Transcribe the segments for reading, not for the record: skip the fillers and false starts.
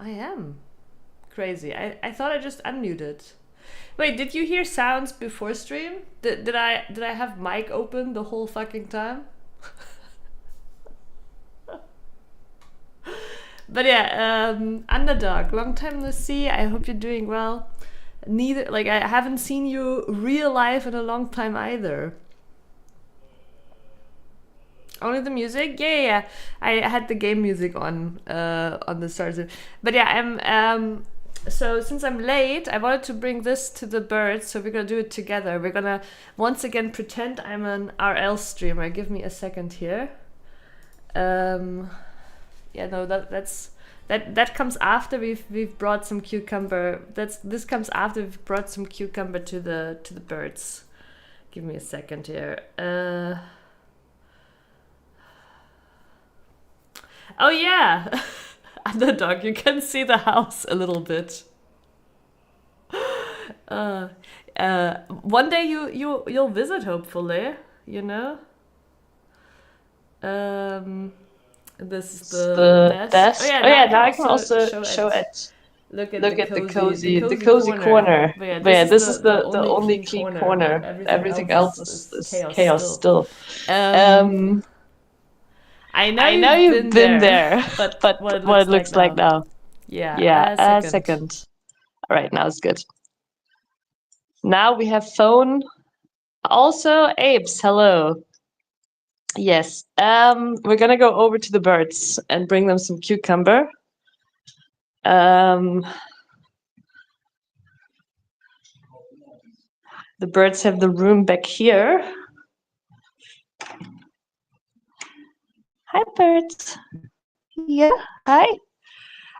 I am. Crazy. I thought I just unmuted. Wait, did you hear sounds before stream? Did I have mic open the whole fucking time? But yeah, underdog. Long time no see. I hope you're doing well. Neither, like I haven't seen you real life in a long time either. Only the music? Yeah, yeah, yeah. I had the game music on the start. But yeah, I'm so since I'm late, I wanted to bring this to the birds, so we're gonna do it together. We're gonna once again pretend I'm an RL streamer. Give me a second here. Um yeah, no, that comes after we've brought some cucumber. This comes after we've brought some cucumber to the birds. Give me a second here. Oh yeah, underdog. You can see the house a little bit. Uh, One day you'll visit. Hopefully, you know. Um, this is It's the the desk. Oh desk. yeah, Oh now yeah, I can now I can also also show show it. it. Look at Look at the the cozy cozy corner. corner. But yeah, But this yeah, is this is the the only only clean clean corner. corner. Everything Everything else else is is chaos chaos still. still. Um, Um, I know I know you've you've been been there, there, but but what it what it looks like looks like now. now. Yeah, Yeah, a a second. second. All right, now it's good. Now we have phone. Also, apes. Hello. Yes. We're gonna go over to the birds and bring them some cucumber. Um, the birds have the room back here. Hi, birds. Yeah. Hi.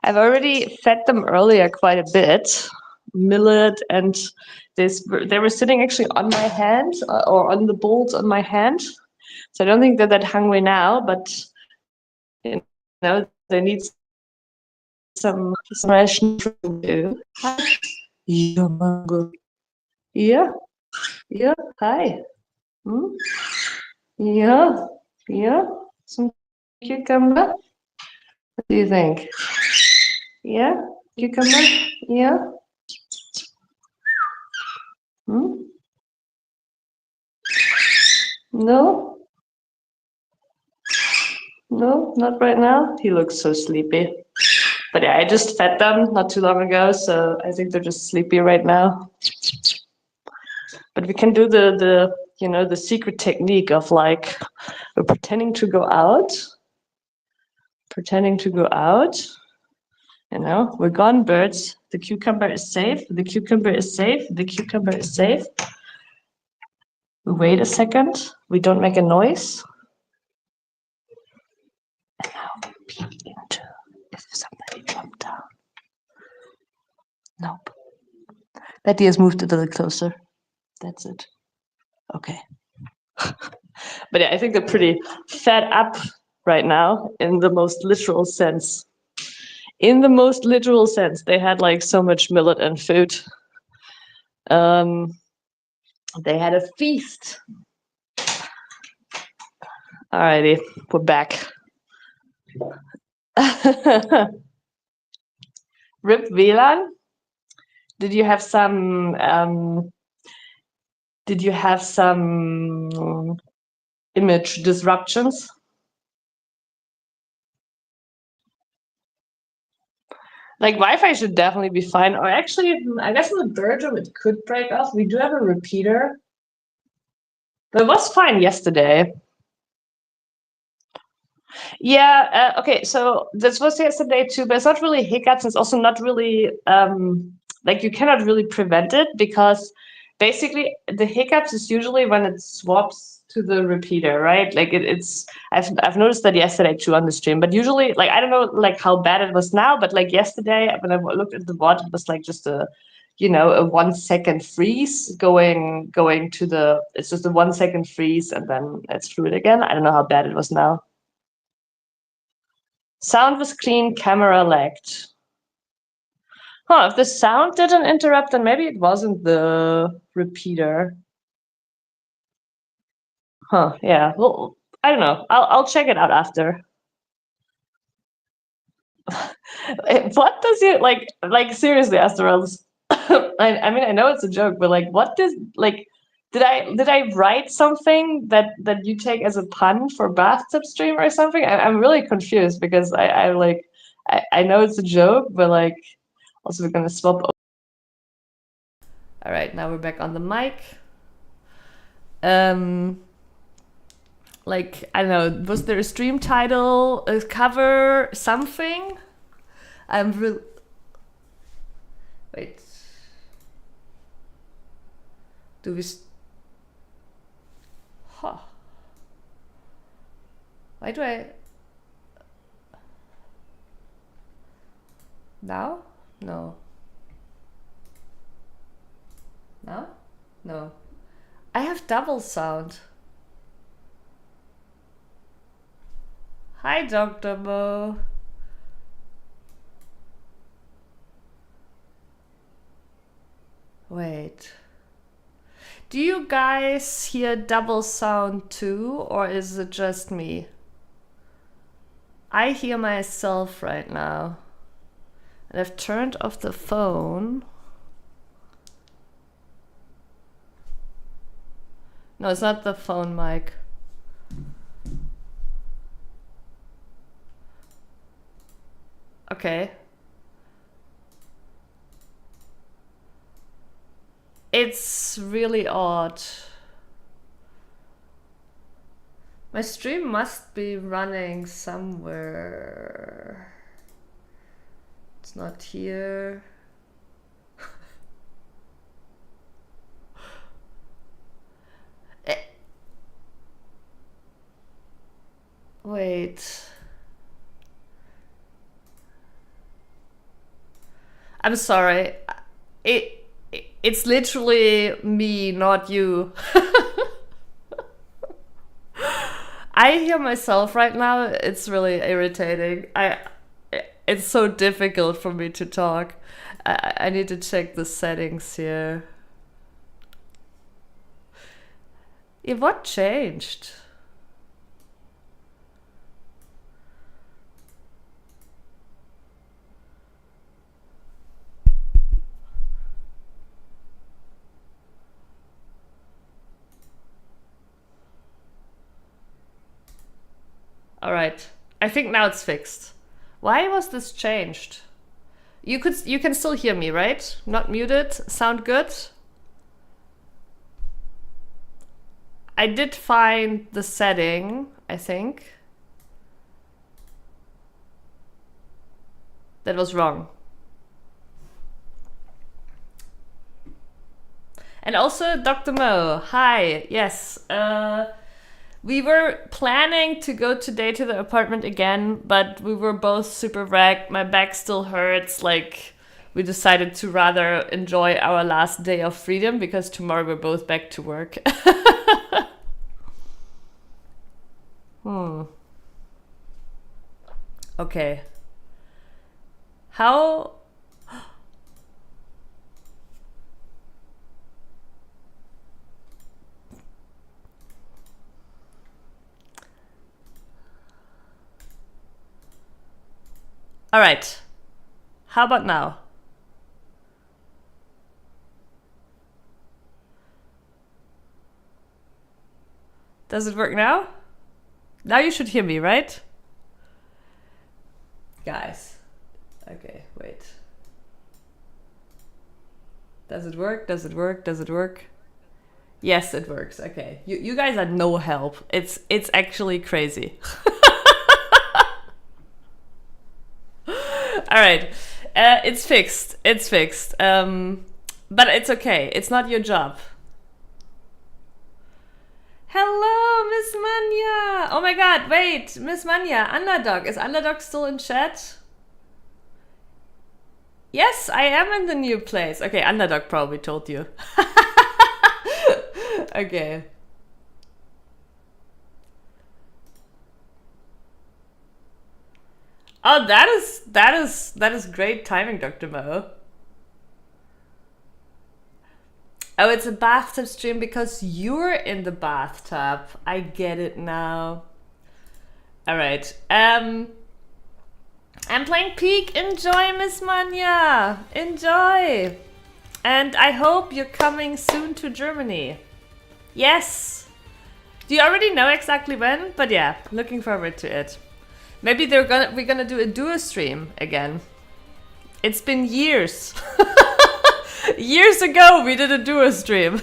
I've already fed them earlier quite a bit, millet, and they were sitting actually on my hand or on the bowls on my hand. So I don't think they're that hungry now, but you know they need some ration too. Hi. Yeah, mango. Yeah, yeah. Hi. Hmm? Yeah, yeah. Some cucumber. What do you think? Yeah, cucumber. Yeah. Hmm? No, no, not right now. He looks so sleepy. But yeah, I just fed them not too long ago, so I think they're just sleepy right now. But we can do the the secret technique of like we're pretending to go out, pretending to go out. You know, we're gone, birds. The cucumber is safe. The cucumber is safe. The cucumber is safe. We wait a second. We don't make a noise. And now we peek into if somebody jumped down. Nope. Betty has moved a little closer. That's it. Okay. But yeah, I think they're pretty fed up right now in the most literal sense. In the most literal sense, they had like so much millet and food. Um, they had a feast. Alrighty, we're back. Rip WLAN. Did you have some? Did you have some image disruptions? Like Wi-Fi should definitely be fine. Or actually, I guess in the bird room it could break off. We do have a repeater. But it was fine yesterday. Yeah, okay, so this was yesterday too, but it's not really hiccups. It's also not really like you cannot really prevent it because basically the hiccups is usually when it swaps to the repeater, right? Like it's I've noticed that yesterday too on the stream, but usually like I don't know like how bad it was now, but like yesterday when I looked at the bot, it was like just a a 1 second freeze going to the it's just a 1 second freeze and then it's fluid again. I don't know how bad it was now. Sound was clean, camera lagged. Huh, if the sound didn't interrupt, then maybe it wasn't the repeater. Huh, yeah. Well, I don't know. I'll check it out after. What does you like seriously, Asterals? I mean I know it's a joke, but like what does like did I write something that you take as a pun for bathtub stream or something? I'm really confused because I like I know it's a joke, but like also we're gonna swap. All right, now we're back on the mic. Like, I don't know, was there a stream title, a cover, something? I'm real. Wait. Do we. Huh. Why do I. Now? No. Now? No. I have double sound. Hi, Dr. Mo. Wait. Do you guys hear double sound too, or is it just me? I hear myself right now. And I've turned off the phone. No, it's not the phone mic. Okay. It's really odd. My stream must be running somewhere. It's not here. Wait. I'm sorry. It's literally me, not you. I hear myself right now. It's really irritating. It's so difficult for me to talk. I need to check the settings here. Yeah, what changed? All right. I think now it's fixed. Why was this changed? You can still hear me, right? Not muted. Sound good? I did find the setting, I think. That was wrong. And also Dr. Mo. Hi. Yes. We were planning to go today to the apartment again, but we were both super wrecked. My back still hurts. Like, we decided to rather enjoy our last day of freedom because tomorrow we're both back to work. Okay. How... All right. How about now? Does it work now? Now you should hear me, right? Guys. Okay, wait. Does it work? Does it work? Does it work? Yes, it works. Okay. You guys are no help. It's actually crazy. All right. It's fixed. It's fixed. But it's okay. It's not your job. Hello, Miss Manya. Oh my god, wait. Miss Manya, Underdog. Is Underdog still in chat? Yes, I am in the new place. Okay, Underdog probably told you. Okay. Oh, that is great timing, Dr. Mo. Oh, it's a bathtub stream because you're in the bathtub. I get it now. All right. I'm playing Peak. Enjoy, Miss Manya. Enjoy. And I hope you're coming soon to Germany. Yes. Do you already know exactly when? But yeah, looking forward to it. Maybe we're gonna do a duo stream again. It's been years. Years ago we did a duo stream.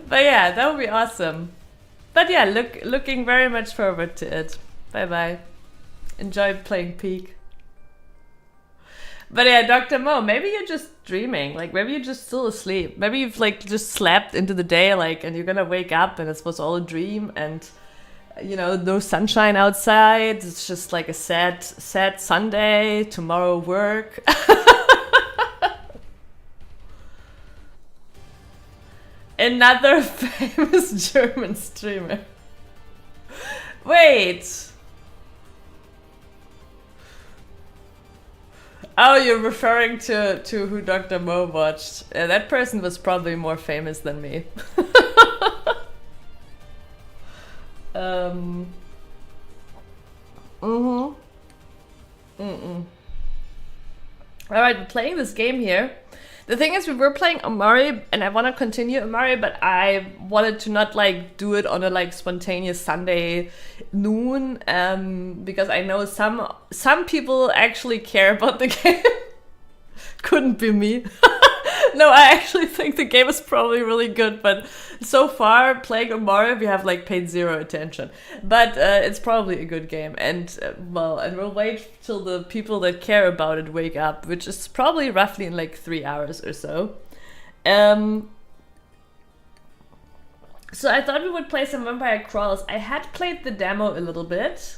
But yeah, that would be awesome. But yeah, looking very much forward to it. Bye bye. Enjoy playing Peak. But yeah, Dr. Mo, maybe you're just dreaming. Like, maybe you're just still asleep. Maybe you've, like, just slept into the day, like, and you're gonna wake up and it was all a dream and, you know, no sunshine outside. It's just, like, a sad Sunday. Tomorrow work. Another famous German streamer. Wait. Oh, you're referring to who Dr. Mo watched. That person was probably more famous than me. Alright, we're playing this game here. The thing is, we were playing Amari, and I want to continue Amari, but I wanted to not, like, do it on a, like, spontaneous Sunday noon, because I know some people actually care about the game. Couldn't be me. No, I actually think the game is probably really good, but so far, playing Amari, we have, like, paid zero attention. But it's probably a good game, and, well, and we'll wait till the people that care about it wake up, which is probably roughly in, like, 3 hours or so. So I thought we would play some Vampire Crawls. I had played the demo a little bit.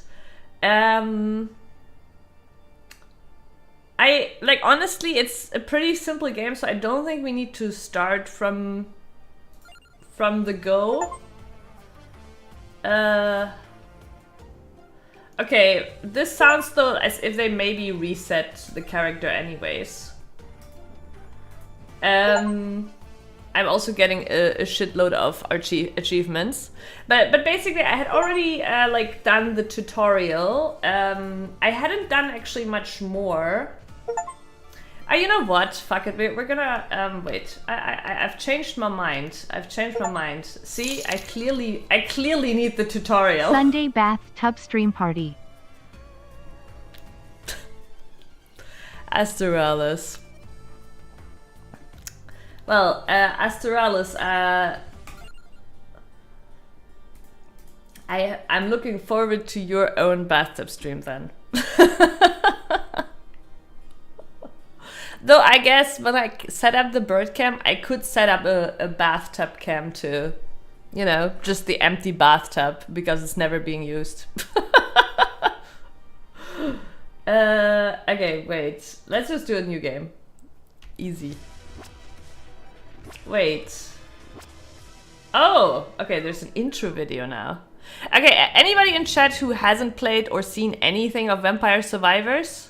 Honestly, it's a pretty simple game, so I don't think we need to start from the go. Okay, this sounds though as if they maybe reset the character anyways. I'm also getting a shitload of achievements, but basically I had already like done the tutorial. I hadn't done actually much more. You know what? Fuck it. We're gonna wait. I've changed my mind. See, I clearly need the tutorial. Sunday bathtub stream party. Astralis. Well, Astralis, I'm looking forward to your own bathtub stream then. Though I guess when I set up the bird cam, I could set up a bathtub cam too. You know, just the empty bathtub because it's never being used. Okay, wait. Let's just do a new game. Easy. Wait. Oh, okay, there's an intro video now. Okay, anybody in chat who hasn't played or seen anything of Vampire Survivors?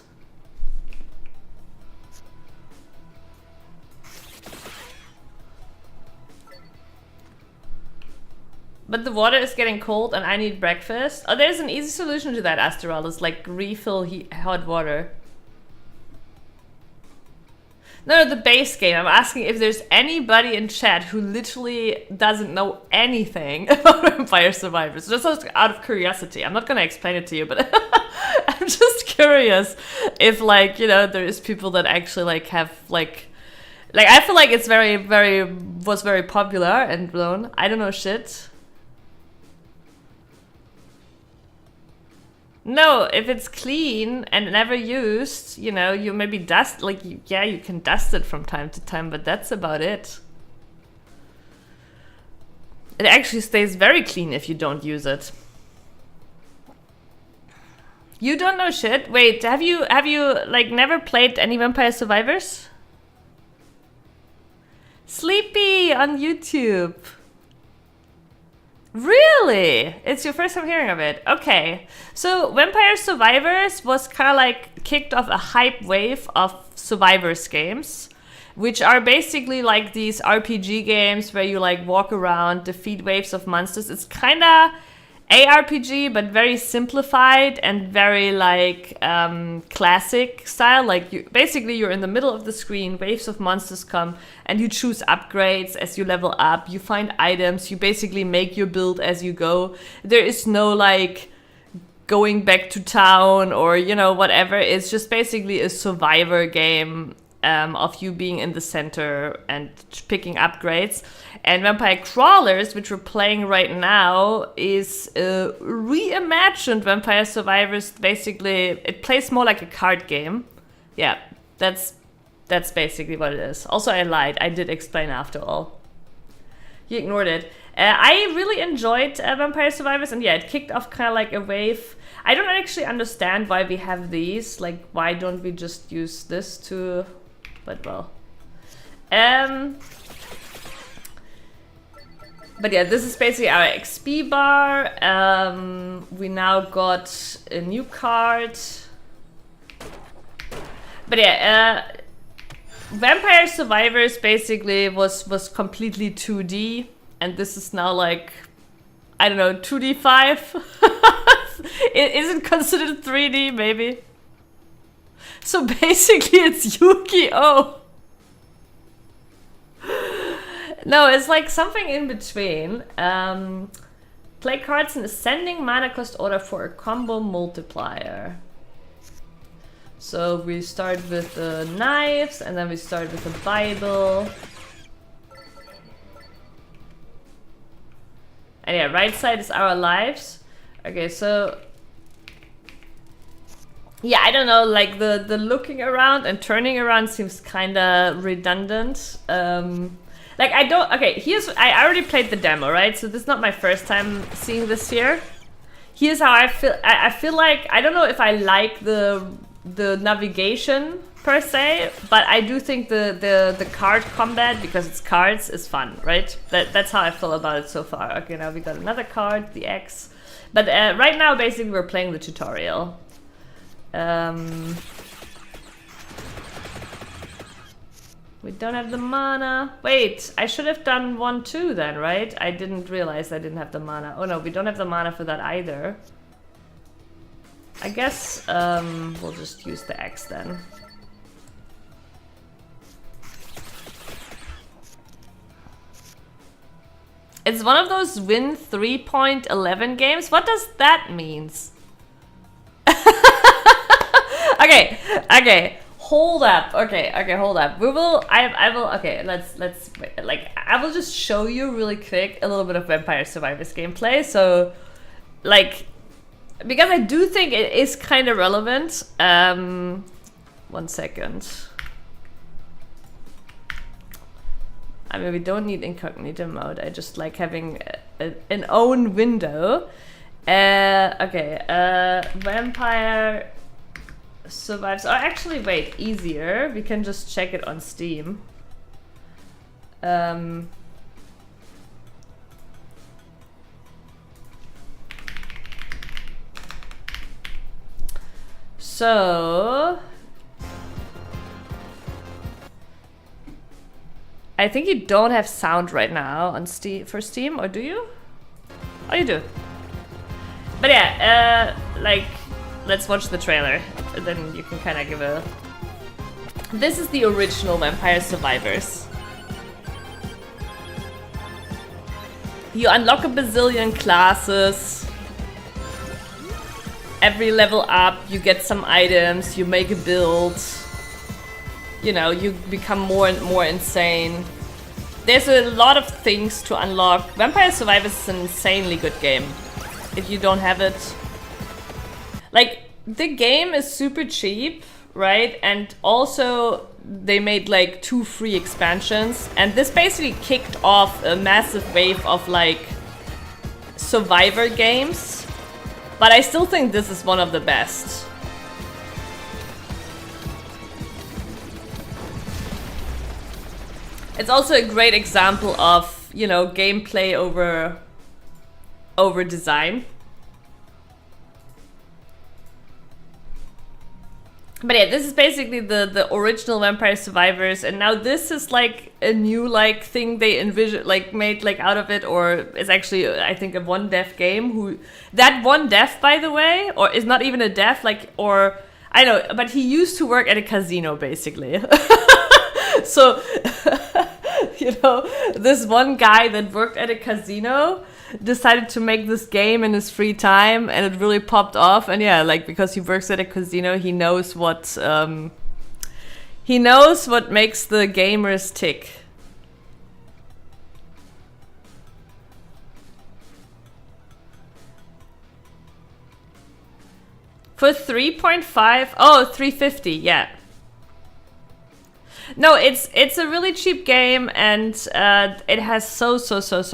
But the water is getting cold and I need breakfast. Oh, there's an easy solution to that, Astralis, like refill hot water. No, the base game. I'm asking if there's anybody in chat who literally doesn't know anything about Vampire Survivors. Just out of curiosity. I'm not gonna explain it to you, but I'm just curious if, like, you know, there is people that actually, like, have, like I feel like it's was very popular and blown. I don't know shit. No, if it's clean and never used, you know, you maybe dust, like, yeah, you can dust it from time to time, but that's about it. It actually stays very clean if you don't use it. You don't know shit? Wait, have you like never played any Vampire Survivors? Sleepy on YouTube. Really? It's your first time hearing of it. Okay. So Vampire Survivors was kind of like kicked off a hype wave of Survivors games, which are basically like these RPG games where you like walk around, defeat waves of monsters. It's kind of ARPG, but very simplified and very like classic style. Like you're in the middle of the screen, waves of monsters come, and you choose upgrades as you level up. You find items. You basically make your build as you go. There is no like going back to town or whatever. It's just basically a survivor game of you being in the center and picking upgrades. And Vampire Crawlers, which we're playing right now, is a reimagined Vampire Survivors. Basically, it plays more like a card game. Yeah, that's basically what it is. Also, I lied. I did explain after all. You ignored it. I really enjoyed Vampire Survivors, and yeah, it kicked off kind of like a wave. I don't actually understand why we have these. Like, why don't we just use this to... But well... But yeah, this is basically our XP bar. We now got a new card. But yeah, Vampire Survivors basically was completely 2D. And this is now like, I don't know, 2D5? Is it considered 3D maybe? So basically it's Yu-Gi-Oh! No, it's like something in between. Play cards in ascending mana cost order for a combo multiplier. So we start with the knives, and then we start with the Bible. And yeah, right side is our lives. Okay, so... Yeah, I don't know, like the looking around and turning around seems kinda redundant. Like I already played the demo, right? So this is not my first time seeing this here. Here's how I feel. I feel like, I don't know if I like the navigation per se, but I do think the card combat, because it's cards, is fun, right? That's how I feel about it so far. Okay, now we got another card, the X. But right now, basically, we're playing the tutorial. We don't have the mana. Wait, I should have done 1-2 then, right? I didn't realize I didn't have the mana. Oh no, we don't have the mana for that either. I guess we'll just use the X then. It's one of those win 3.11 games. What does that mean? Okay. Hold up. Okay, hold up. I will, okay, let's, like, I will just show you really quick a little bit of Vampire Survivors gameplay. So, like, because I do think it is kind of relevant. 1 second. I mean, we don't need incognito mode. I just like having an own window. Vampire Survives. Oh, actually, wait, easier. We can just check it on Steam. So I think you don't have sound right now on Steam for Steam, or do you? Oh, you do. But yeah, like, let's watch the trailer. Then you can kind of give a... This is the original Vampire Survivors. You unlock a bazillion classes. Every level up, you get some items, you make a build. You know, you become more and more insane. There's a lot of things to unlock. Vampire Survivors is an insanely good game. If you don't have it. Like, the game is super cheap, right? And also, they made like 2 free expansions. And this basically kicked off a massive wave of like survivor games. But I still think this is one of the best. It's also a great example of, you know, gameplay over design. But yeah, this is basically the original Vampire Survivors, and now this is like a new like thing they envision, like made like out of it, or it's actually I think a one dev game. Who that one dev, by the way, or is not even a dev, like, or I don't know, but he used to work at a casino basically. So you know, this one guy that worked at a casino decided to make this game in his free time, and it really popped off. And yeah, like, because he works at a casino, he knows what makes the gamers tick. For 3.5, oh, 350, yeah. No, it's a really cheap game, and it has so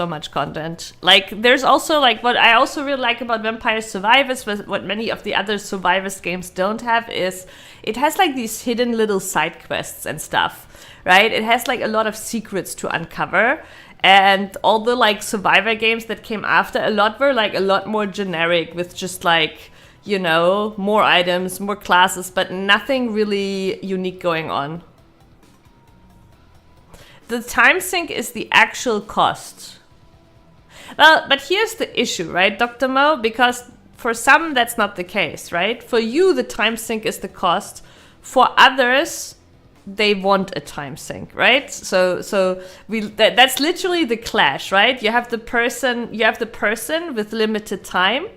much content. Like, there's also like what I also really like about Vampire Survivors, what many of the other Survivors games don't have, is it has like these hidden little side quests and stuff, right? It has like a lot of secrets to uncover, and all the like Survivor games that came after, a lot were like a lot more generic with just like, you know, more items, more classes, but nothing really unique going on. The time sink is the actual cost. Well, but here's the issue, right, Dr. Mo? Because for some, that's not the case, right? For you, the time sink is the cost. For others, they want a time sink, right? So that's literally the clash, right? You have the person with limited time.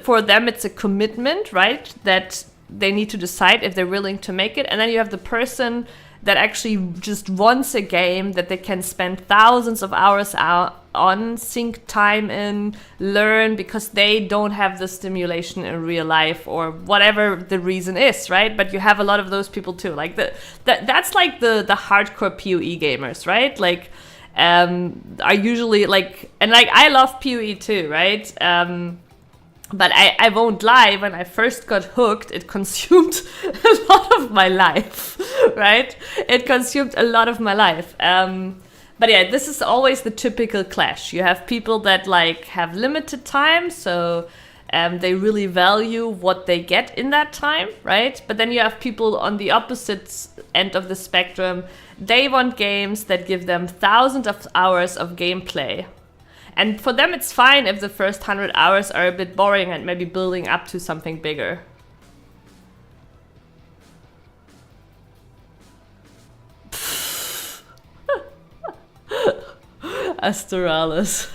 For them, it's a commitment, right? That they need to decide if they're willing to make it. And then you have the person that actually just wants a game that they can spend thousands of hours on, sink time in, learn, because they don't have the stimulation in real life, or whatever the reason is, right? But you have a lot of those people too. Like that's like the hardcore PoE gamers, right? Like are usually like, and like I love PoE too, right? But I won't lie, when I first got hooked, it consumed a lot of my life, right? It consumed a lot of my life. But yeah, this is always the typical clash. You have people that like have limited time, so they really value what they get in that time, right? But then you have people on the opposite end of the spectrum. They want games that give them thousands of hours of gameplay. And for them, it's fine if the first 100 hours are a bit boring and maybe building up to something bigger. Astralis.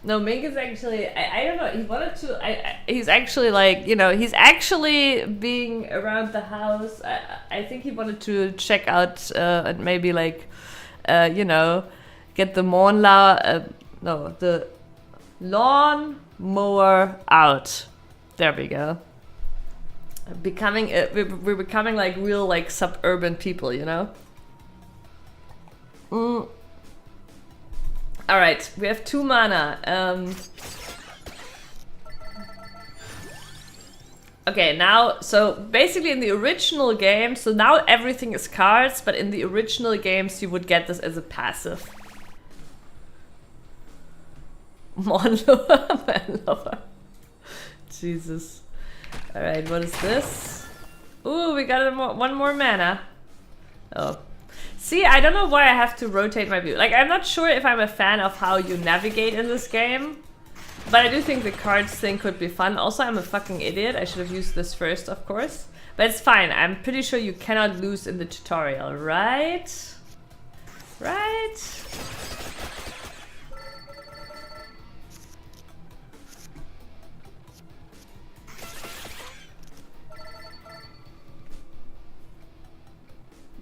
No, Mink is actually, I don't know, he wanted to, he's actually like, you know, he's actually being around the house. I think he wanted to check out and maybe like, you know, get the the lawn mower out. There we go. We're becoming like real like suburban people, you know. All right, we have 2 mana. Okay, now, so basically in the original game, so now everything is cards, but in the original games you would get this as a passive. Manlover. Jesus. Alright, what is this? Ooh, we got one more mana. Oh. See, I don't know why I have to rotate my view. Like, I'm not sure if I'm a fan of how you navigate in this game. But I do think the cards thing could be fun. Also, I'm a fucking idiot. I should have used this first, of course. But it's fine. I'm pretty sure you cannot lose in the tutorial, right? Right?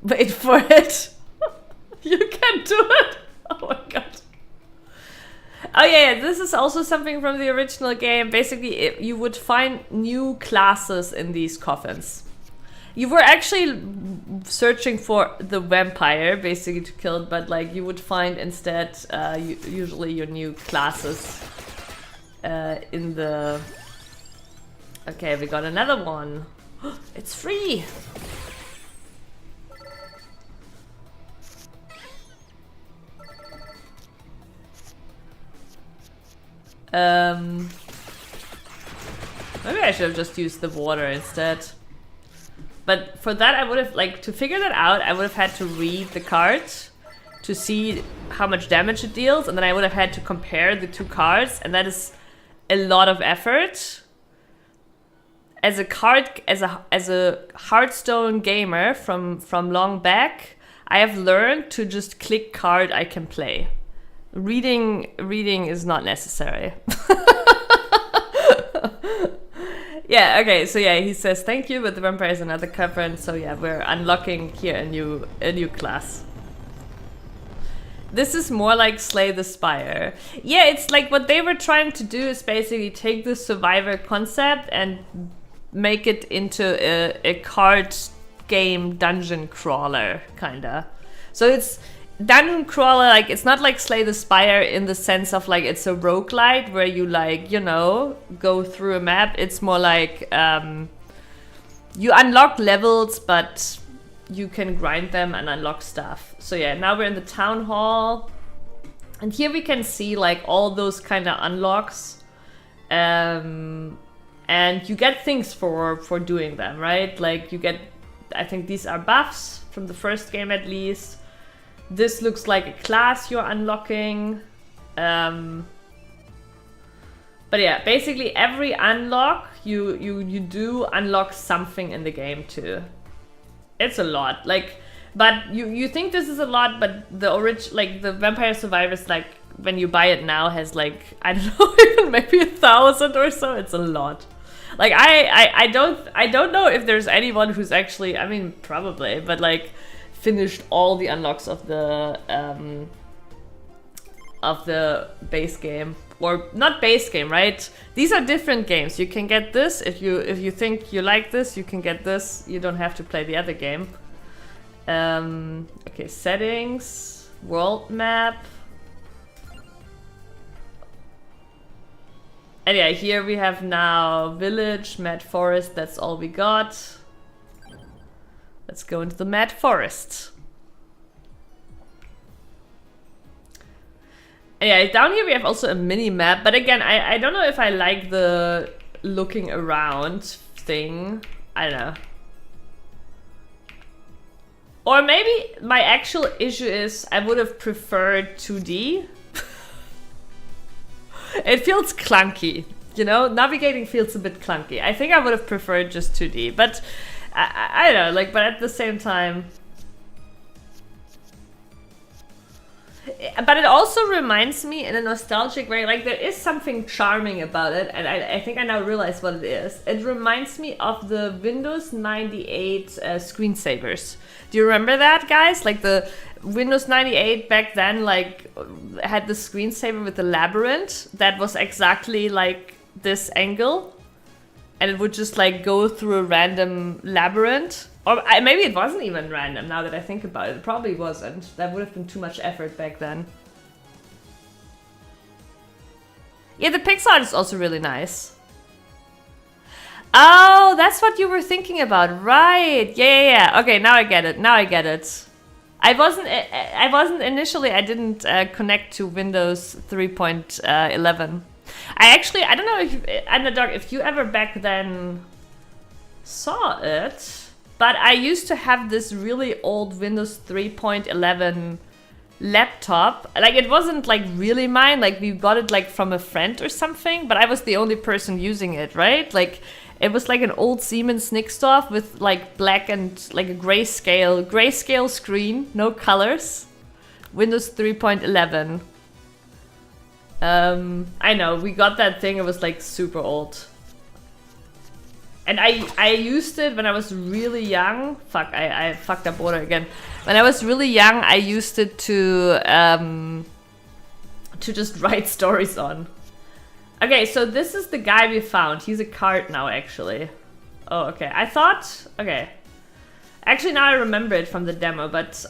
Wait for it. You can do it. Oh my god. Oh yeah, this is also something from the original game. Basically, you would find new classes in these coffins. You were actually searching for the vampire, basically, to kill it, but like you would find instead usually your new classes in the... Okay, we got another one. It's free! Maybe I should have just used the water instead. But for that, I would have, like, to figure that out, I would have had to read the card to see how much damage it deals, and then I would have had to compare the two cards, and that is a lot of effort. As a Hearthstone gamer from long back, I have learned to just click card I can play. Reading is not necessary. Yeah, okay, so yeah, he says thank you, but the vampire is another cover, and so yeah, we're unlocking here a new class. This is more like Slay the Spire. Yeah, it's like what they were trying to do is basically take the survivor concept and make it into a card game dungeon crawler, kinda. So it's dungeon crawler, like, it's not like Slay the Spire in the sense of, like, it's a roguelite where you, like, you know, go through a map. It's more like you unlock levels, but you can grind them and unlock stuff. So yeah, now we're in the town hall, and here we can see, like, all those kind of unlocks, and you get things for doing them, right? Like, you get, I think these are buffs from the first game at least. This looks like a class you're unlocking. But yeah, basically every unlock, you do unlock something in the game too. It's a lot. Like, but you think this is a lot, but the Vampire Survivors, like, when you buy it now, has, like, I don't know, even maybe 1,000 or so. It's a lot. Like, I don't know if there's anyone who's actually, I mean, probably, but, like, finished all the unlocks of the base game, or not base game, right? These are different games. You can get this if you think you like this. You can get this. You don't have to play the other game. Okay, settings, world map, and yeah, here we have now village, mad forest. That's all we got. Let's go into the Mad Forest. Yeah, down here we have also a mini map, but again, I don't know if I like the looking around thing. I don't know. Or maybe my actual issue is I would have preferred 2D. It feels clunky, you know? Navigating feels a bit clunky. I think I would have preferred just 2D, but I don't know, like, but at the same time... But it also reminds me in a nostalgic way, like, there is something charming about it, and I think I now realize what it is. It reminds me of the Windows 98 screensavers. Do you remember that, guys? Like, the Windows 98 back then, like, had the screensaver with the labyrinth that was exactly like this angle. And it would just, like, go through a random labyrinth. Or maybe it wasn't even random, now that I think about it. It probably wasn't. That would have been too much effort back then. Yeah, the pixel art is also really nice. Oh, that's what you were thinking about. Right. Yeah. Okay, now I get it. I wasn't initially, I didn't connect to Windows 3.11. I don't know if you ever back then saw it, but I used to have this really old Windows 3.11 laptop. Like, it wasn't, like, really mine, like, we got it, like, from a friend or something, but I was the only person using it, right? Like, it was like an old Siemens Nixdorf with, like, black and, like, a grayscale screen, no colors. Windows 3.11. I know, we got that thing, it was, like, super old. And I used it when I was really young. Fuck, I fucked up water again. When I was really young, I used it to just write stories on. Okay, so this is the guy we found. He's a card now, actually. Oh, okay. Okay. Actually, now I remember it from the demo, but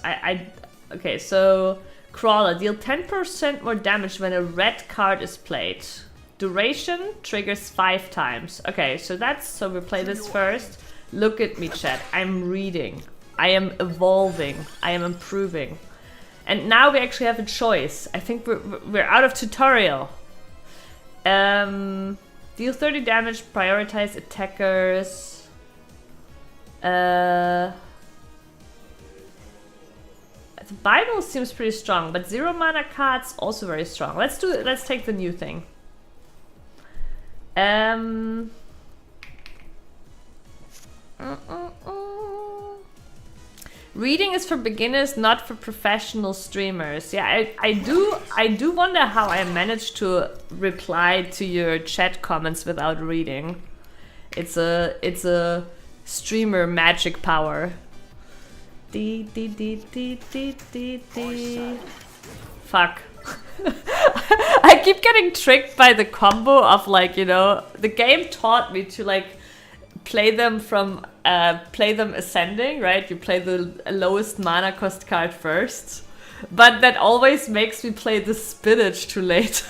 okay, so... Crawler. Deal 10% more damage when a red card is played. Duration triggers 5 times. Okay, so we play this first. Look at me, chat. I'm reading. I am evolving. I am improving. And now we actually have a choice. I think we're out of tutorial. Deal 30 damage, prioritize attackers. The Bible seems pretty strong, but 0 mana cards also very strong. Let's take the new thing. Reading is for beginners, not for professional streamers. Yeah, I do wonder how I managed to reply to your chat comments without reading. It's a streamer magic power. Fuck. I keep getting tricked by the combo of like, you know, the game taught me to like play them ascending, right? You play the lowest mana cost card first, but that always makes me play the spinach too late.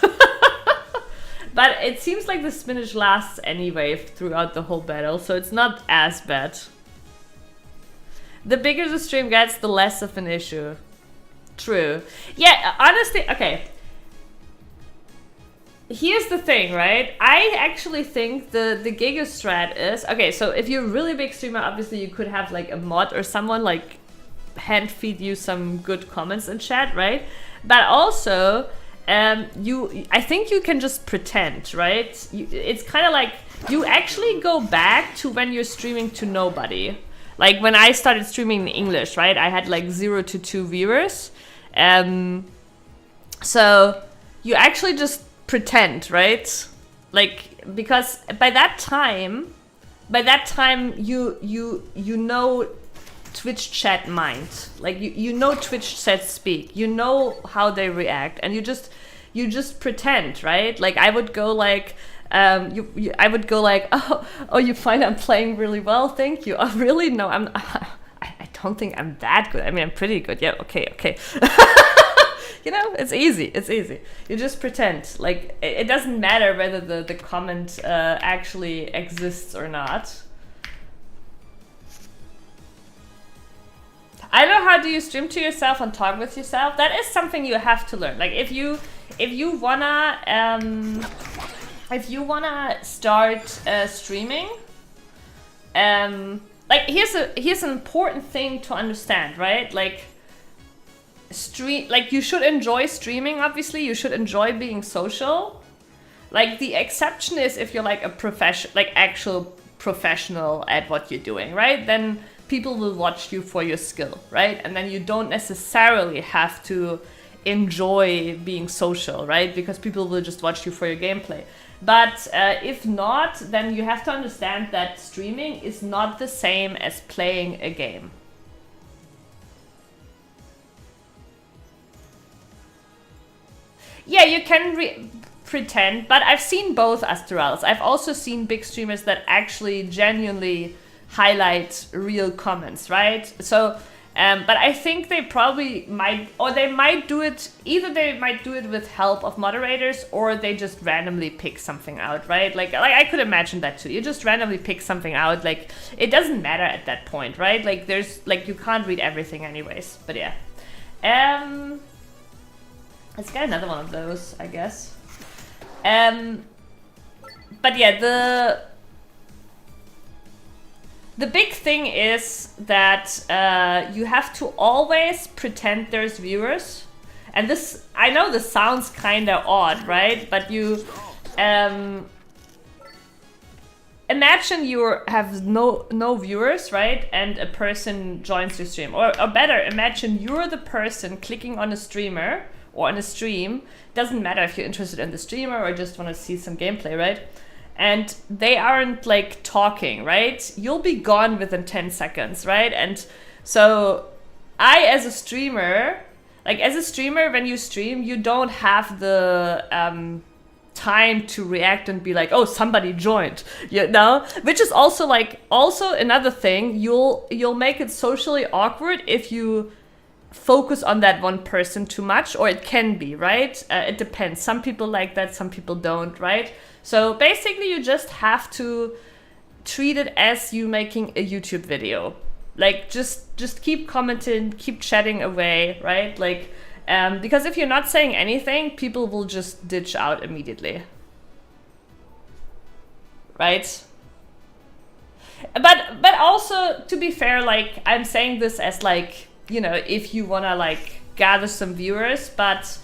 But it seems like the spinach lasts anyway throughout the whole battle, so it's not as bad. The bigger the stream gets, the less of an issue. True. Yeah, honestly, okay. Here's the thing, right? I actually think the Giga strat is... Okay, so if you're a really big streamer, obviously you could have like a mod or someone like hand feed you some good comments in chat, right? But also, I think you can just pretend, right? It's kind of like you actually go back to when you're streaming to nobody. Like when I started streaming in English, right? I had like 0 to 2 viewers. So you actually just pretend, right? Like, because by that time you know Twitch chat mind. Like you know Twitch chat speak. You know how they react, and you just pretend, right? Like I would go like I would go like, oh, you find I'm playing really well, thank you. Oh, really? No, I don't think I'm that good. I mean, I'm pretty good. Yeah, okay. You know, it's easy. You just pretend. Like, it doesn't matter whether the comment actually exists or not. I don't know, how do you stream to yourself and talk with yourself? That is something you have to learn. Like, if you wanna start streaming, like here's an important thing to understand, right? Like you should enjoy streaming. Obviously, you should enjoy being social. Like the exception is if you're like a actual professional at what you're doing, right? Then people will watch you for your skill, right? And then you don't necessarily have to enjoy being social, right? Because people will just watch you for your gameplay. But if not, then you have to understand that streaming is not the same as playing a game. Yeah, you can pretend, but I've seen both Astrals. I've also seen big streamers that actually genuinely highlight real comments, right? So, but I think they probably might, or they might do it, either they might do it with help of moderators, or they just randomly pick something out, right? Like I could imagine that too. You just randomly pick something out, like, it doesn't matter at that point, right? Like, there's, like, you can't read everything anyways, but yeah. Let's get another one of those, I guess. But yeah, the big thing is that you have to always pretend there's viewers. And this, I know this sounds kind of odd, right? But you imagine you have no viewers, right? And a person joins your stream. Or better, imagine you're the person clicking on a streamer or on a stream. Doesn't matter if you're interested in the streamer or just want to see some gameplay, right? And they aren't like talking, right? You'll be gone within 10 seconds, right? And so as a streamer, when you stream, you don't have the time to react and be like, oh, somebody joined, you know? Which is also another thing, you'll make it socially awkward if you focus on that one person too much, or it can be, right? It depends. Some people like that, some people don't, right? So basically you just have to treat it as you making a YouTube video. Like just keep commenting, keep chatting away, right? Like because if you're not saying anything, people will just ditch out immediately. right? But also, to be fair, like, I'm saying this as like, you know, if you wanna like gather some viewers, but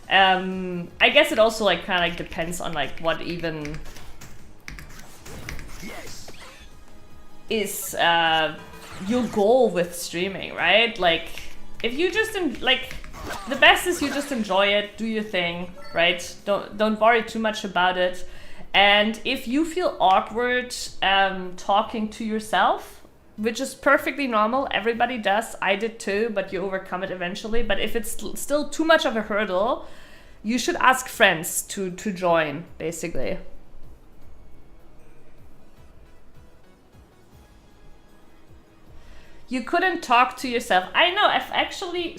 I guess it also like kind of like depends on like what even is your goal with streaming, right? Like, if you just the best is you just enjoy it, do your thing, right? Don't worry too much about it. And if you feel awkward talking to yourself, which is perfectly normal, everybody does, I did too, but you overcome it eventually. But if it's still too much of a hurdle, you should ask friends to join, basically. You couldn't talk to yourself. I know, I've actually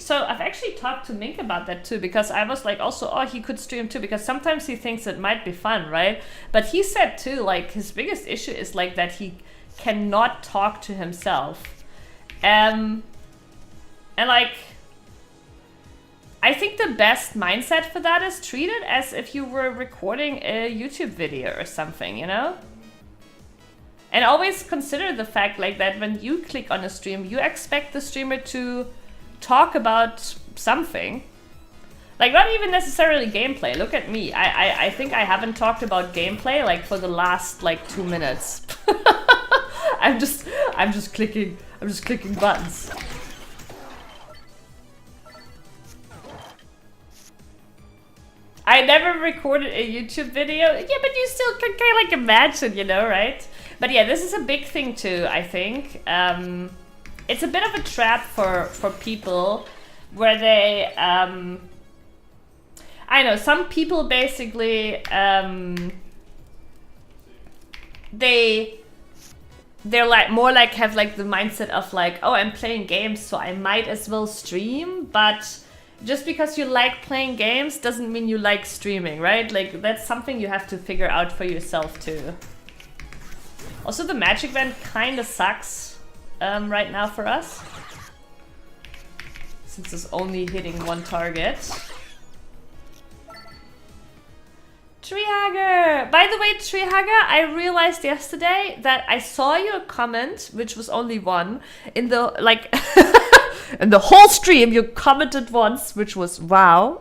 talked to Mink about that too, because I was like also, oh, he could stream too, because sometimes he thinks it might be fun, right? But he said too, like, his biggest issue is like that he cannot talk to himself. And like, I think the best mindset for that is treat it as if you were recording a YouTube video or something, you know? And always consider the fact like that when you click on a stream, you expect the streamer to talk about something. Like, not even necessarily gameplay. Look at me. I think I haven't talked about gameplay like for the last like 2 minutes. I'm just clicking buttons. I never recorded a YouTube video. Yeah, but you still can kind of like imagine, you know, right? But yeah, this is a big thing too, I think. It's a bit of a trap for people where they, I know, some people basically, they're like more like have like the mindset of like, oh, I'm playing games, so I might as well stream. But just because you like playing games doesn't mean you like streaming, right? Like, that's something you have to figure out for yourself too. Also, the magic event kind of sucks right now for us, since it's only hitting one target. Treehugger! By the way, Treehugger, I realized yesterday that I saw your comment, which was only one, in the, like, in the whole stream, you commented once, which was wow.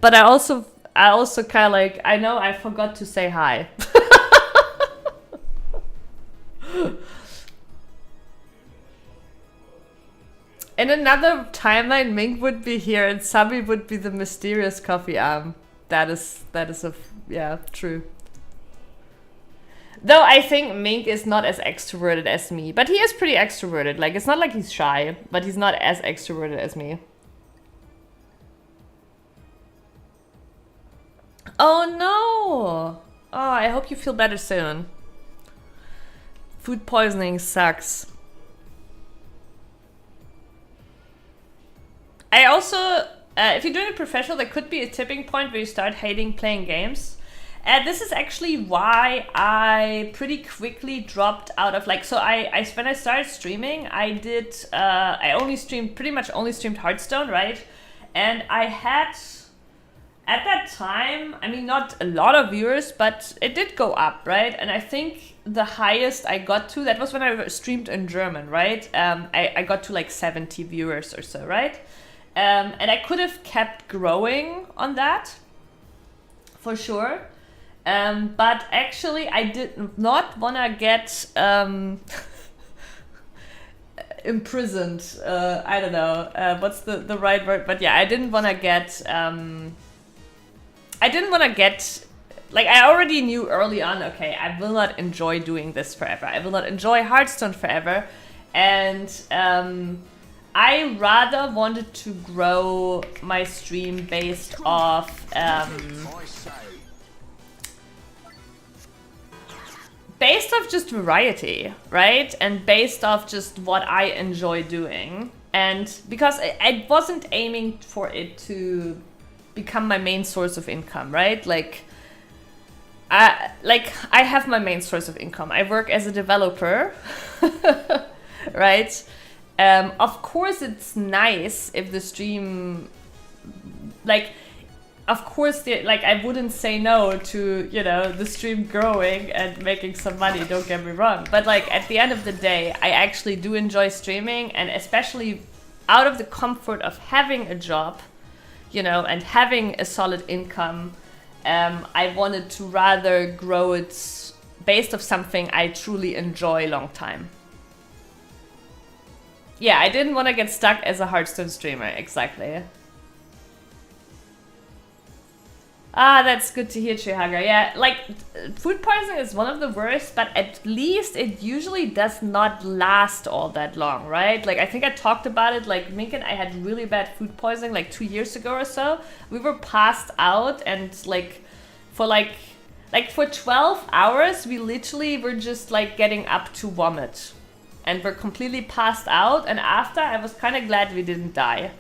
But I also kind of like, I know I forgot to say hi. In another timeline, Mink would be here and Sami would be the mysterious coffee arm. That is yeah, true. Though I think Mink is not as extroverted as me, but he is pretty extroverted. Like, it's not like he's shy, but he's not as extroverted as me. Oh no! Oh, I hope you feel better soon. Food poisoning sucks. I also, if you're doing it professional, there could be a tipping point where you start hating playing games. This is actually why I pretty quickly dropped out of, like, so when I started streaming, I pretty much only streamed Hearthstone, right? And I had, at that time, I mean, not a lot of viewers, but it did go up, right? And I think the highest I got to, that was when I streamed in German, right? I got to like 70 viewers or so, right? And I could have kept growing on that, for sure. But actually, I did not want to get imprisoned. I don't know what's the right word, but yeah, I didn't want to get. Like, I already knew early on, okay, I will not enjoy doing this forever. I will not enjoy Hearthstone forever, and I rather wanted to grow my stream based off just variety, right? And based off just what I enjoy doing. And because I wasn't aiming for it to become my main source of income, right? Like I have my main source of income. I work as a developer, right? Of course, it's nice if the stream, like, of course, like I wouldn't say no to, you know, the stream growing and making some money, don't get me wrong. But like at the end of the day, I actually do enjoy streaming, and especially out of the comfort of having a job, you know, and having a solid income, I wanted to rather grow it based off something I truly enjoy long time. Yeah, I didn't want to get stuck as a Hearthstone streamer, exactly. Ah, that's good to hear, Trihugger. Yeah, like, food poisoning is one of the worst, but at least it usually does not last all that long, right? Like, I think I talked about it, like, Mink and I had really bad food poisoning, like, 2 years ago or so. We were passed out, and, for 12 hours, we literally were just, like, getting up to vomit. And we're completely passed out, and after, I was kind of glad we didn't die.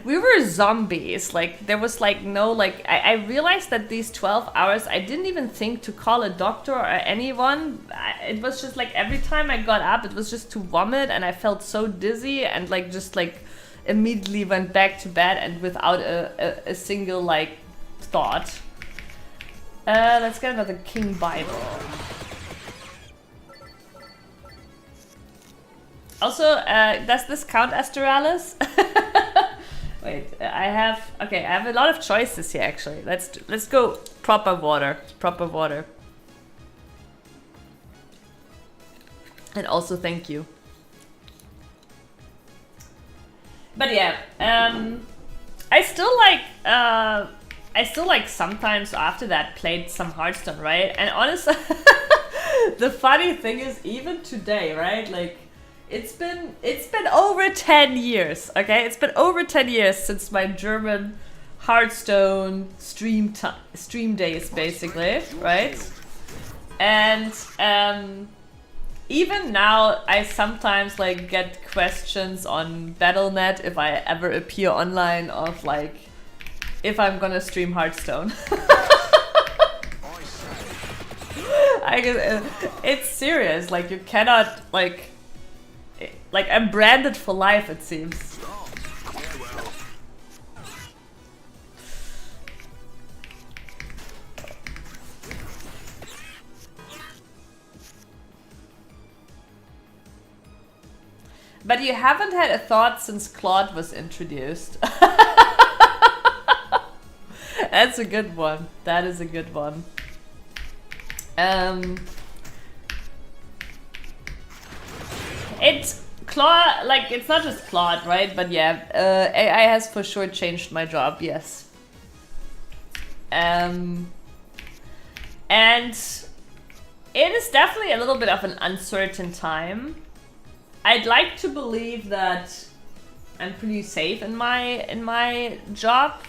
We were zombies. Like, there was, like, no, like, I realized that these 12 hours, I didn't even think to call a doctor or anyone. It was just, like, every time I got up, it was just to vomit, and I felt so dizzy, and, like, just, like, immediately went back to bed, and without a single, like, thought. Let's get another King Bible. Also, does this count as Duralis? Wait, I have a lot of choices here actually. Let's go proper water. And also thank you. But yeah, I still like sometimes after that played some Hearthstone, right? And honestly, the funny thing is even today, right? Like, it's been over 10 years, okay? It's been over 10 years since my German Hearthstone stream days, basically, right? And even now, I sometimes like get questions on Battle.net if I ever appear online of like if I'm gonna stream Hearthstone. It's serious. Like you cannot like I'm branded for life, it seems. But you haven't had a thought since Claude was introduced. That's a good one. That is a good one. It's Claude, like, it's not just Claude, right? But yeah, AI has for sure changed my job, yes. And it is definitely a little bit of an uncertain time. I'd like to believe that I'm pretty safe in my job,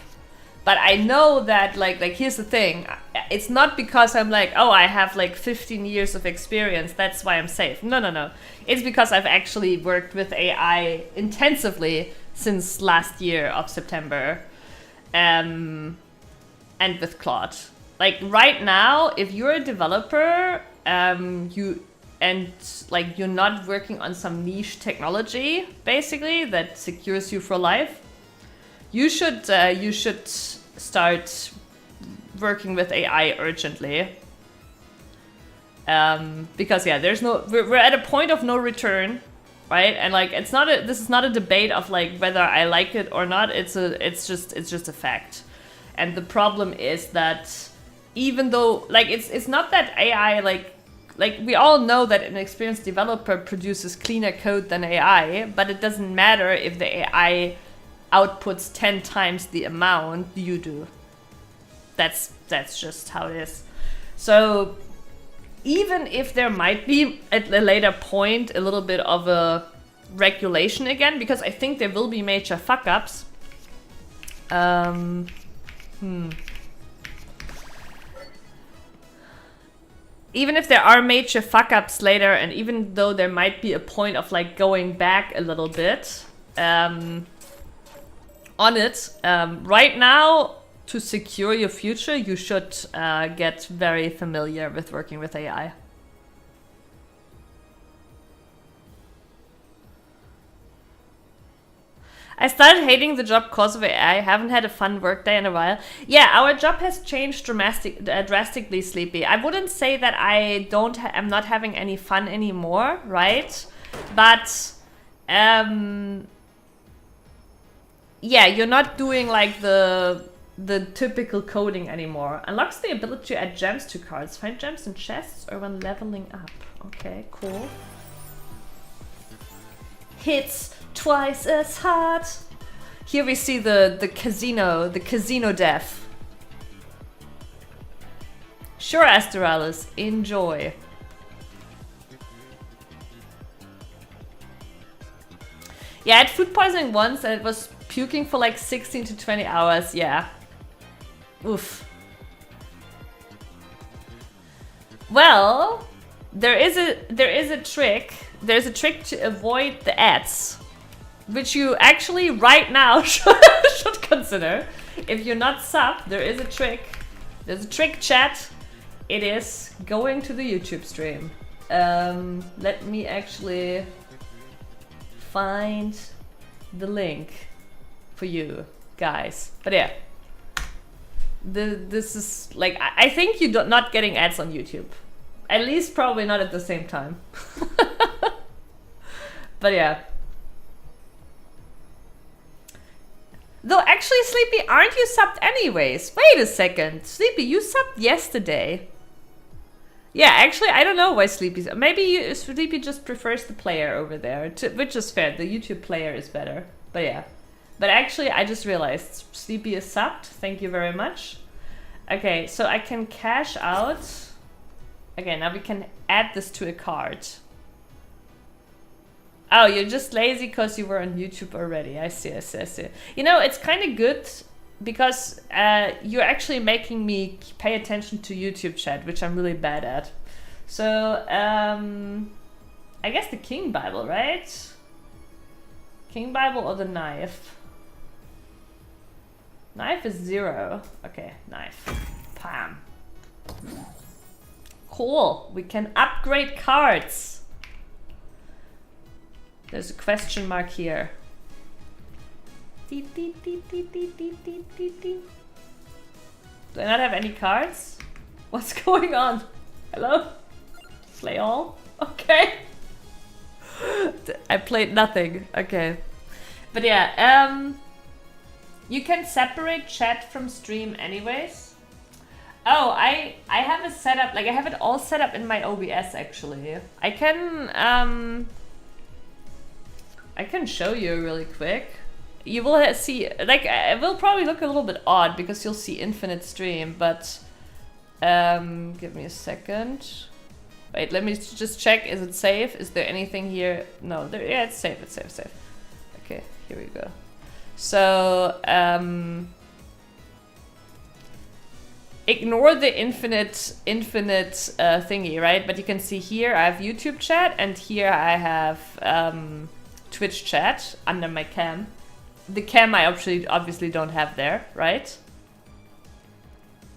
but I know that like here's the thing. It's not because I'm like, oh, I have like 15 years of experience, that's why I'm safe. No. It's because I've actually worked with AI intensively since last year of September, and with Claude. Like right now, if you're a developer, you're not working on some niche technology, basically, that secures you for life, you should start working with AI urgently. Because yeah, we're at a point of no return, right? And like this is not a debate of like whether I like it or not. It's just a fact. And the problem is that even though like it's not that AI like we all know that an experienced developer produces cleaner code than AI, but it doesn't matter if the AI outputs 10 times the amount you do. That's just how it is. So even if there might be at a later point a little bit of a regulation again, because I think there will be major fuck-ups. Even if there are major fuck-ups later, and even though there might be a point of like going back a little bit on it, right now, to secure your future, you should get very familiar with working with AI. I started hating the job because of AI. I haven't had a fun work day in a while. Yeah, our job has changed drastically, Sleepy. I wouldn't say that I'm not having any fun anymore, right? But yeah, you're not doing like the typical coding anymore. Unlocks the ability to add gems to cards. Find gems in chests or when leveling up. Okay, cool. Hits twice as hard. Here we see the casino death. Sure, Astralis, enjoy. Yeah, I had food poisoning once and it was puking for like 16 to 20 hours. Yeah. Oof. Well, there is a trick. There's a trick to avoid the ads, which you actually right now should consider. If you're not subbed, there is a trick. There's a trick, chat. It is going to the YouTube stream. Let me actually find the link for you guys. But yeah, this is like I think you're not getting ads on YouTube. At least probably not at the same time. But yeah. Though actually, Sleepy, aren't you subbed anyways? Wait a second. Sleepy, you subbed yesterday. Yeah, actually, I don't know why Sleepy's... Maybe Sleepy just prefers the player over there, which is fair. The YouTube player is better. But yeah. But actually, I just realized Sleepy is subbed. Thank you very much. Okay, so I can cash out. Okay, now we can add this to a cart. Oh, you're just lazy because you were on YouTube already. I see. You know, it's kind of good because you're actually making me pay attention to YouTube chat, which I'm really bad at. So, I guess the King Bible, right? King Bible or the knife? Knife is 0. Okay, knife. Pam. Cool. We can upgrade cards. There's a question mark here. Do I not have any cards? What's going on? Hello? Play all? Okay. I played nothing. Okay. But yeah, you can separate chat from stream anyways. Oh, I have a setup, like I have it all set up in my OBS actually. I can show you really quick. You will see, like, it will probably look a little bit odd because you'll see infinite stream, but give me a second. Wait, let me just check. Is it safe? Is there anything here? No, there. Yeah, it's safe. It's safe. Okay, here we go. So ignore the infinite thingy, right? But you can see here I have YouTube chat, and here I have Twitch chat under my cam. The cam I obviously don't have there, right?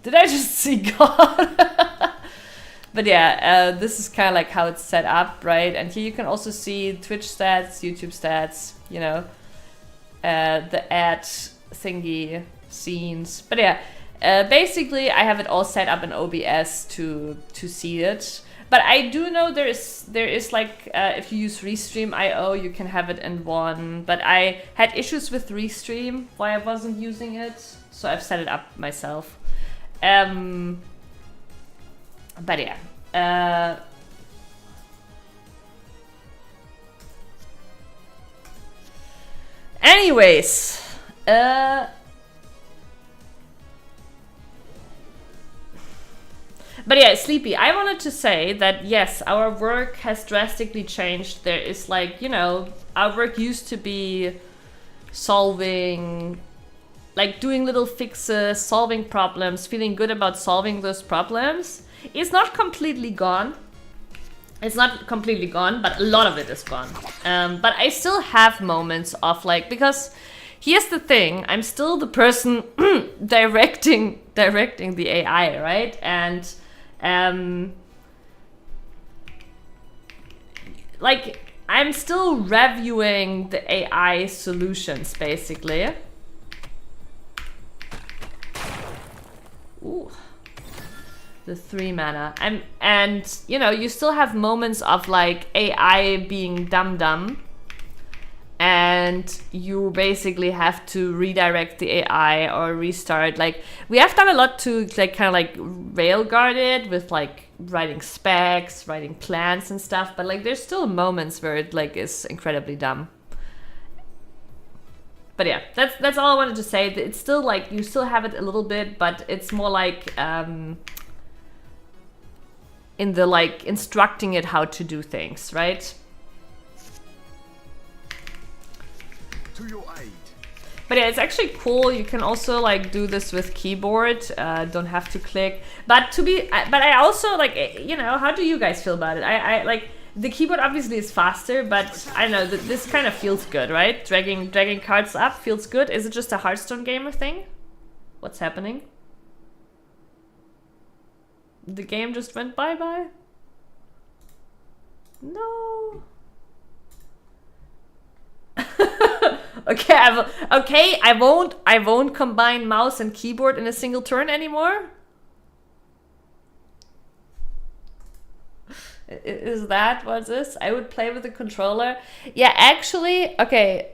Did I just see God? But yeah, this is kind of like how it's set up, right? And here you can also see Twitch stats, YouTube stats, you know, the ad thingy, scenes. But yeah, basically I have it all set up in OBS to see it. But I do know there is like, if you use Restream.io, you can have it in one. But I had issues with Restream, why I wasn't using it. So I've set it up myself. But yeah. Anyways. But yeah, Sleepy, I wanted to say that yes, our work has drastically changed. There is like, you know, our work used to be solving, like doing little fixes, solving problems, feeling good about solving those problems. It's not completely gone. It's not completely gone, but a lot of it is gone. But I still have moments of like, because here's the thing, I'm still the person directing the AI, right? And like I'm still reviewing the AI solutions, basically. Ooh. The 3 mana. And you know, you still have moments of like AI being dumb, and you basically have to redirect the AI or restart. Like, we have done a lot to like kind of like railguard it with like writing specs, writing plans and stuff, but like there's still moments where it like is incredibly dumb. But yeah, that's all I wanted to say. It's still like, you still have it a little bit, but it's more like in the like instructing it how to do things, right? To your aid. But yeah, it's actually cool. You can also like do this with keyboard. Don't have to click. But I also like, you know, how do you guys feel about it? I like, the keyboard obviously is faster, but I don't know, this kind of feels good, right? Dragging cards up feels good. Is it just a Hearthstone gamer thing? What's happening? The game just went bye-bye? No. Okay, I won't combine mouse and keyboard in a single turn anymore. Is that what's this? I would play with the controller. Yeah, actually, okay,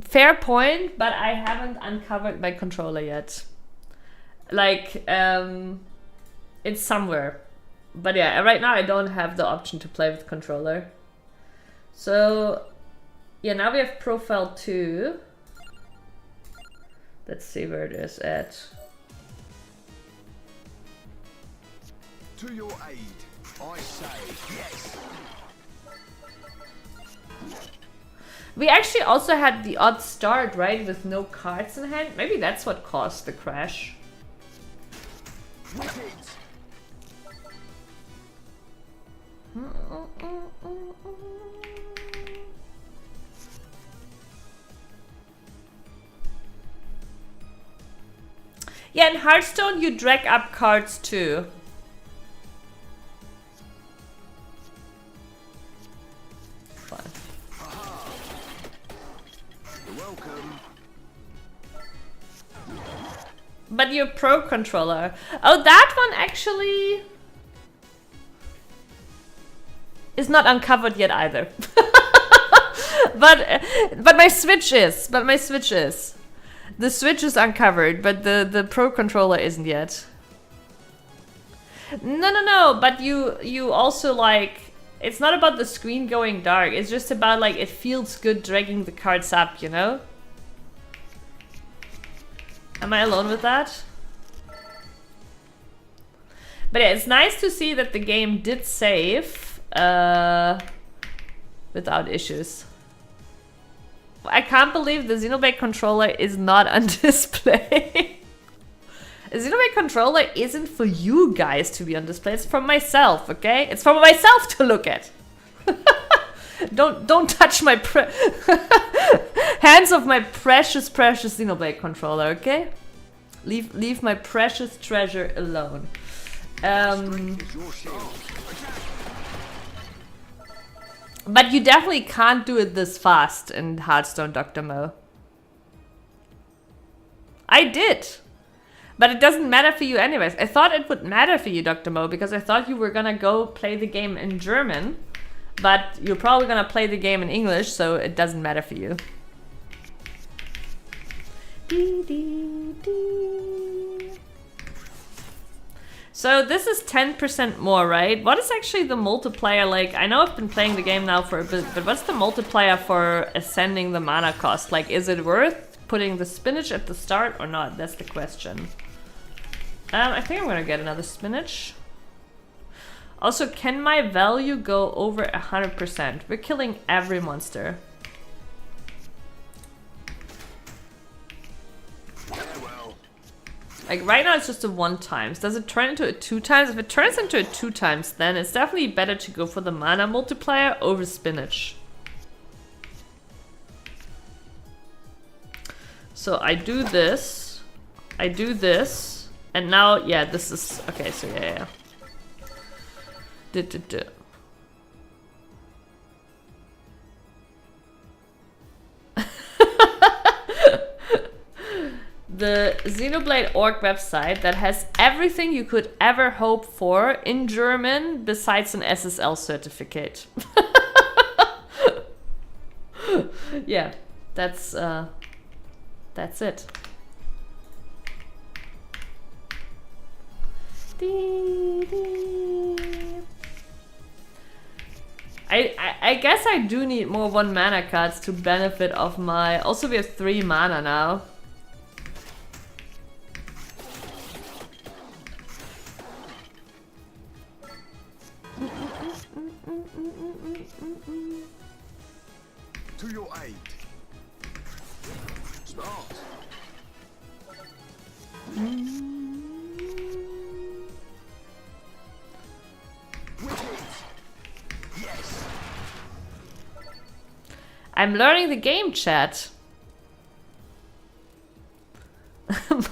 fair point, but I haven't uncovered my controller yet. Like, it's somewhere. But yeah, right now I don't have the option to play with controller. So, yeah, now we have profile 2. Let's see where it is at. To your aid, I say yes. We actually also had the odd start, right? With no cards in hand. Maybe that's what caused the crash. Wicked. Yeah, in Hearthstone you drag up cards too. Fun. You're welcome. But you're pro controller. Oh, that one actually is not uncovered yet either. but my Switch is. The Switch is uncovered, but the Pro Controller isn't yet. No, but you also like, it's not about the screen going dark, it's just about like, it feels good dragging the cards up, you know? Am I alone with that? But yeah, it's nice to see that the game did save without issues. I can't believe the Xenoblade controller is not on display. A Xenoblade controller isn't for you guys to be on display. It's for myself, okay? It's for myself to look at. Don't touch my hands off my precious Xenoblade controller, okay? Leave my precious treasure alone. Is your shield. But you definitely can't do it this fast in Hearthstone, Dr. Mo. I did. But it doesn't matter for you anyways. I thought it would matter for you, Dr. Mo, because I thought you were gonna go play the game in German. But you're probably gonna play the game in English, so it doesn't matter for you. Dee, dee, dee. So this is 10% more, right? What is actually the multiplier like? I know I've been playing the game now for a bit, but what's the multiplier for ascending the mana cost? Like, is it worth putting the spinach at the start or not? That's the question. I think I'm gonna get another spinach. Also, can my value go over 100%? We're killing every monster. Like right now it's just a 1 times. Does it turn into a 2 times? If it turns into a 2 times, then it's definitely better to go for the mana multiplier over spinach. So I do this, and now, yeah, this is, okay, so yeah. the Xenoblade org website that has everything you could ever hope for in German besides an SSL certificate. Yeah, that's it. I guess I do need more 1 mana cards to benefit of my... Also, we have 3 mana now. To your aid. Start. Wicked. Yes. I'm learning the game chat.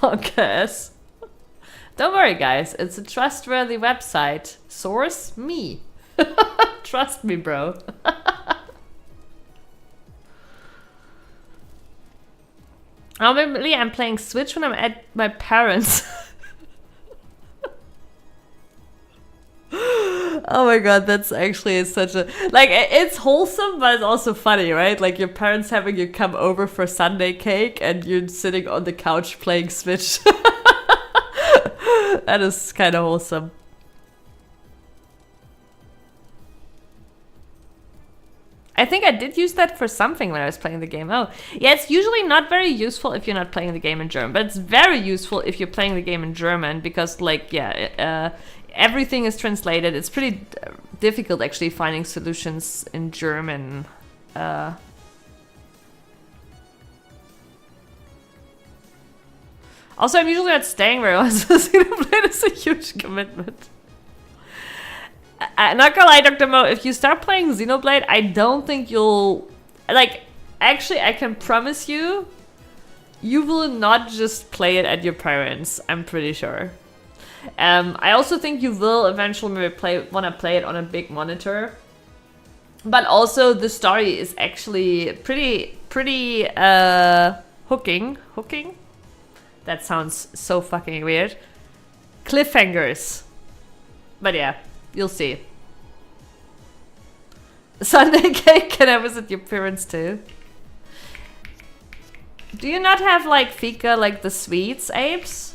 Marcus. Don't worry, guys. It's a trustworthy website. Source me. Trust me, bro. Normally, I'm playing Switch when I'm at my parents'. Oh my god, that's actually such a... Like, it's wholesome, but it's also funny, right? Like, your parents having you come over for Sunday cake and you're sitting on the couch playing Switch. That is kind of wholesome. I think I did use that for something when I was playing the game. Oh, yeah, it's usually not very useful if you're not playing the game in German, but it's very useful if you're playing the game in German because, like, yeah, everything is translated. It's pretty difficult, actually, finding solutions in German. Also, I'm usually not staying very long, so Xenoblade is a huge commitment. Not gonna lie, Dr. Mo, if you start playing Xenoblade, I don't think you'll... Like, actually, I can promise you, you will not just play it at your parents', I'm pretty sure. I also think you will eventually maybe want to play it on a big monitor. But also, the story is actually pretty hooking? Hooking? That sounds so fucking weird. Cliffhangers. But yeah. You'll see. Sunday cake, can I visit your parents too? Do you not have like fika, like the sweets, Apes?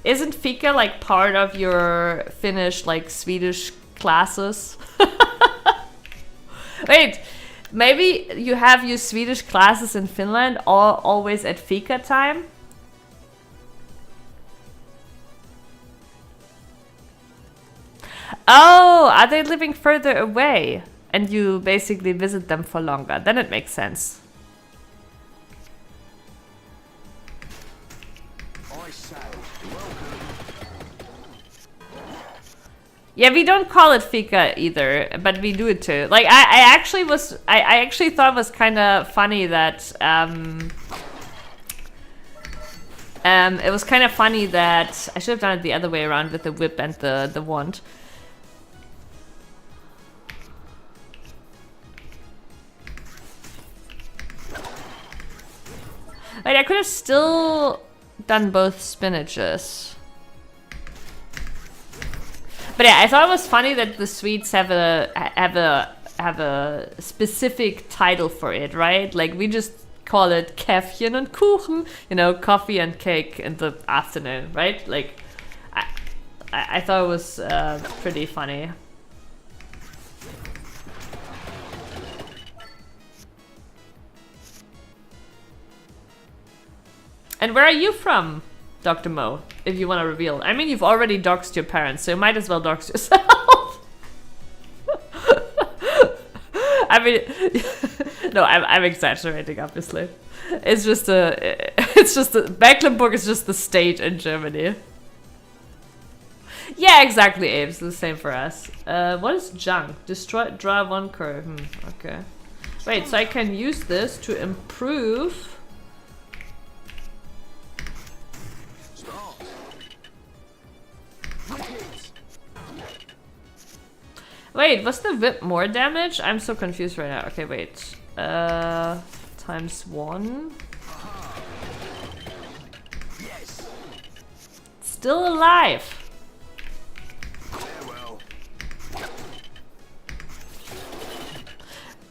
Isn't fika like part of your Finnish, like Swedish classes? Wait, maybe you have your Swedish classes in Finland always at fika time? Oh, are they living further away? And you basically visit them for longer. Then it makes sense. I say, welcome. Yeah, we don't call it fika either, but we do it too. Like, I actually thought it was kind of funny that it was kind of funny that I should have done it the other way around with the whip and the wand. Wait, I could have still done both spinaches. But yeah, I thought it was funny that the Swedes have a specific title for it, right? Like, we just call it Käffchen und Kuchen, you know, coffee and cake in the afternoon, right? Like, I thought it was pretty funny. And where are you from, Dr. Mo, if you want to reveal? I mean, you've already doxed your parents, so you might as well dox yourself. I mean, no, I'm exaggerating, obviously. It's just Mecklenburg is just the state in Germany. Yeah, exactly, Abe. It's the same for us. What is junk? Draw one curve. Okay. Wait, so I can use this to improve... Wait, was the whip more damage? I'm so confused right now. Okay, wait. Times 1. still alive. Farewell.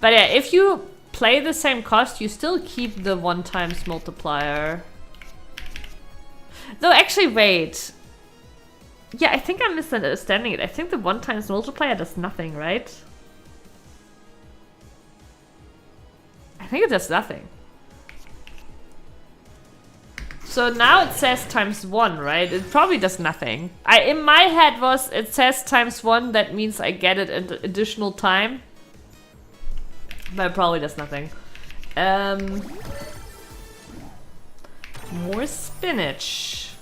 But yeah, if you play the same cost, you still keep the 1 times multiplier. Though actually, wait. Yeah, I think I'm misunderstanding it. I think the 1 times multiplier does nothing, right? I think it does nothing. So now it says times 1, right? It probably does nothing. In my head was, it says times 1, that means I get it an additional time. But it probably does nothing. More spinach.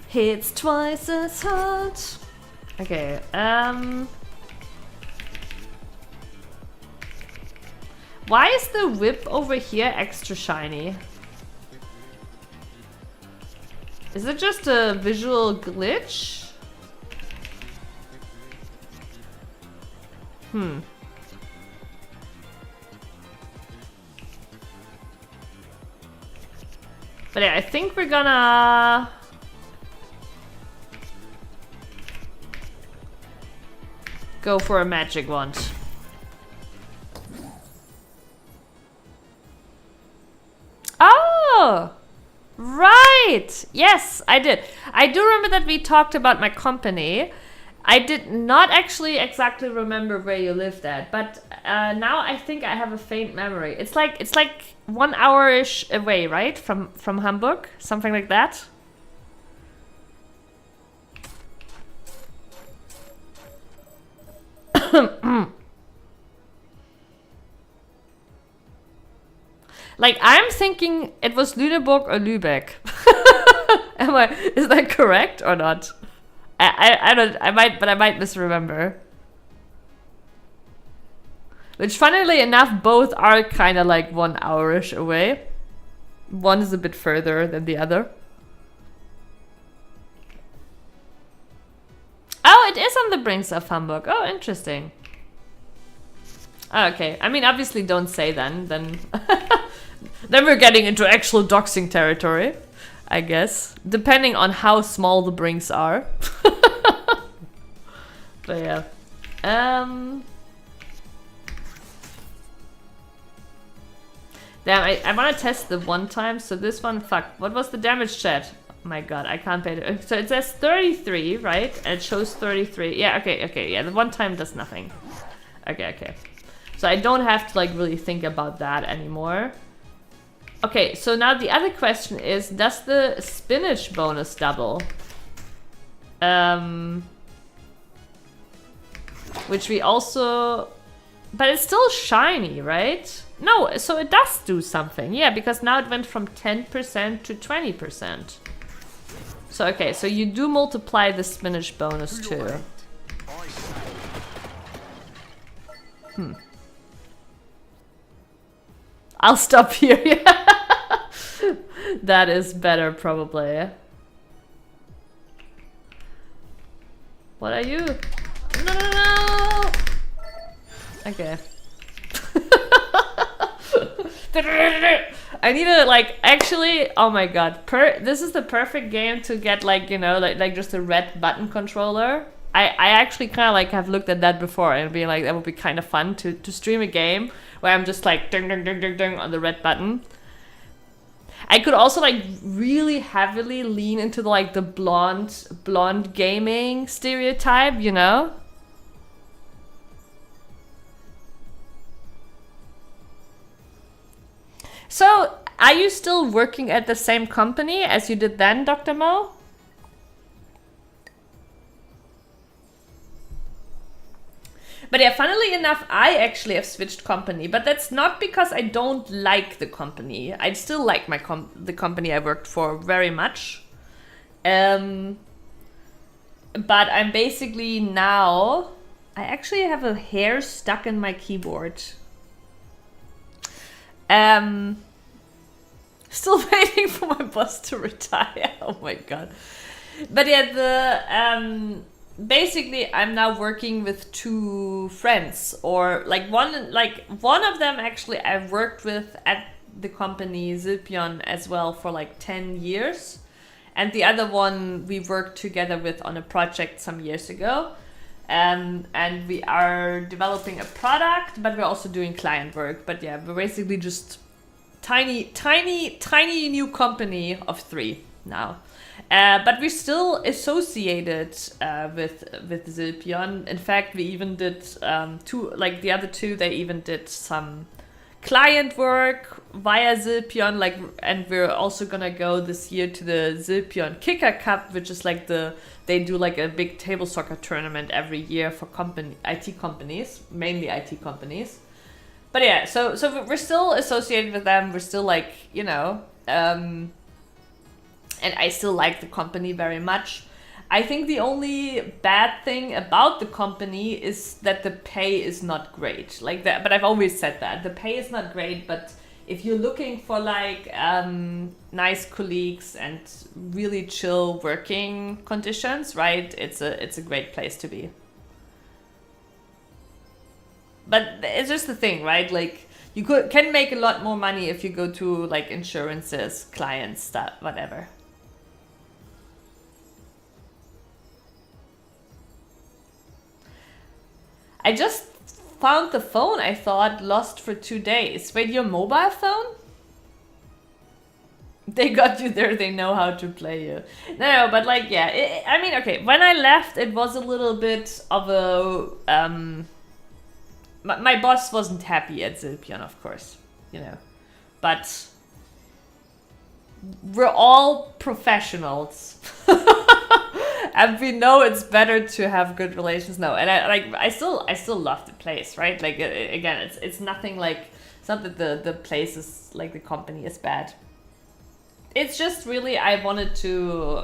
Hits twice as hard. Okay, why is the whip over here extra shiny? Is it just a visual glitch? But yeah, I think we're gonna... go for a magic wand. Oh! Right! Yes, I did. I do remember that we talked about my company. I did not actually exactly remember where you lived at, but now I think I have a faint memory. It's like 1 hour-ish away, right? From Hamburg? Something like that? Like, I'm thinking it was Lüneburg or Lübeck. Is that correct or not? I might misremember. Which, funnily enough, both are kind of like 1 hour-ish away. One is a bit further than the other. Oh, it is on the brinks of Hamburg. Oh, interesting. Okay, I mean, obviously don't say then then we're getting into actual doxing territory, I guess. Depending on how small the brinks are. But yeah. Damn, I want to test the 1 time, so this one, fuck. What was the damage, chat? Oh my god, I can't pay it. So it says 33, right? And it shows 33. Yeah, okay, yeah, the 1 time does nothing. Okay. So I don't have to like really think about that anymore. Okay, so now the other question is, does the spinach bonus double? Which we also... But it's still shiny, right? No, so it does do something. Yeah, because now it went from 10% to 20%. So, okay, so you do multiply the spinach bonus too. I'll stop here. That is better, probably. What are you? No! Okay. I need to like actually. Oh my god! This is the perfect game to get like, you know, like just a red button controller. I actually kind of like have looked at that before and be like, that would be kind of fun to stream a game where I'm just like ding ding ding ding ding on the red button. I could also like really heavily lean into the, like the blonde gaming stereotype, you know? So, are you still working at the same company as you did then, Dr. Mo? But yeah, funnily enough, I actually have switched company, but that's not because I don't like the company. I still like the company I worked for very much. But I'm basically now... I actually have a hair stuck in my keyboard. Still waiting for my boss to retire. Oh my god. But yeah, basically I'm now working with 2 friends, or one of them actually I've worked with at the company Zilpion as well for like 10 years, and the other one we worked together with on a project some years ago. And we are developing a product, but we're also doing client work. But yeah, we're basically just tiny new company of 3 now. But we're still associated with Zilpion. In fact, we even did the other 2, they even did some client work via Zilpion, and we're also gonna go this year to the Zilpion Kicker Cup, which is they do a big table soccer tournament every year for IT companies, mainly IT companies. But yeah, so we're still associated with them. We're still and I still like the company very much. I think the only bad thing about the company is that the pay is not great. But I've always said that. The pay is not great, but if you're looking for nice colleagues and really chill working conditions, right? It's a great place to be. But it's just the thing, right? You can make a lot more money if you go to insurances, clients, stuff, whatever. I just found the phone I thought lost for 2 days. Wait, your mobile phone? They got you there, they know how to play you. No, but yeah, I mean, okay, when I left, it was a little bit of a... my boss wasn't happy at Zilpion, of course, but we're all professionals. And we know it's better to have good relations. No, and I still love the place, right? Again, it's nothing it's not that the place is the company is bad. It's just really I wanted to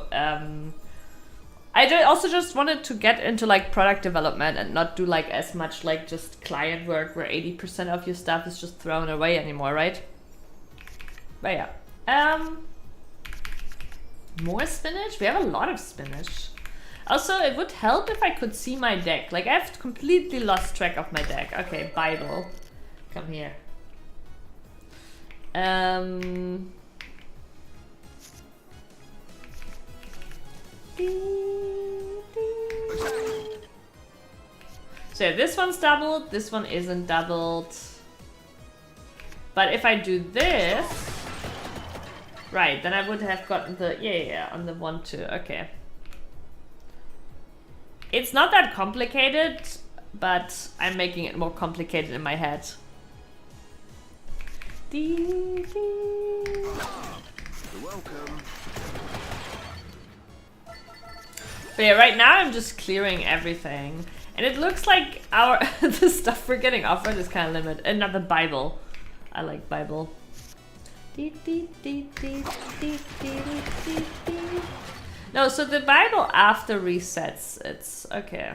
also just wanted to get into product development and not do as much just client work where 80% of your stuff is just thrown away anymore, right? But yeah. More spinach? We have a lot of spinach. Also, it would help if I could see my deck. I've completely lost track of my deck. Okay, Bible. Come here. So yeah, this one's doubled, this one isn't doubled. But if I do this, right, then I would have gotten the, yeah, on the 1, 2, okay. It's not that complicated, but I'm making it more complicated in my head. You're welcome. But yeah, right now I'm just clearing everything. And it looks like the stuff we're getting offered is kind of limited. Another Bible. I like Bible. No, so the Bible after resets, it's okay.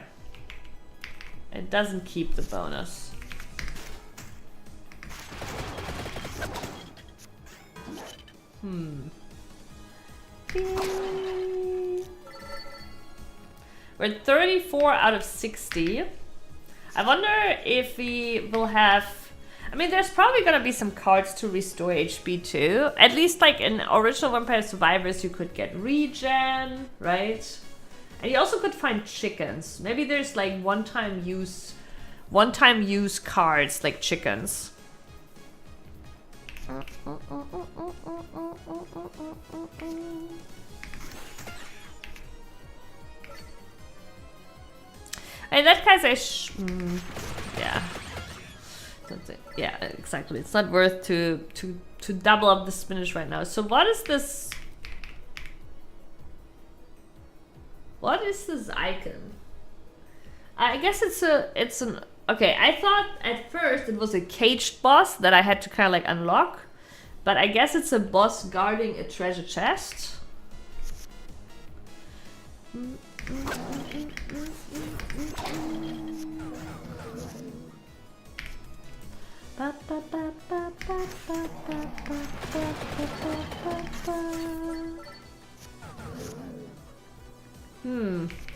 It doesn't keep the bonus. We're at 34 out of 60. I wonder if we will have... I mean, there's probably gonna be some cards to restore HP too. At least in original Vampire Survivors you could get regen, right? And you also could find chickens. Maybe there's one-time use cards like chickens. In that case, yeah. Yeah, exactly. It's not worth to double up the spinach right now. So what is this? What is this icon? I guess it's an okay. I thought at first it was a caged boss that I had to kind of unlock, but I guess it's a boss guarding a treasure chest.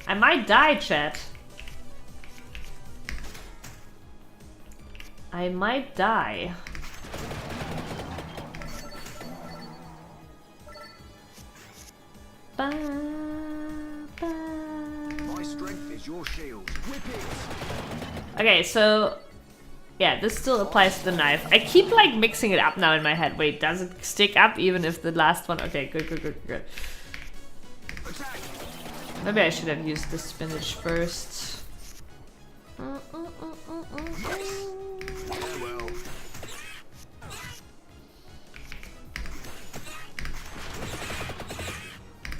I might die, chat. I might die. My strength is your shield. Whip it. Okay, so yeah, this still applies to the knife. I keep like mixing it up now in my head. Wait, does it stick up even if the last one? Okay, good. Attack. Maybe I should have used the spinach first. Farewell.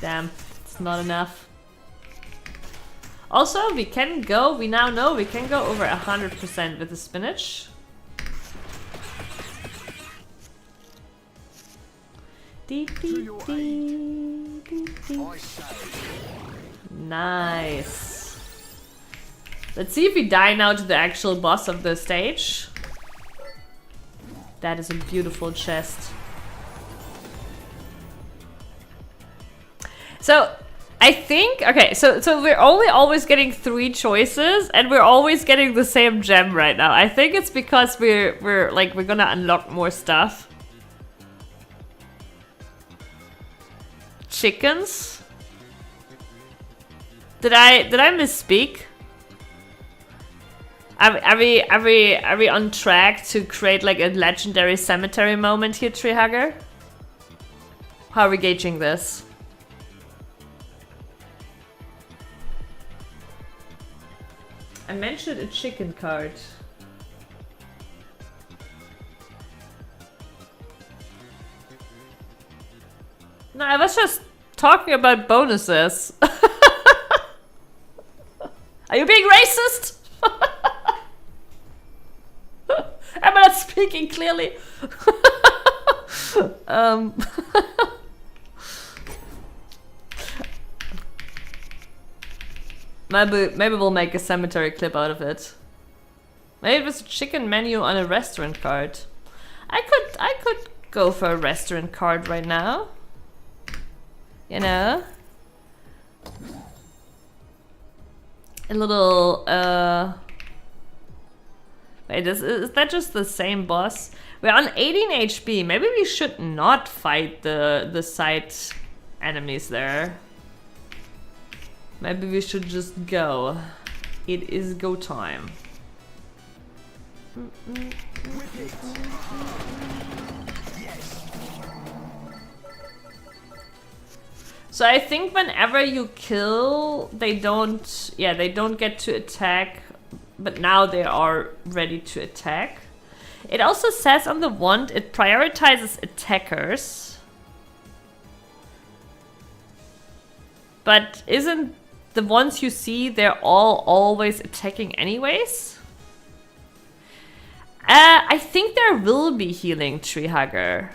Damn, it's not enough. Also, we now know we can go over 100% with the spinach. I say. Nice. Let's see if we die now to the actual boss of the stage. That is a beautiful chest. So, I think, okay, so we're only always getting 3 choices, and we're always getting the same gem right now. I think it's because we're gonna unlock more stuff. Chickens? Did I misspeak? Are we on track to create like a legendary cemetery moment here, Treehugger? How are we gauging this? I mentioned a chicken card. No, I was just talking about bonuses. Are you being racist? Am I not speaking clearly? Maybe we'll make a cemetery clip out of it. Maybe it was a chicken menu on a restaurant card. I could go for a restaurant card right now. You know? A little, wait, is that just the same boss? We're on 18 HP. Maybe we should not fight the side enemies there. Maybe we should just go. It is go time. So I think whenever you kill, they don't get to attack, but now they are ready to attack. It also says on the wand, it prioritizes attackers. But isn't the ones you see, they're all always attacking anyways? I think there will be healing, Treehugger.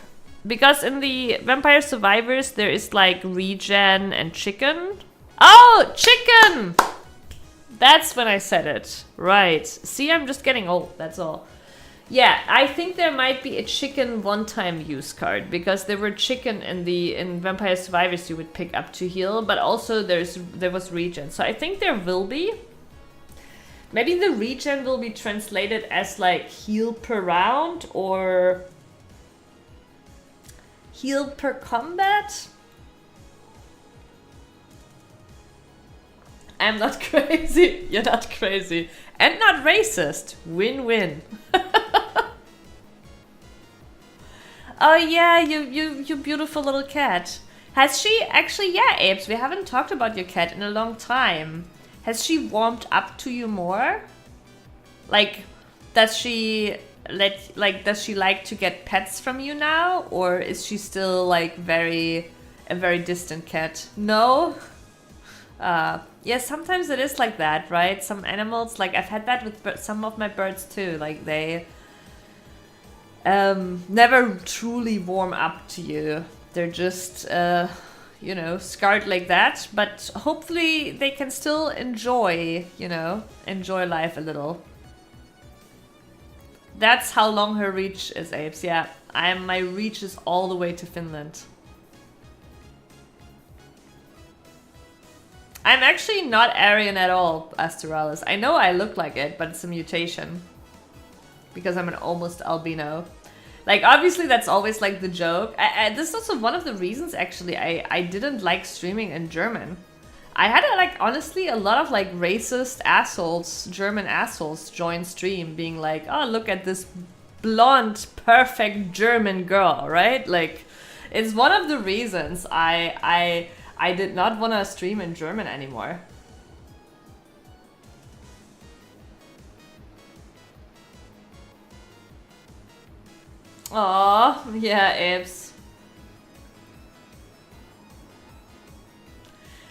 Because in the Vampire Survivors, there is like regen and chicken. Oh, chicken! That's when I said it. Right. See, I'm just getting old, that's all. Yeah, I think there might be a chicken one-time use card. Because there were chicken in Vampire Survivors you would pick up to heal. But also there was regen. So I think there will be. Maybe the regen will be translated as like heal per round or heal per combat? I'm not crazy. You're not crazy. And not racist. Win-win. Oh yeah, you beautiful little cat. Has she actually, yeah, Apes, we haven't talked about your cat in a long time. Has she warmed up to you more? Like, does she like to get pets from you now, or is she still like a very distant cat? No. Yeah, sometimes it is like that, right? Some animals, like I've had that with some of my birds too. Like they never truly warm up to you. They're just you know, scarred like that. But hopefully they can still enjoy, you know, enjoy life a little. That's how long her reach is, Apes. Yeah, my reach is all the way to Finland. I'm actually not Aryan at all, Astralis. I know I look like it, but it's a mutation. Because I'm an almost albino. Like, obviously, that's always like the joke. This is also one of the reasons, actually, I didn't like streaming in German. I had, like, honestly, a lot of, like, racist assholes, German assholes, join stream being like, oh, look at this blonde, perfect German girl, right? Like, it's one of the reasons I did not want to stream in German anymore. Aw, yeah, Apes.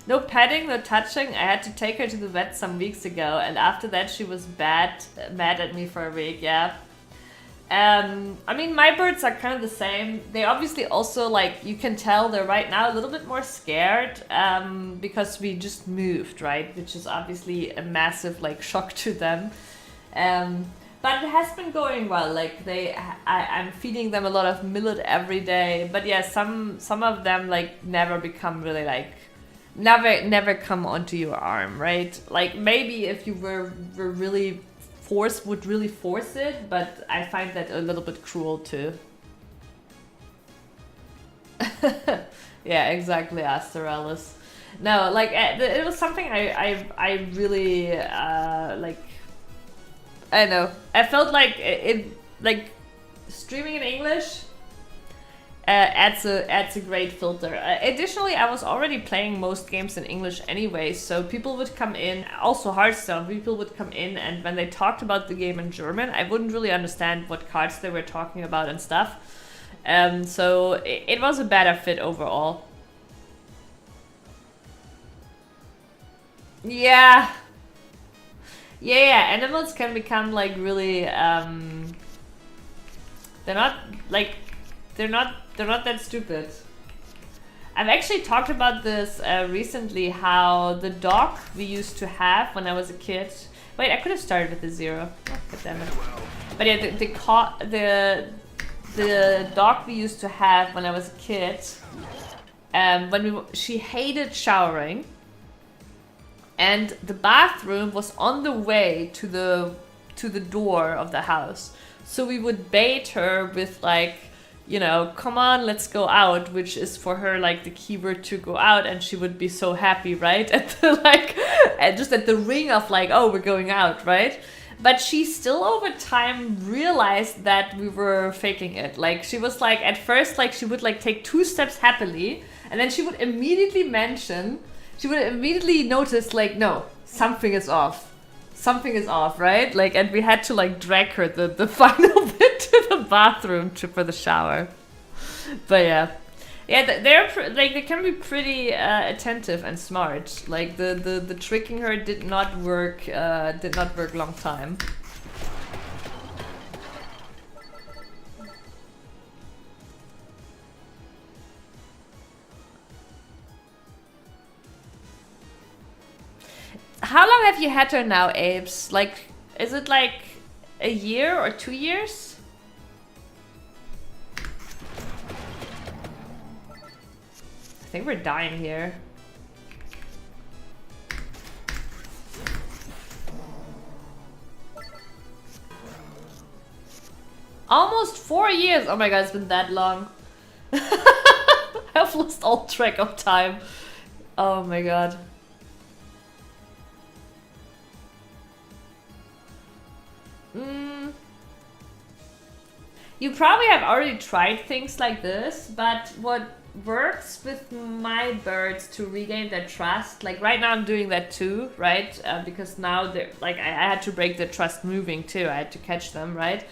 No petting, no touching. I had to take her to the vet some weeks ago, and after that she was mad at me for a week, yeah. I mean, my birds are kind of the same. They obviously also, like, you can tell they're right now a little bit more scared, because we just moved, right? Which is obviously a massive, like, shock to them. But it has been going well. Like, I'm feeding them a lot of millet every day. But yeah, some of them, like, never become really, like, never come onto your arm, right? Like, maybe if you were really would really force it, but I find that a little bit cruel too. Yeah, exactly, Asterellus. No, like, it was something I really like. I don't know. I felt like it like streaming in English adds a great filter. Additionally, I was already playing most games in English anyway, so people would come in, also Hearthstone, people would come in, and when they talked about the game in German, I wouldn't really understand what cards they were talking about and stuff. So it was a better fit overall. Yeah. Yeah, animals can become like really they're not that stupid. I've actually talked about this recently, how the dog we used to have when I was a kid. Wait, I could have started with a 0. Oh, God damn it. But yeah, the dog we used to have when I was a kid, she hated showering. And the bathroom was on the way to the door of the house. So we would bait her with, like, you know, come on, let's go out, which is for her like the keyword to go out, and she would be so happy, right? At the just at the ring of like, oh, we're going out, right? But she still over time realized that we were faking it. Like, she was like, at first, like, she would like take 2 steps happily, and then she would immediately notice, like, no, something is off. Something is off, right? Like, and we had to like drag her the final bit to the bathroom for the shower. But yeah, they can be pretty attentive and smart. Like the tricking her did not work long time. How long have you had her now, Apes? Like, is it like a year or 2 years? I think we're dying here. Almost 4 years! Oh my god, it's been that long. I've lost all track of time. Oh my god. You probably have already tried things like this, but what works with my birds to regain their trust, like right now I'm doing that too, right? Because now they're like, I had to break the trust moving too. I had to catch them, right?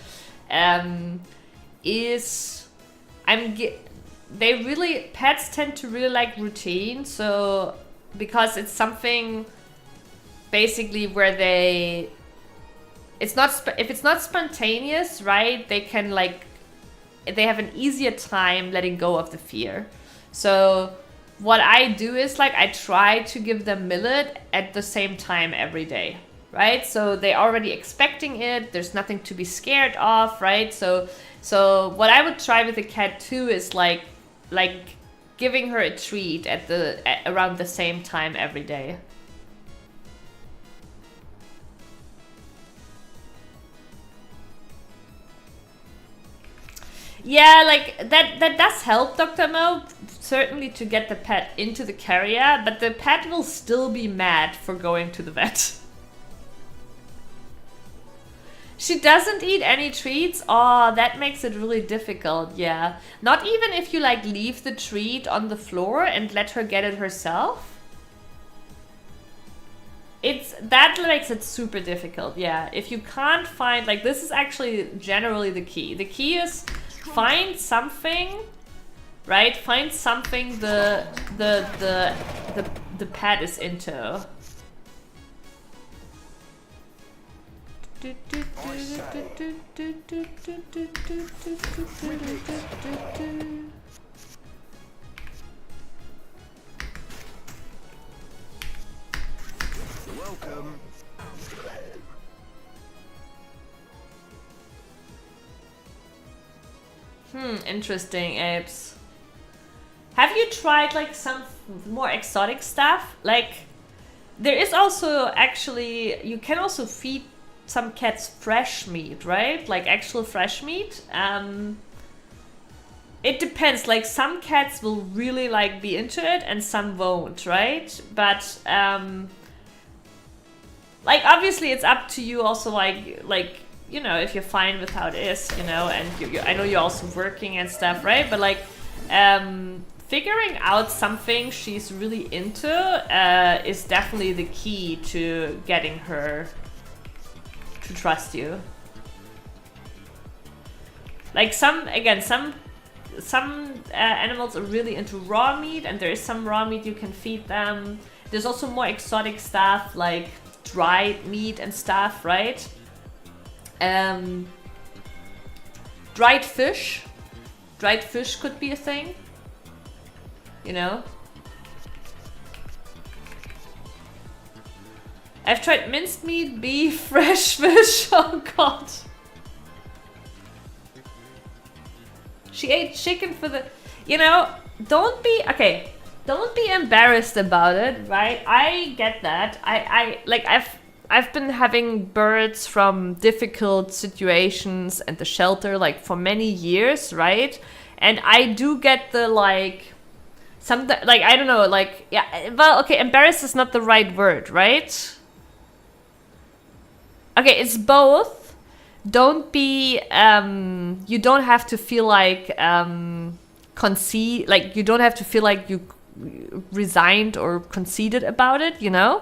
Pets tend to really like routine, so because it's something basically where if it's not spontaneous, right, they have an easier time letting go of the fear. So what I do is, like, I try to give them millet at the same time every day, right? So they're already expecting it. There's nothing to be scared of, right? So what I would try with the cat too is like giving her a treat around the same time every day. Yeah, like that does help, Dr. Mo, certainly to get the pet into the carrier, but the pet will still be mad for going to the vet. She doesn't eat any treats? Oh, that makes it really difficult, yeah. Not even if you like leave the treat on the floor and let her get it herself? That makes it super difficult, yeah. If you can't find, like, this is actually generally the key. The key is find something, right? Find something the pet is into. Welcome. Interesting, Apes. Have you tried like some more exotic stuff? Like, there is also actually, you can also feed some cats fresh meat, right? Like actual fresh meat. It depends. Like some cats will really like be into it and some won't, right? But like obviously it's up to you also, like you know, if you're fine with how it is, you know, and I know you're also working and stuff, right? But like figuring out something she's really into is definitely the key to getting her to trust you. Like some animals are really into raw meat, and there is some raw meat you can feed them. There's also more exotic stuff like dried meat and stuff, right? Dried fish could be a thing, you know. I've tried minced meat, beef, fresh fish. Oh god. She ate chicken for the, you know, don't be embarrassed about it, right? I get that. I've been having birds from difficult situations and the shelter like for many years, right? And I do get the like I don't know, like, yeah, well, okay, embarrassed is not the right word, right? Okay, it's both. Don't be, you don't have to feel like, you don't have to feel like you resigned or conceded about it, you know?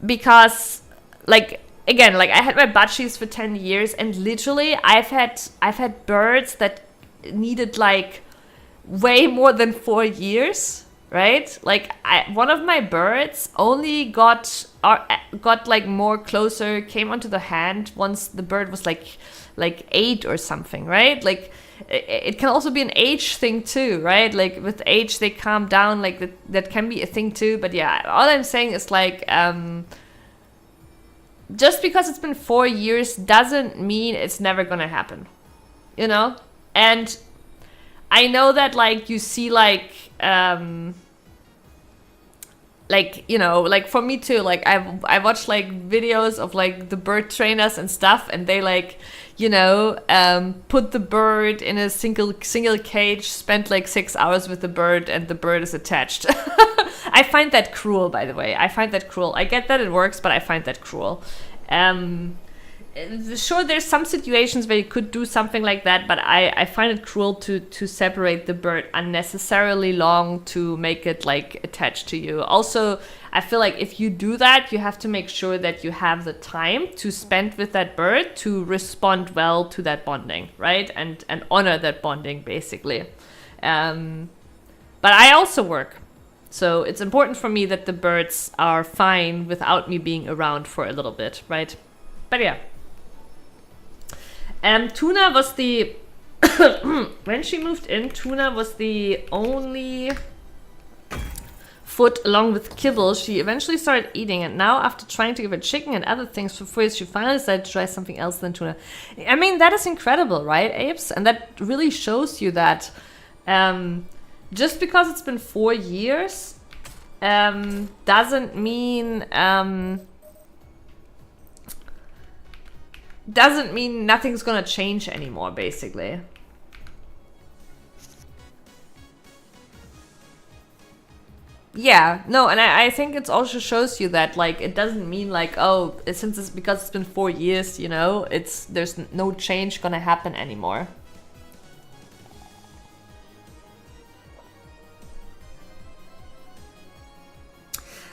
Because, like, again, like I had my budgies for 10 years and literally I've had birds that needed like way more than 4 years, right? Like one of my birds only got like more closer, came onto the hand once the bird was like 8 or something, right? Like it can also be an age thing too, right? Like with age they calm down, like that can be a thing too. But yeah, all I'm saying is like just because it's been 4 years doesn't mean it's never gonna happen, you know? And I know that like you see like you know, like for me too, like I watched like videos of like the bird trainers and stuff, and they like, you know, put the bird in a single cage, spent like 6 hours with the bird, and the bird is attached. I find that cruel, by the way. I find that cruel. I get that it works, but I find that cruel. Sure, there's some situations where you could do something like that, but I find it cruel to separate the bird unnecessarily long to make it like attached to you. Also, I feel like if you do that, you have to make sure that you have the time to spend with that bird to respond well to that bonding, right? And honor that bonding, basically. But I also work. So it's important for me that the birds are fine without me being around for a little bit, right? But yeah. Tuna was the... when she moved in, Tuna was the only food along with kibble she eventually started eating. And now, after trying to give her chicken and other things for 4 years, she finally decided to try something else than tuna. I mean, that is incredible, right, Apes? And that really shows you that... just because it's been 4 years doesn't mean doesn't mean nothing's gonna change anymore, basically. Yeah, no, and I think it also shows you that, like, it doesn't mean like, oh, since it's because it's been 4 years, you know, there's no change gonna happen anymore.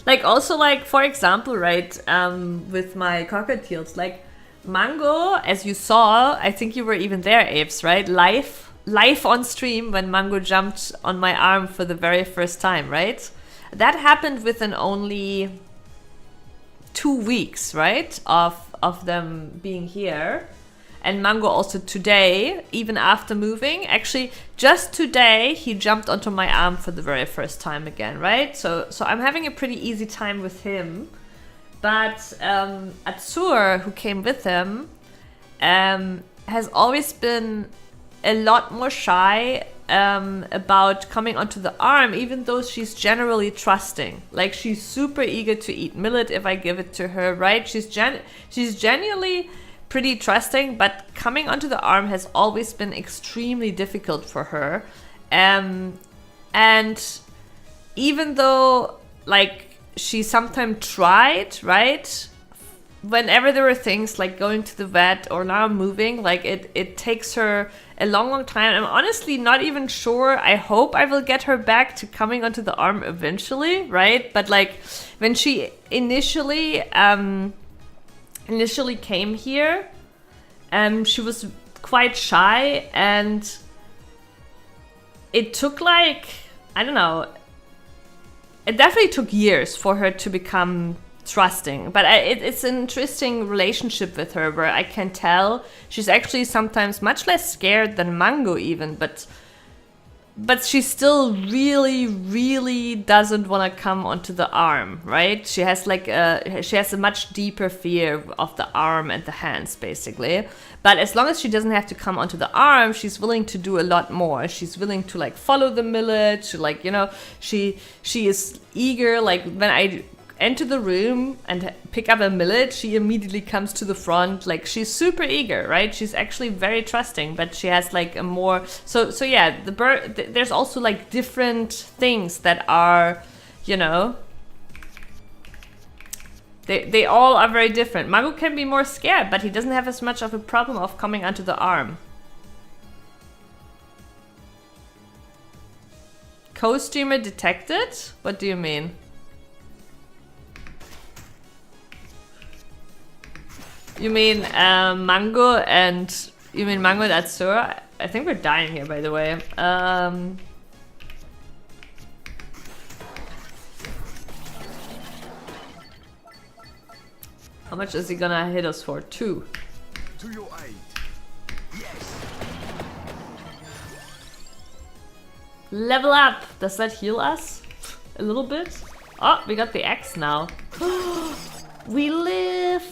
Like, also, like, for example, right, with my cockatiels, like, Mango, as you saw, I think you were even there, Apes, right? Live on stream when Mango jumped on my arm for the very first time, right? That happened within only 2 weeks, right? Of them being here. And Mango also today, even after moving, actually just today he jumped onto my arm for the very first time again, right? So I'm having a pretty easy time with him. But Atsur, who came with him, has always been a lot more shy about coming onto the arm, even though she's generally trusting. Like, she's super eager to eat millet if I give it to her, right? She's genuinely pretty trusting, but coming onto the arm has always been extremely difficult for her. And even though, like, she sometimes tried, right? Whenever there were things like going to the vet or now moving, like, it takes her a long time. I'm honestly not even sure. I hope I will get her back to coming onto the arm eventually, right? But, like, when she initially came here, she was quite shy, and it took, like, I don't know, it definitely took years for her to become trusting. But it's an interesting relationship with her, where I can tell she's actually sometimes much less scared than Mango even, but she still really doesn't want to come onto the arm, right? She has a much deeper fear of the arm and the hands, basically. But as long as she doesn't have to come onto the arm, she's willing to do a lot more. She's willing to, like, follow the millet. She, like, you know, she is eager. Like, when I enter the room and pick up a millet, she immediately comes to the front. Like, she's super eager, right? She's actually very trusting, but she has, like, a more so yeah, the bird, there's also, like, different things that are, you know, they all are very different. Mango can be more scared, but he doesn't have as much of a problem of coming onto the arm. Co-streamer detected? What do you mean? You mean Mango and Atsur? I think we're dying here, by the way. How much is he gonna hit us for? 2. To your aid. Yes. Level up! Does that heal us? A little bit? Oh, we got the X now. We live!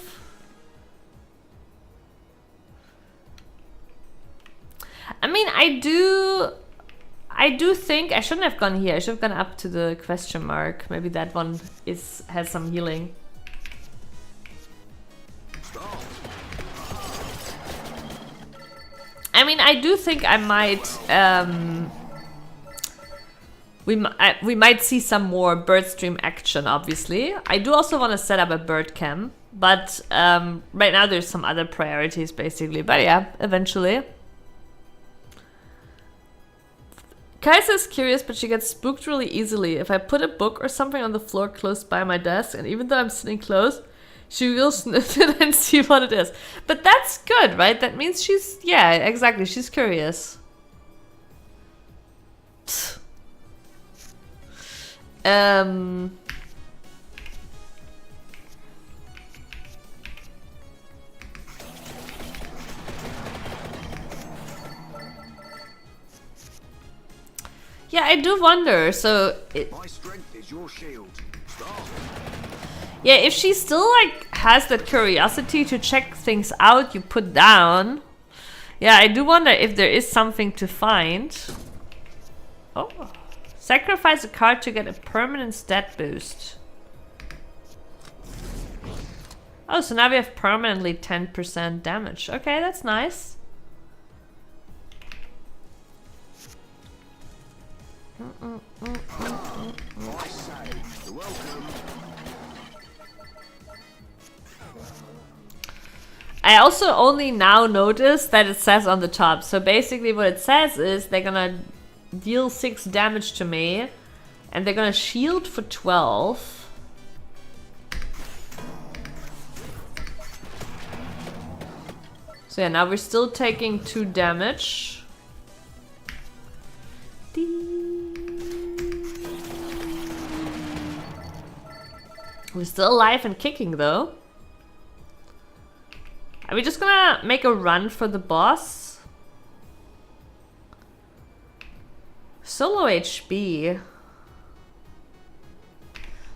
I mean, I do think I shouldn't have gone here. I should have gone up to the question mark. Maybe that one has some healing. I mean, I do think I might we might see some more bird stream action, obviously. I do also want to set up a bird cam, but right now there's some other priorities, basically. But yeah, eventually. Kaisa's curious, but she gets spooked really easily. If I put a book or something on the floor close by my desk, and even though I'm sitting close, she will sniff it and see what it is. But that's good, right? That means she's, yeah, exactly, she's curious. Yeah, I do wonder. So My strength is your shield. Start. Yeah, if she still, like, has that curiosity to check things out you put down. Yeah, I do wonder if there is something to find. Oh. Sacrifice a card to get a permanent stat boost. Oh, so now we have permanently 10% damage. Okay, that's nice. I say, you're welcome. I also only now noticed that it says on the top. So basically what it says is they're gonna deal 6 damage to me. And they're gonna shield for 12. So yeah, now we're still taking 2 damage. We're still alive and kicking though. Are we just gonna make a run for the boss? Solo HB.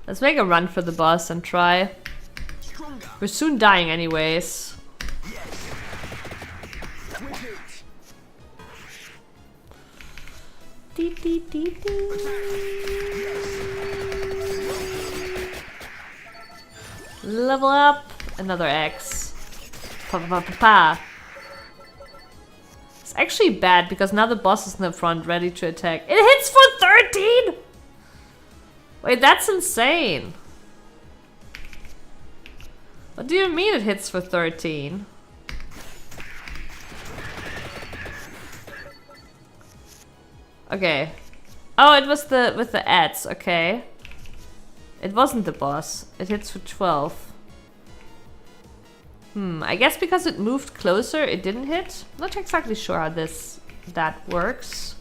Let's make a run for the boss and try. Stronger. We're soon dying anyways. Yes. Wicked. Dee, dee, dee, dee. Level up. Another X. Pa, pa, pa, pa. It's actually bad because now the boss is in the front ready to attack. It hits for 13! Wait, that's insane. What do you mean it hits for 13? Okay. Oh, it was the with the ads, okay. It wasn't the boss. It hits for 12. I guess because it moved closer, it didn't hit. Not exactly sure how that works.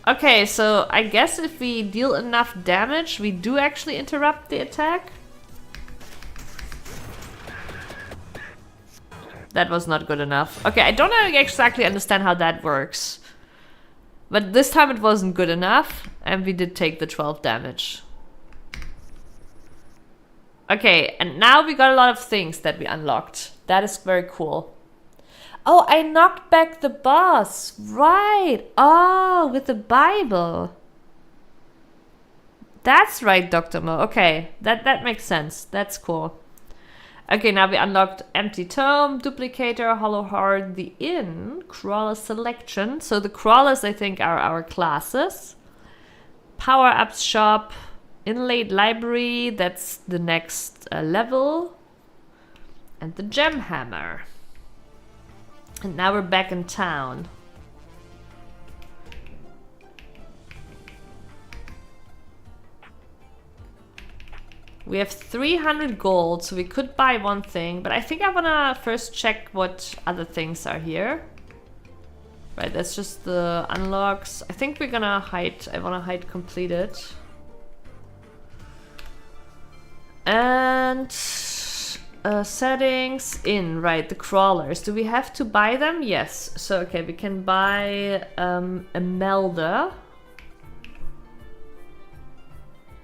Okay, so I guess if we deal enough damage, we do actually interrupt the attack. That was not good enough. Okay, I don't exactly understand how that works. But this time it wasn't good enough, and we did take the 12 damage. Okay, and now we got a lot of things that we unlocked. That is very cool. Oh, I knocked back the boss. Right. Oh, with the Bible. That's right, Dr. Mo. Okay, that makes sense. That's cool. Okay, now we unlocked Empty Tome, Duplicator, Hollow Heart, the Inn, Crawler Selection. So the crawlers, I think, are our classes. Power-Ups Shop, Inlaid Library, that's the next level. And the Gem Hammer. And now we're back in town. We have 300 gold, so we could buy one thing, but I think I wanna first check what other things are here. Right, that's just the unlocks. I think we're gonna hide. I wanna hide completed. And settings in, right, the crawlers. Do we have to buy them? Yes. So, okay, we can buy Imelda.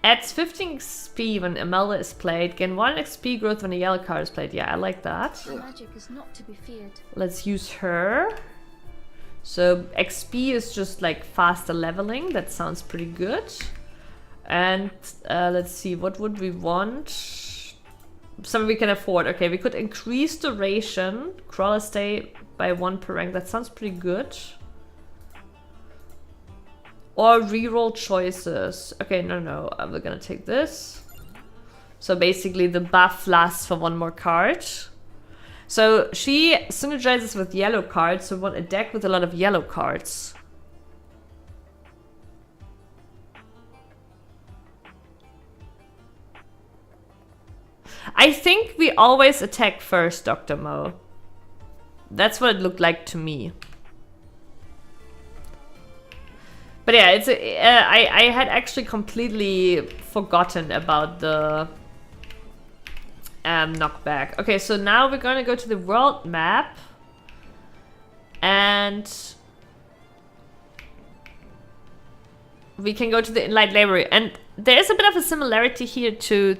Adds 15 XP when Imelda is played. Gain 1 XP growth when a yellow card is played. Yeah, I like that. Magic is not to be feared. Let's use her. So XP is just like faster leveling. That sounds pretty good. And let's see, what would we want? Something we can afford. Okay, we could increase duration. Crawler stay by 1 per rank. That sounds pretty good. Or reroll choices. Okay, no. We're gonna take this. So basically the buff lasts for 1 more card. So she synergizes with yellow cards, so we want a deck with a lot of yellow cards. I think we always attack first, Dr. Mo. That's what it looked like to me. But yeah, it's I had actually completely forgotten about the knockback. Okay, so now we're gonna go to the world map, and we can go to the Inlight Library. And there is a bit of a similarity here to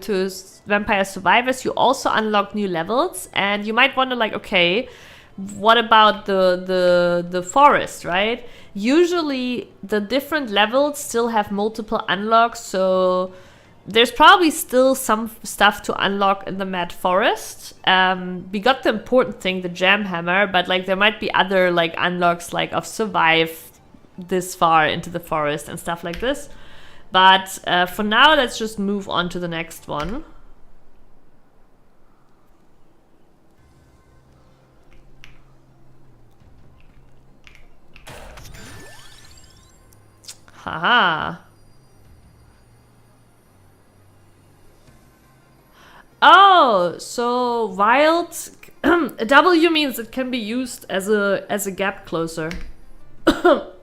Vampire Survivors. You also unlock new levels, and you might wonder like, okay, what about the forest, right? Usually the different levels still have multiple unlocks, so there's probably still some stuff to unlock in the Mad Forest. We got the important thing, the Jam Hammer, but like there might be other like unlocks like of survive this far into the forest and stuff like this. But for now, let's just move on to the next one. Haha. Oh, so wild W means it can be used as a gap closer. But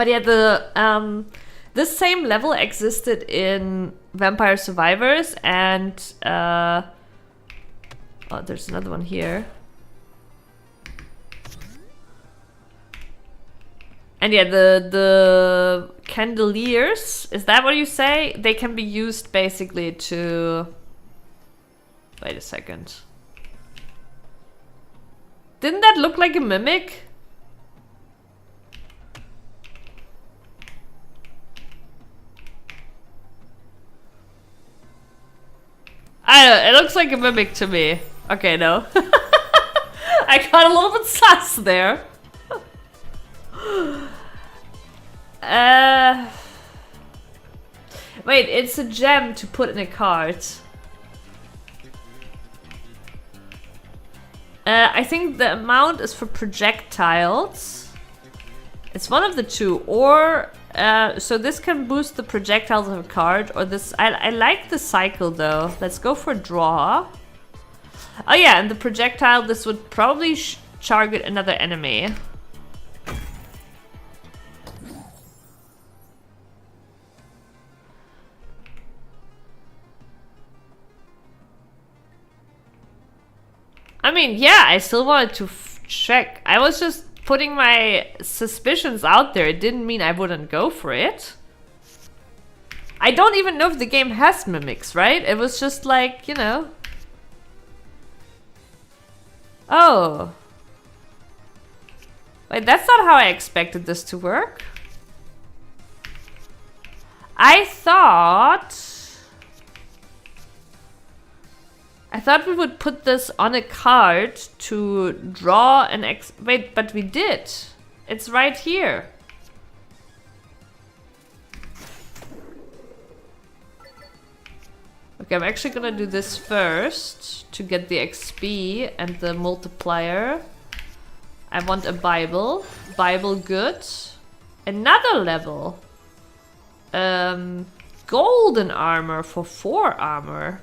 yeah, the this same level existed in Vampire Survivors, and oh, there's another one here. And yeah, the candeliers, is that what you say? They can be used basically to... Wait a second. Didn't that look like a mimic? I don't know, it looks like a mimic to me. Okay, no. I got a little bit sus there. Wait, it's a gem to put in a cart. I think the amount is for projectiles. It's one of the two, or so this can boost the projectiles of a card, or this. I like the cycle though. Let's go for draw. Oh yeah, and the projectile. This would probably target another enemy. I mean, yeah, I still wanted to check. I was just putting my suspicions out there. It didn't mean I wouldn't go for it. I don't even know if the game has mimics, right? It was just like, you know. Oh. Wait, that's not how I expected this to work. I thought we would put this on a card to draw an wait, but we did. It's right here. Okay, I'm actually gonna do this first to get the XP and the multiplier. I want a Bible. Bible good. Another level. Golden armor for 4 armor.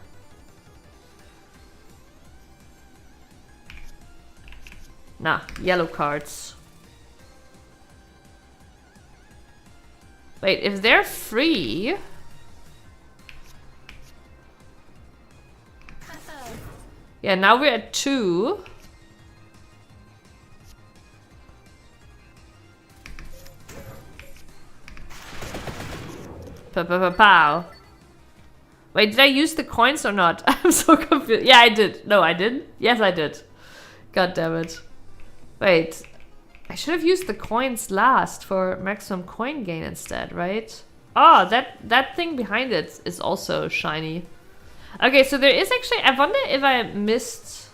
Nah, yellow cards. Wait, if they're free... Yeah, now we're at 2. Pow. Wait, did I use the coins or not? I'm so confused. Yeah, I did. No, I didn't. Yes, I did. God damn it. Wait, I should have used the coins last for maximum coin gain instead, right? Oh, that thing behind it is also shiny. Okay, so there is actually... I wonder if I missed...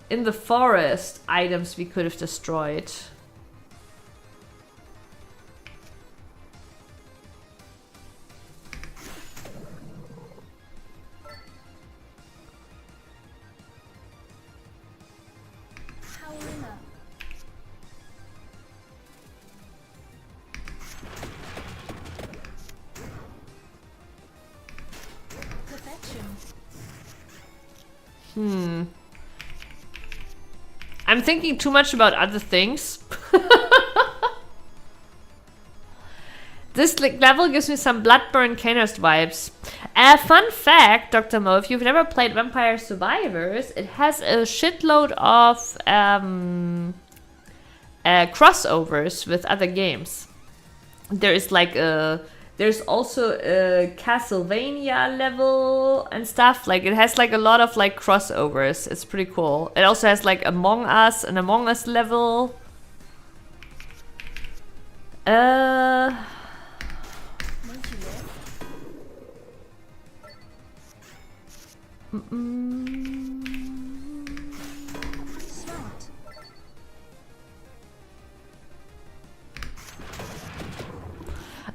in the forest, items we could have destroyed. I'm thinking too much about other things. This level gives me some Bloodburn Canist vibes. Fun fact, Dr. Mo, if you've never played Vampire Survivors, it has a shitload of crossovers with other games. There is like a There's also a Castlevania level and stuff. Like it has like a lot of like crossovers. It's pretty cool. It also has like Among Us, an Among Us level. Smart.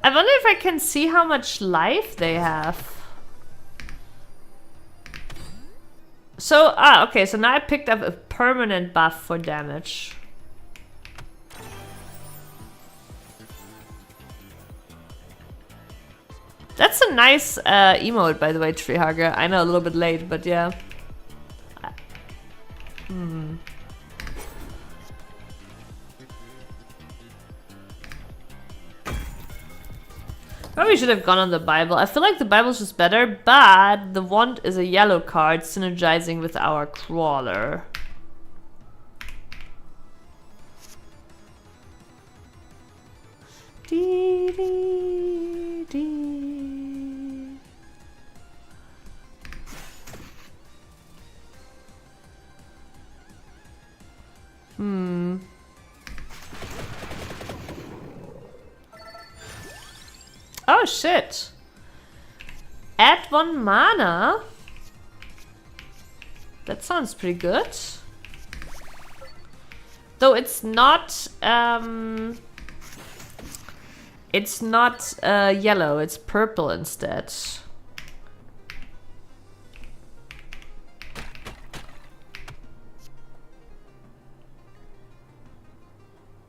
I wonder if I can see how much life they have. So, okay, so now I picked up a permanent buff for damage. That's a nice emote, by the way, Treehugger. I know, a little bit late, but yeah. Probably should have gone on the Bible. I feel like the Bible's just better, but the wand is a yellow card synergizing with our crawler. Dee, dee, dee. Oh shit. Add 1 mana. That sounds pretty good. Though it's not yellow, it's purple instead.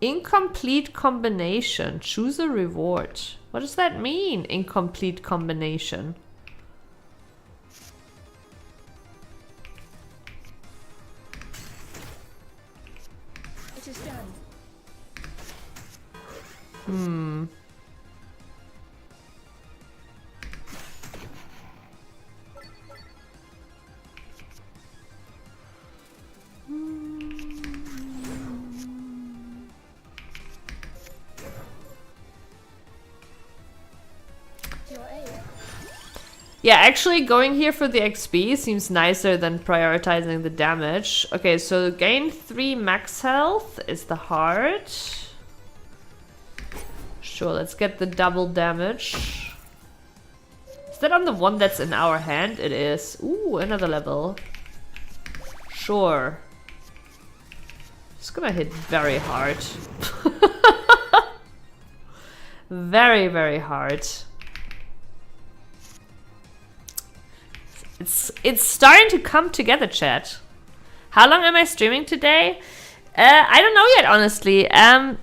Incomplete combination. Choose a reward. What does that mean, incomplete combination? It is done. Your aim. Yeah, actually going here for the XP seems nicer than prioritizing the damage. Okay, so gain 3 max health is the heart. Sure, let's get the double damage. Is that on the one that's in our hand? It is. Ooh, another level. Sure. It's gonna hit very hard. Very, very hard. It's starting to come together, chat. How long am I streaming today? I don't know yet, honestly.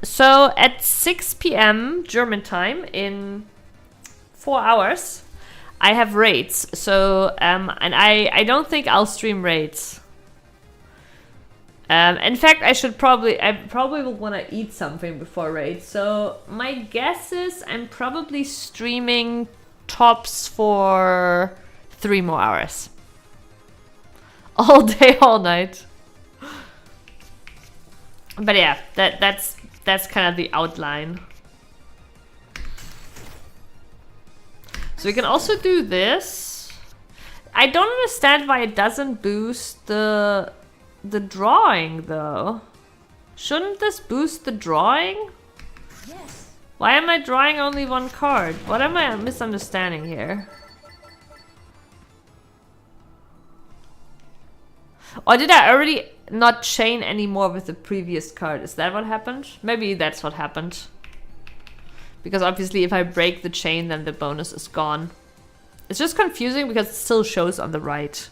So at 6 p.m. German time in 4 hours, I have raids. So and I don't think I'll stream raids. In fact, I probably will want to eat something before raids. So my guess is I'm probably streaming tops for 3 more hours. All day, all night. But yeah, that's kind of the outline. So we can also do this. I don't understand why it doesn't boost the drawing though. Shouldn't this boost the drawing? Yes. Why am I drawing only 1 card? What am I misunderstanding here? Or did I already not chain anymore with the previous card? Is that what happened? Maybe that's what happened. Because obviously if I break the chain, then the bonus is gone. It's just confusing because it still shows on the right.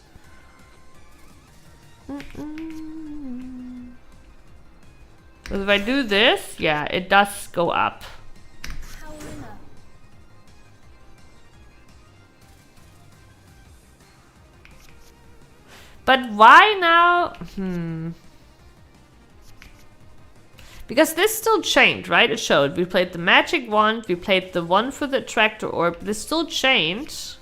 But if I do this, yeah, it does go up. Power inner. But why now? Because this still chained, right? It showed. We played the magic wand, we played the one for the attractor orb. This still chained.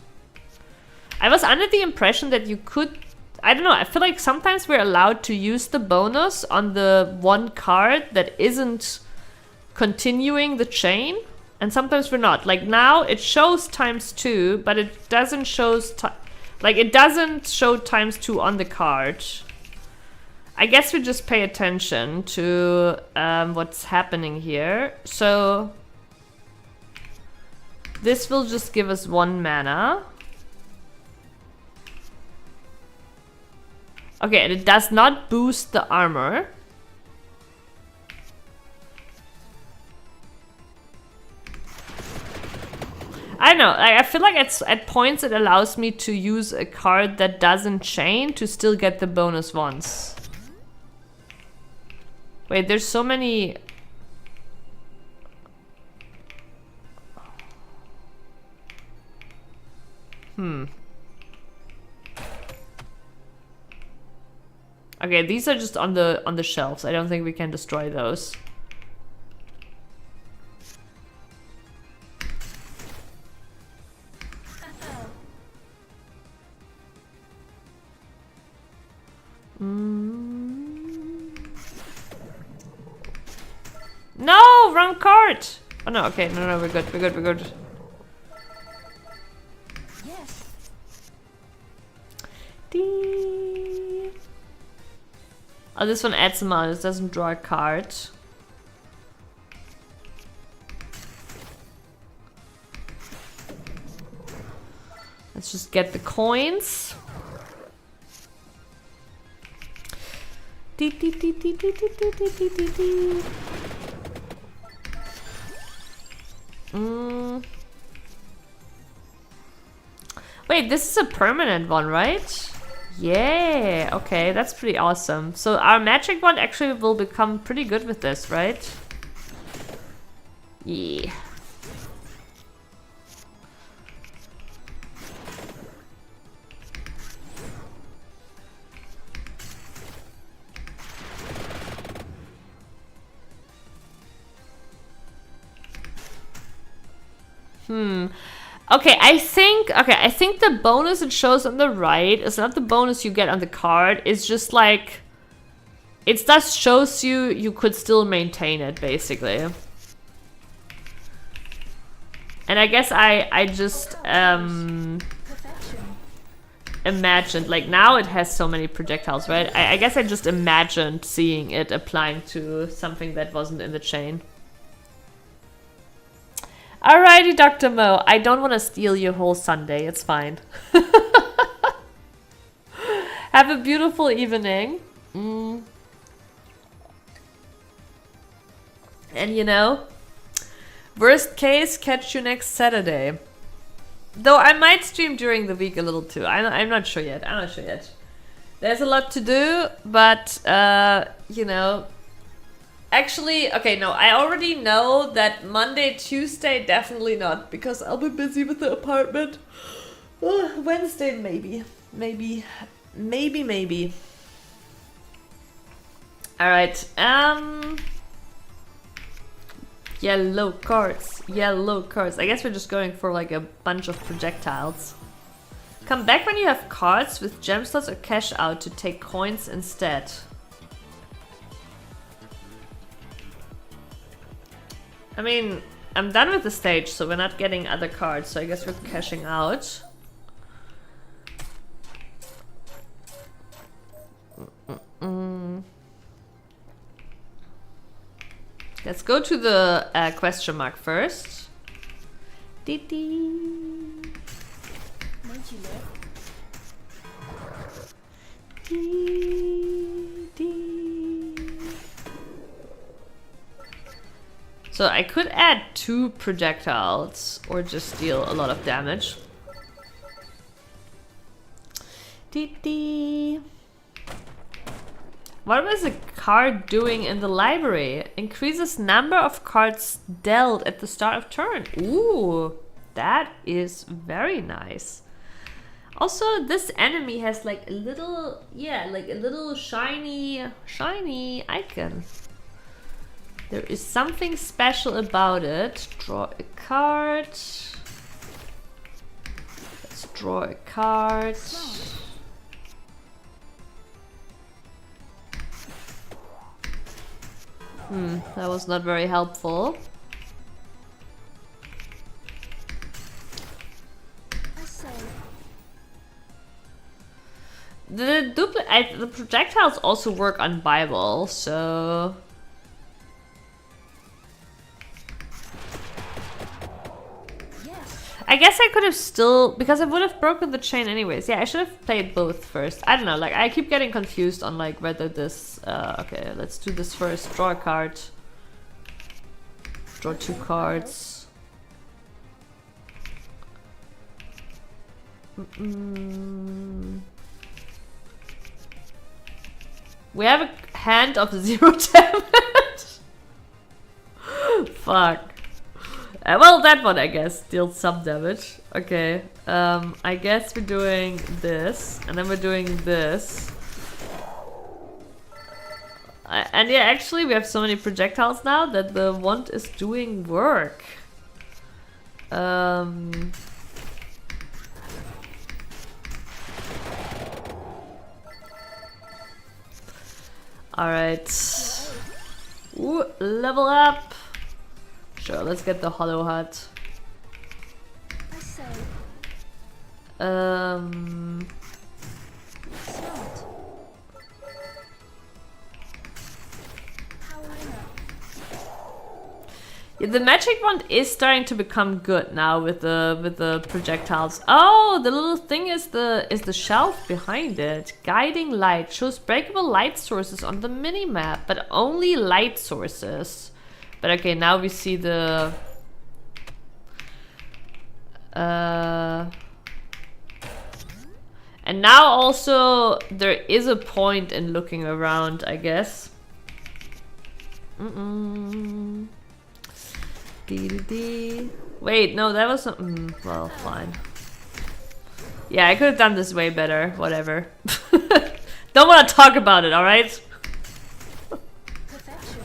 I was under the impression that you could... I don't know, I feel like sometimes we're allowed to use the bonus on the 1 card that isn't continuing the chain. and sometimes we're not. Like now it shows ×2, but it doesn't it doesn't show ×2 on the card. I guess we just pay attention to what's happening here. So this will just give us 1 mana. Okay, and it does not boost the armor. I don't know, I feel like at points it allows me to use a card that doesn't chain to still get the bonus once. Wait, there's so many... Okay, these are just on the shelves. I don't think we can destroy those. No, wrong card. Oh no, okay, no, we're good, we're good. Yes. Dee. Oh, this one adds some mana. This doesn't draw a card. Let's just get the coins. Dee, dee, dee, dee, dee, dee, dee, dee, dee, dee. Wait, this is a permanent one, right? Yeah, okay, that's pretty awesome. So our magic one actually will become pretty good with this, right? Yeah. Okay, I think the bonus it shows on the right is not the bonus you get on the card. It's just like it just shows you could still maintain it basically. And I guess I just Perfection. imagined, like now it has so many projectiles, right? I guess I just imagined seeing it applying to something that wasn't in the chain. Alrighty, Dr. Mo. I don't want to steal your whole Sunday. It's fine. Have a beautiful evening. And you know, worst case, catch you next Saturday. Though I might stream during the week a little too. I'm not sure yet. There's a lot to do, but you know. Actually, okay, no, I already know that Monday, Tuesday, definitely not, because I'll be busy with the apartment. Wednesday, maybe. Alright, yellow cards. I guess we're just going for like a bunch of projectiles. Come back when you have cards with gem slots or cash out to take coins instead. I mean, I'm done with the stage, so we're not getting other cards, so I guess we're cashing out. Let's go to the question mark first. Dee dee. Made you live. Dee dee. So I could add 2 projectiles or just deal a lot of damage. Dee dee. What was a card doing in the library? Increases number of cards dealt at the start of turn. Ooh, that is very nice. Also, this enemy has like a little, like a little shiny icon. There is something special about it. Draw a card. Let's draw a card. That was not very helpful. the projectiles also work on Bible, so Yes. I guess I could have still, because I would have broken the chain anyways. Yeah, I should have played both first. I don't know, like I keep getting confused on like whether this okay, let's do this first. Draw a card. Draw 2 cards. We have a hand of 0 damage. Fuck. Well, that one I guess deals some damage. Okay. I guess we're doing this, and then we're doing this. And yeah, actually, we have so many projectiles now that the wand is doing work. Alright. Ooh, level up. Sure, let's get the hollow hut. I say. Smart. Powering up. Yeah, the magic wand is starting to become good now with the projectiles. Oh, the little thing is the shelf behind it. Guiding light shows breakable light sources on the mini map, but only light sources. But okay, now we see the and now also there is a point in looking around, I guess. Wait, no, that was well, fine. Yeah, I could have done this way better. Whatever. Don't want to talk about it, alright? Perfection.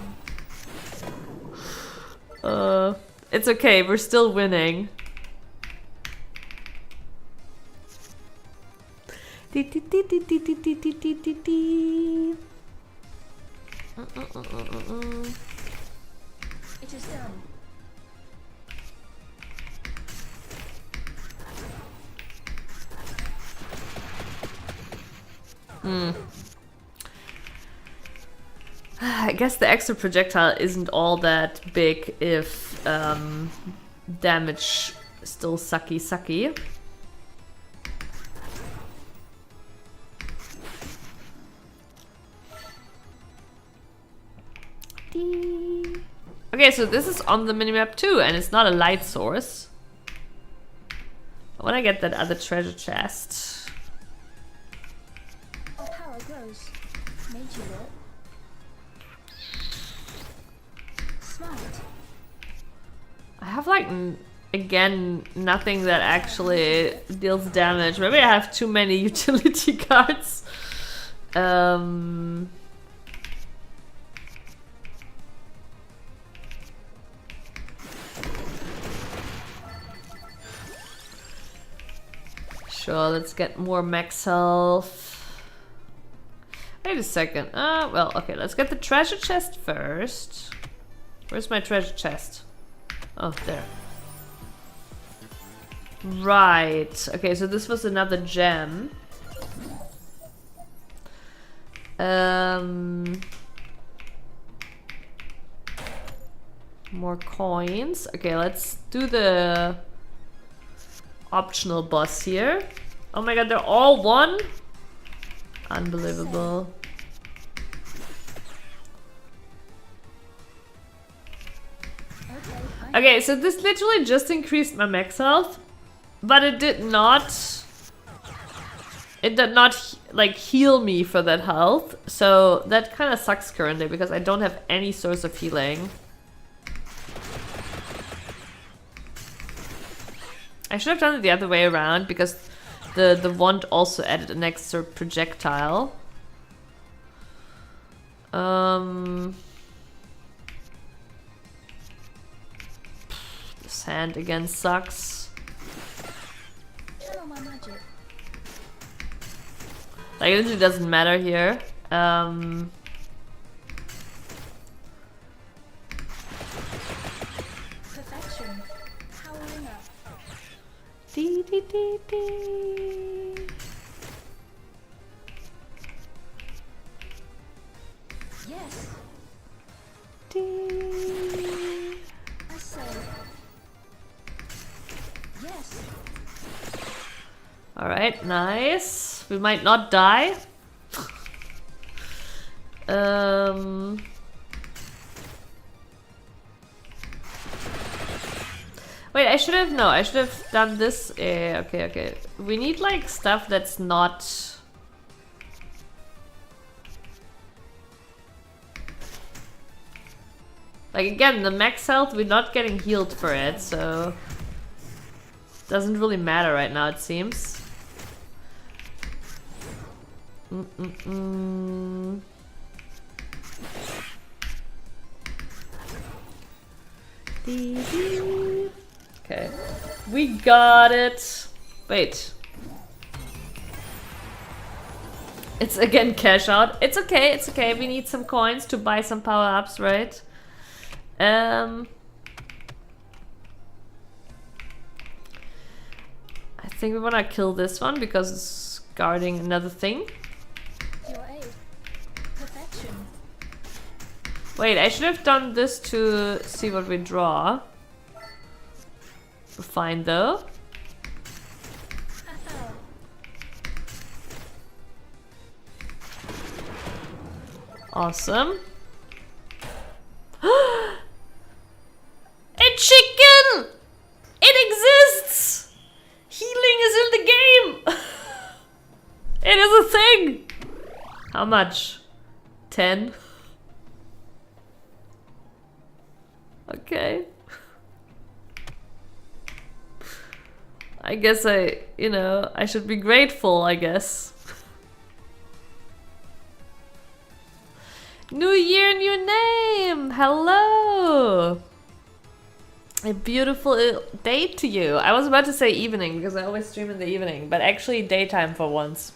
It's okay, we're still winning. It is done. I guess the extra projectile isn't all that big if damage is still sucky. Okay, so this is on the minimap too, and it's not a light source. I want to get that other treasure chest. Our power grows. Made you will. Smart. I have like again nothing that actually deals damage. Maybe I have too many utility cards. Sure, let's get more max health. Wait a second. Well, okay, let's get the treasure chest first. Where's my treasure chest? Oh, there. Right. Okay, so this was another gem. More coins. Okay, let's do the optional boss here. Oh my god, they're all one? Unbelievable. Okay, so this literally just increased my max health, but it did not like heal me for that health. So that kind of sucks currently because I don't have any source of healing. I should have done it the other way around because the wand also added an extra projectile. This hand again sucks. Channel my magic. Like, it literally doesn't matter here. Perfection. Powering up. Dee, dee, dee, dee. Yes. Alright, nice. We might not die. Wait, I should have done this. Okay. We need like stuff that's not... Like again, the max health, we're not getting healed for it, so... Doesn't really matter right now, it seems. Okay. We got it! Wait. It's again cash out. It's okay. We need some coins to buy some power-ups, right? I think we wanna kill this one because it's guarding another thing. Your aid. Perfection. Wait, I should have done this to see what we draw. We're fine though. Awesome. A chicken! It exists! Healing is in the game! It is a thing! How much? 10? Okay. I guess I should be grateful, I guess. New year, new name! Hello! A beautiful day to you. I was about to say evening because I always stream in the evening, but actually daytime for once.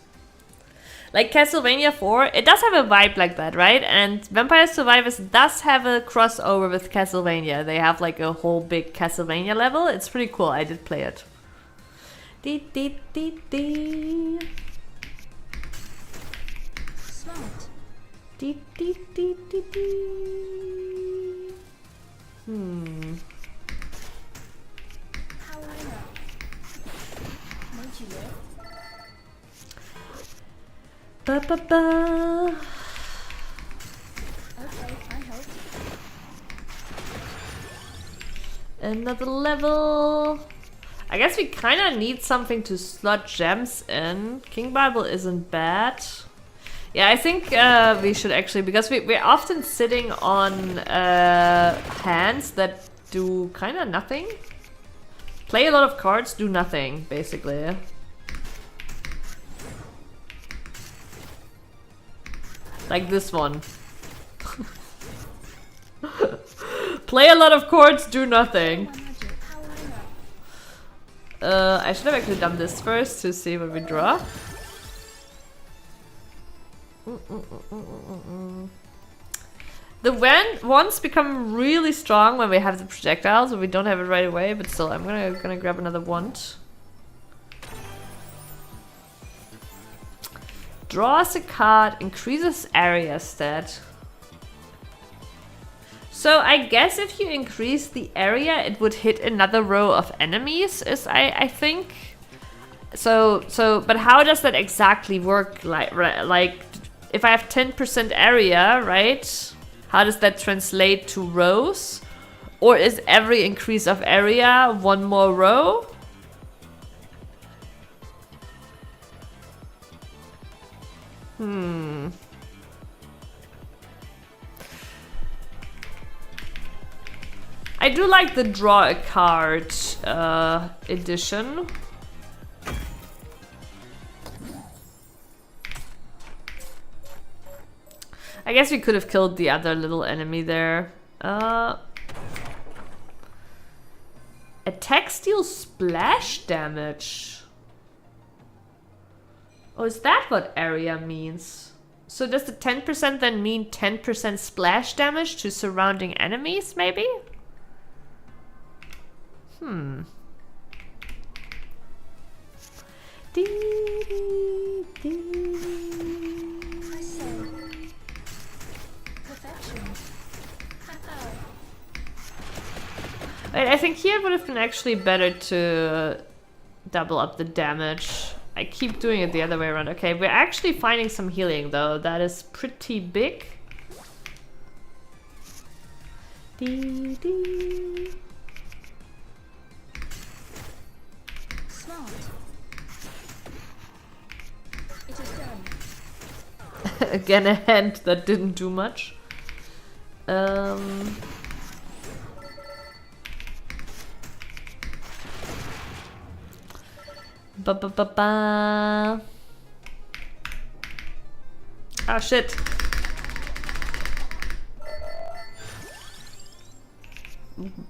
Like Castlevania 4, it does have a vibe like that, right? And Vampire Survivors does have a crossover with Castlevania. They have like a whole big Castlevania level. It's pretty cool. I did play it. Dee dee dee dee. Smart. Dee dee dee dee dee. Powering up. Made you live. Ba ba ba. Okay, I help. Another level. I guess we kind of need something to slot gems in. King Bible isn't bad. Yeah, I think we should actually, because we're often sitting on hands that do kind of nothing. Play a lot of cards, do nothing, basically. Like this one. Play a lot of cards, do nothing. My magic. Powering up. I should have actually done this first to see what we draw. The wands become really strong when we have the projectiles, so we don't have it right away, but still, I'm gonna grab another wand. Draws a card, increases area stat. So I guess if you increase the area, it would hit another row of enemies, I think. So, but how does that exactly work? Like, if I have 10% area, right? How does that translate to rows? Or is every increase of area one more row? I do like the draw a card edition. I guess we could have killed the other little enemy there. Attack deals splash damage. Oh, is that what area means? So does the 10% then mean 10% splash damage to surrounding enemies, maybe? I say. Perfection. Wait, I think here it would have been actually better to double up the damage. I keep doing it the other way around. Okay, we're actually finding some healing though. That is pretty big. Dee, dee. Smart. It is done. Again, a hand that didn't do much. Ba ba ba ba. Ah, shit.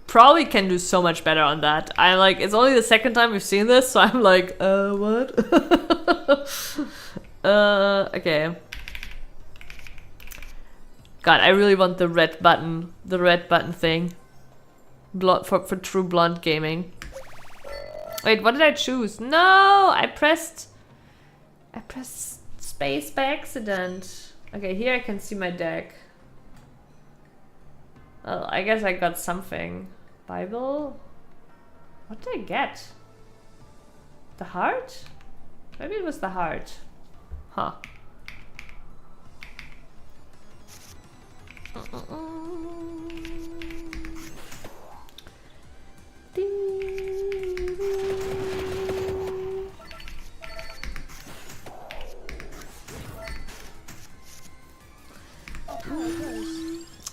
Probably can do so much better on that. I'm like, it's only the second time we've seen this, so I'm like, what? Okay. God, I really want the red button thing. For true blonde gaming. Wait, what did I choose? No, I pressed space by accident. Okay, here I can see my deck. Well, I guess I got something. Bible? What did I get? The heart? Maybe it was the heart. Huh.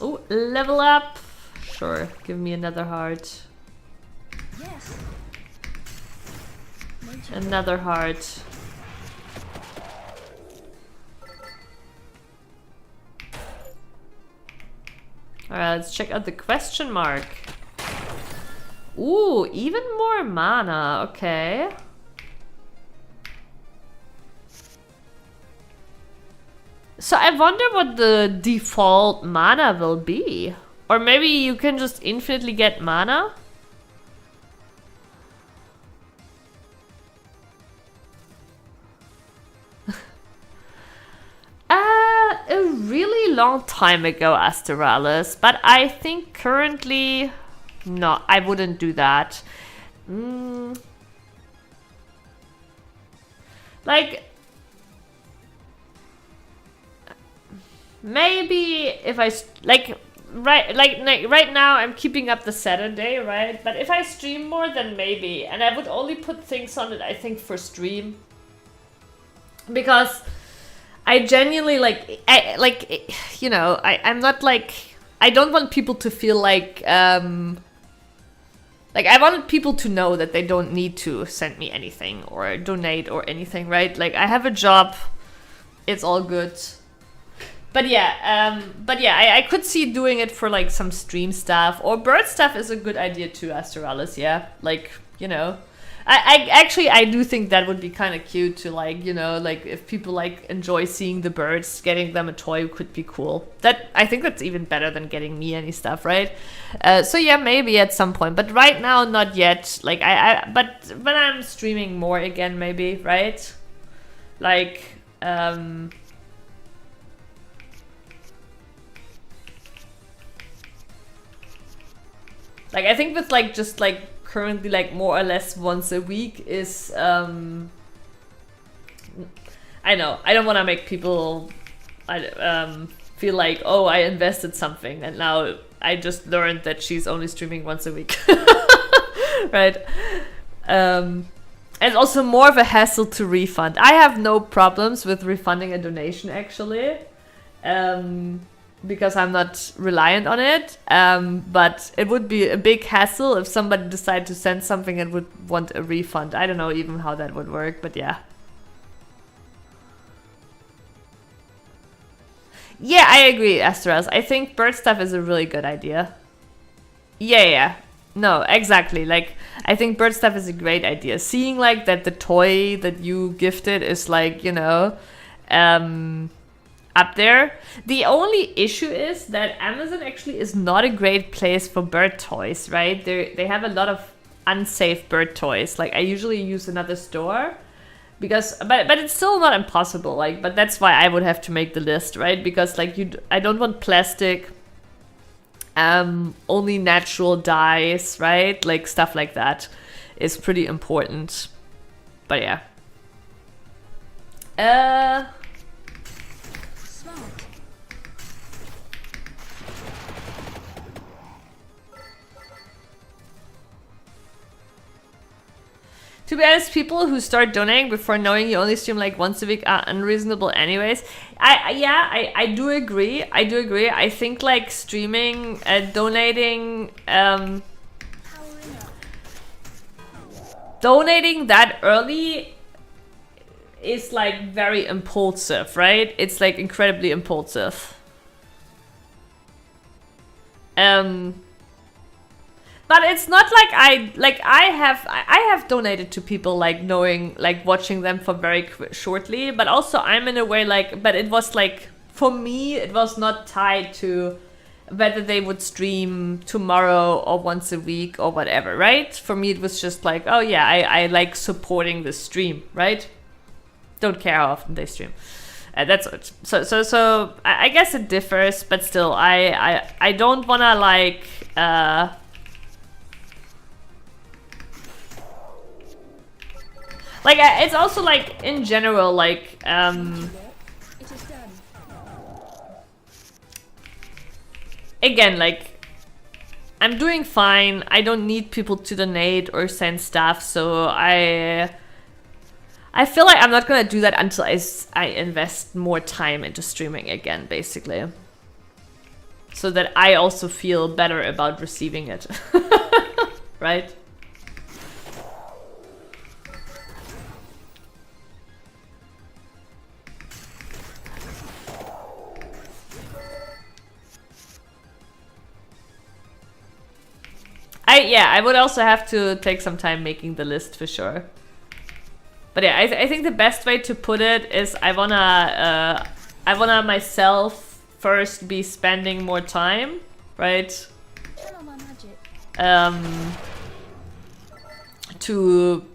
Oh, level up! Sure, give me another heart. Yes. Another heart. Alright, let's check out the question mark. Ooh, even more mana, okay. So I wonder what the default mana will be. Or maybe you can just infinitely get mana? A really long time ago, Astralis, but I think currently, no, I wouldn't do that. Like, maybe if I right now I'm keeping up the Saturday, right? But if I stream more, then maybe, and I would only put things on it, I think, for stream, because I genuinely I'm not like, I don't want people to feel like I want people to know that they don't need to send me anything or donate or anything, right? Like, I have a job, it's all good. But yeah, I could see doing it for like some stream stuff, or bird stuff is a good idea too, Astralis, yeah? Like, you know, I do think that would be kind of cute to, like, you know, like if people like enjoy seeing the birds, getting them a toy could be cool. That, I think that's even better than getting me any stuff, right? So yeah, maybe at some point, but right now not yet. Like but when I'm streaming more again, maybe, right? Like I think with like just like currently like more or less once a week is I know I don't want to make people feel like, oh, I invested something and now I just learned that she's only streaming once a week. Right? And also more of a hassle to refund. I have no problems with refunding a donation, actually. Because I'm not reliant on it, but it would be a big hassle if somebody decided to send something and would want a refund. I don't know even how that would work, but yeah. Yeah, I agree, Astras. I think bird stuff is a really good idea. Yeah. No, exactly. Like, I think bird stuff is a great idea. Seeing like that the toy that you gifted is like, you know, up there. The only issue is that Amazon actually is not a great place for bird toys, right? They have a lot of unsafe bird toys. Like, I usually use another store because, but it's still not impossible. Like, but that's why I would have to make the list, right? Because like I don't want plastic only natural dyes, right? Like stuff like that is pretty important. But yeah. Smart. To be honest, people who start donating before knowing you only stream like once a week are unreasonable anyways. I do agree. I think like streaming, donating, Powering up. donating that early is like very impulsive, right? It's like incredibly impulsive. But it's not like I have donated to people like knowing, like watching them for very shortly, but also I'm in a way like, but it was like, for me it was not tied to whether they would stream tomorrow or once a week or whatever, right? For me it was just like, oh yeah, I like supporting the stream, right? Don't care how often they stream. That's it. So I guess it differs, but still I don't wanna like it's also like in general like It is done. again, like I'm doing fine. I don't need people to donate or send stuff, so I feel like I'm not gonna do that until I invest more time into streaming again, basically, so that I also feel better about receiving it. Right? I would also have to take some time making the list for sure. But yeah, I think the best way to put it is I wanna myself first be spending more time, right? Channel my magic. To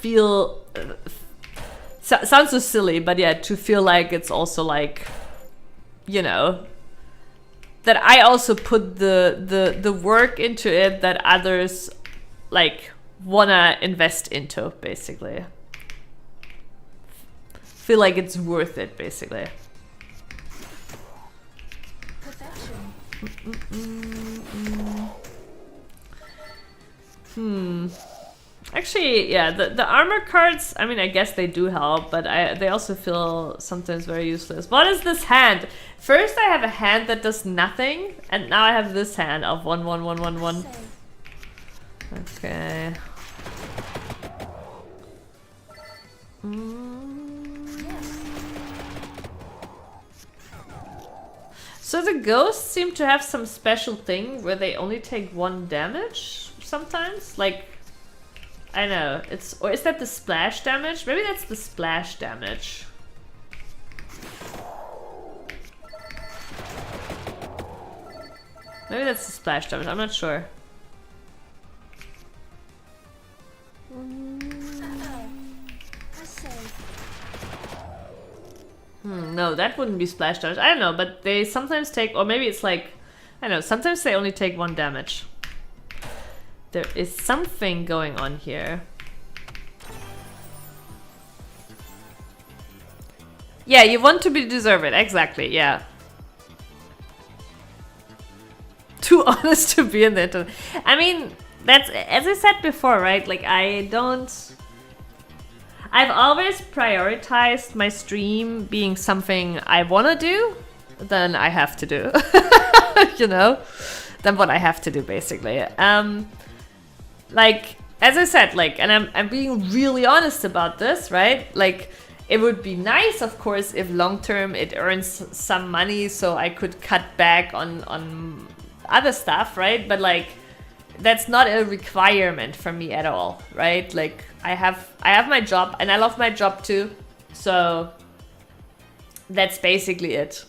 feel sounds so silly, but yeah, to feel like it's also like, you know, that I also put the work into it that others like wanna invest into, basically. Feel like it's worth it, basically. Perfection. Actually, yeah, the armor cards, I mean, I guess they do help, but they also feel sometimes very useless. What is this hand? First I have a hand that does nothing, and now I have this hand of 1 1 1 1 1. Say. Okay. Yes. So the ghosts seem to have some special thing where they only take 1 damage sometimes, like, I know, or is that the splash damage? Maybe that's the splash damage. Maybe that's the splash damage, I'm not sure. I say. No, that wouldn't be splash damage. I don't know, but they sometimes take, or maybe it's like, I don't know, sometimes they only take 1 damage. There is something going on here. Yeah, you want to be deserved, exactly, yeah. Too honest to be in the internet. I mean, that's, as I said before, right? Like, I've always prioritized my stream being something I wanna do, then I have to do. You know? Than what I have to do, basically. Like, as I said, like, and I'm being really honest about this, right? Like, it would be nice, of course, if long term it earns some money so I could cut back on other stuff, right? But like, that's not a requirement for me at all, right? Like, I have my job and I love my job too, so that's basically it.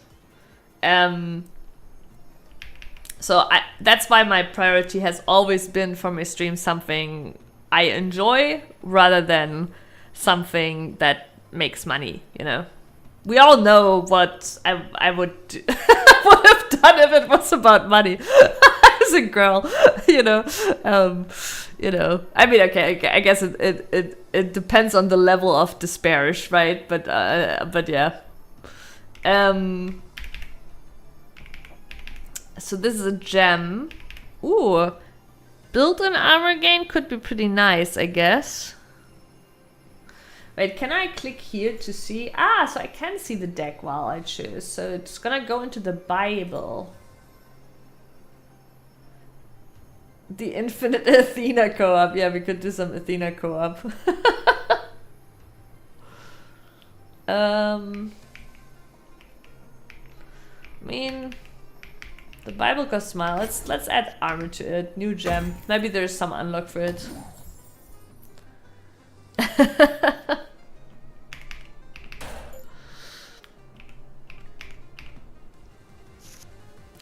So that's why my priority has always been for my stream something I enjoy rather than something that makes money, you know? We all know what I would would have have done if it was about money. As a girl, you know. I mean, okay, I guess it depends on the level of despair, right? But yeah. So this is a gem. Ooh, built-in armor gain could be pretty nice, I guess. Wait, can I click here to see? Ah, so I can see the deck while I choose. So it's gonna go into the Bible. The infinite Athena co-op. Yeah, we could do some Athena co-op. I mean, the Bible costs smile. Let's add armor to it. New gem. Maybe there's some unlock for it.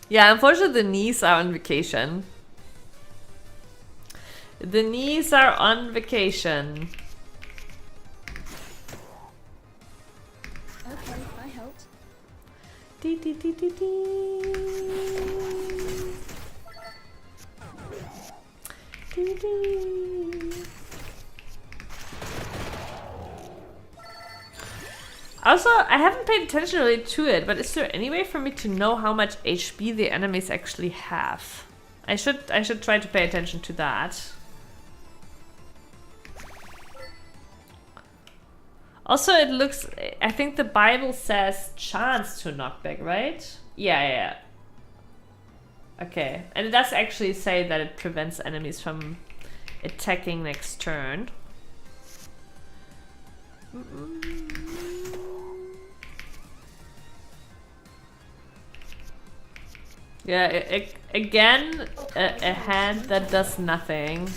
Yeah, unfortunately the knees are on vacation. The knees are on vacation. Okay, I helped. Dee, dee, dee, dee, dee. Dee, dee. Also, I haven't paid attention really to it, but is there any way for me to know how much HP the enemies actually have? I should try to pay attention to that. Also, it looks... I think the Bible says chance to knockback, right? Yeah. Okay. And it does actually say that it prevents enemies from attacking next turn. Yeah, again, a hand that does nothing.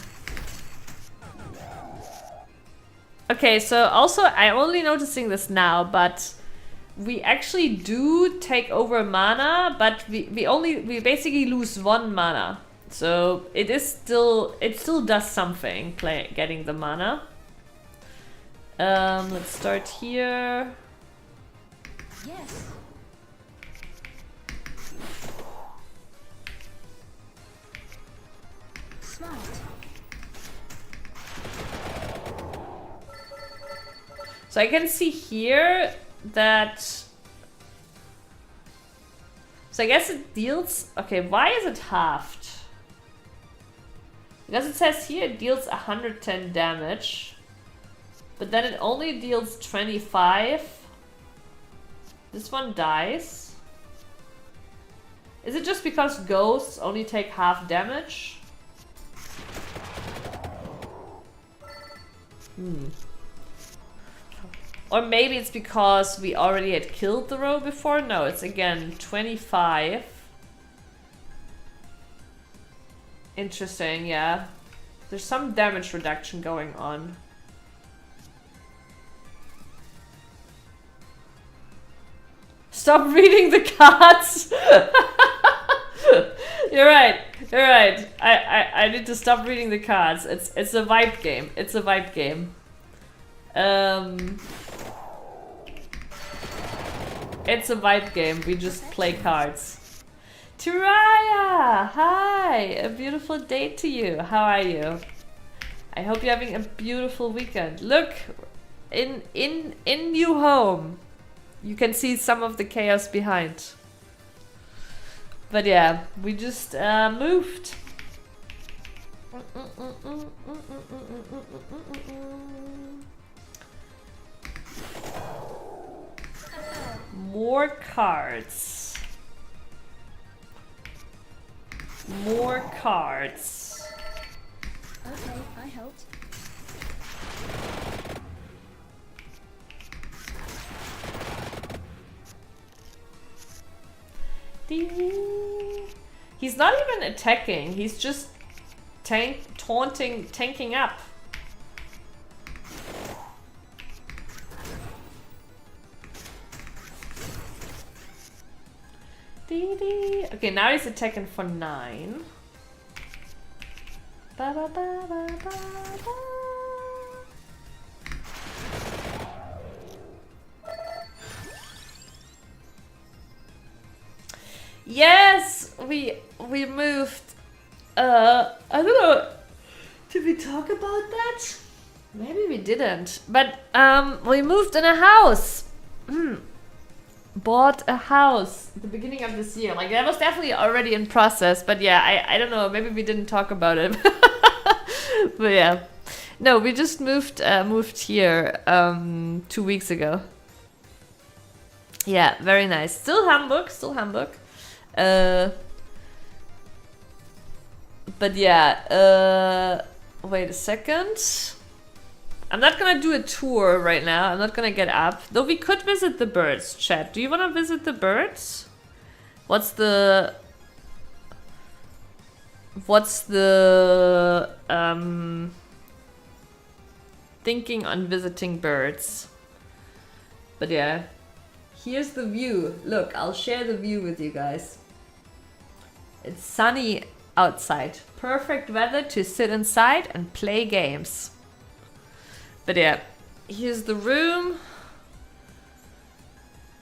Okay, so also I'm only noticing this now, but we actually do take over mana, but we basically lose 1 mana. So it still does something, getting the mana. Let's start here. Yes. Smart. So I can see here that... So I guess it deals... Okay, why is it halved? Because it says here it deals 110 damage. But then it only deals 25. This one dies. Is it just because ghosts only take half damage? Or maybe it's because we already had killed the row before? No, it's again 25. Interesting, yeah. There's some damage reduction going on. Stop reading the cards! You're right. I need to stop reading the cards. It's a vibe game. It's a vibe game. It's a vibe game. We just play cards. Turaya! Hi! A beautiful day to you. How are you? I hope you're having a beautiful weekend. Look! In new home. You can see some of the chaos behind. But yeah, we just moved. More cards. More cards. Okay, I helped. He's not even attacking, he's just tanking up. Okay, now he's attacking for 9. Ba, ba, ba, ba, ba, ba. Yes, we moved. I don't know. Did we talk about that? Maybe we didn't. But we moved in a house. Bought a house at the beginning of this year. Like that was definitely already in process. But yeah, I don't know. Maybe we didn't talk about it. But yeah, no, we just moved here 2 weeks ago. Yeah, very nice. Still Hamburg. But yeah, wait a second. I'm not gonna do a tour right now. I'm not gonna get up. Though we could visit the birds, chat. Do you wanna visit the birds? What's the thinking on visiting birds? But yeah. Here's the view. Look, I'll share the view with you guys. It's sunny outside. Perfect weather to sit inside and play games. But yeah, here's the room.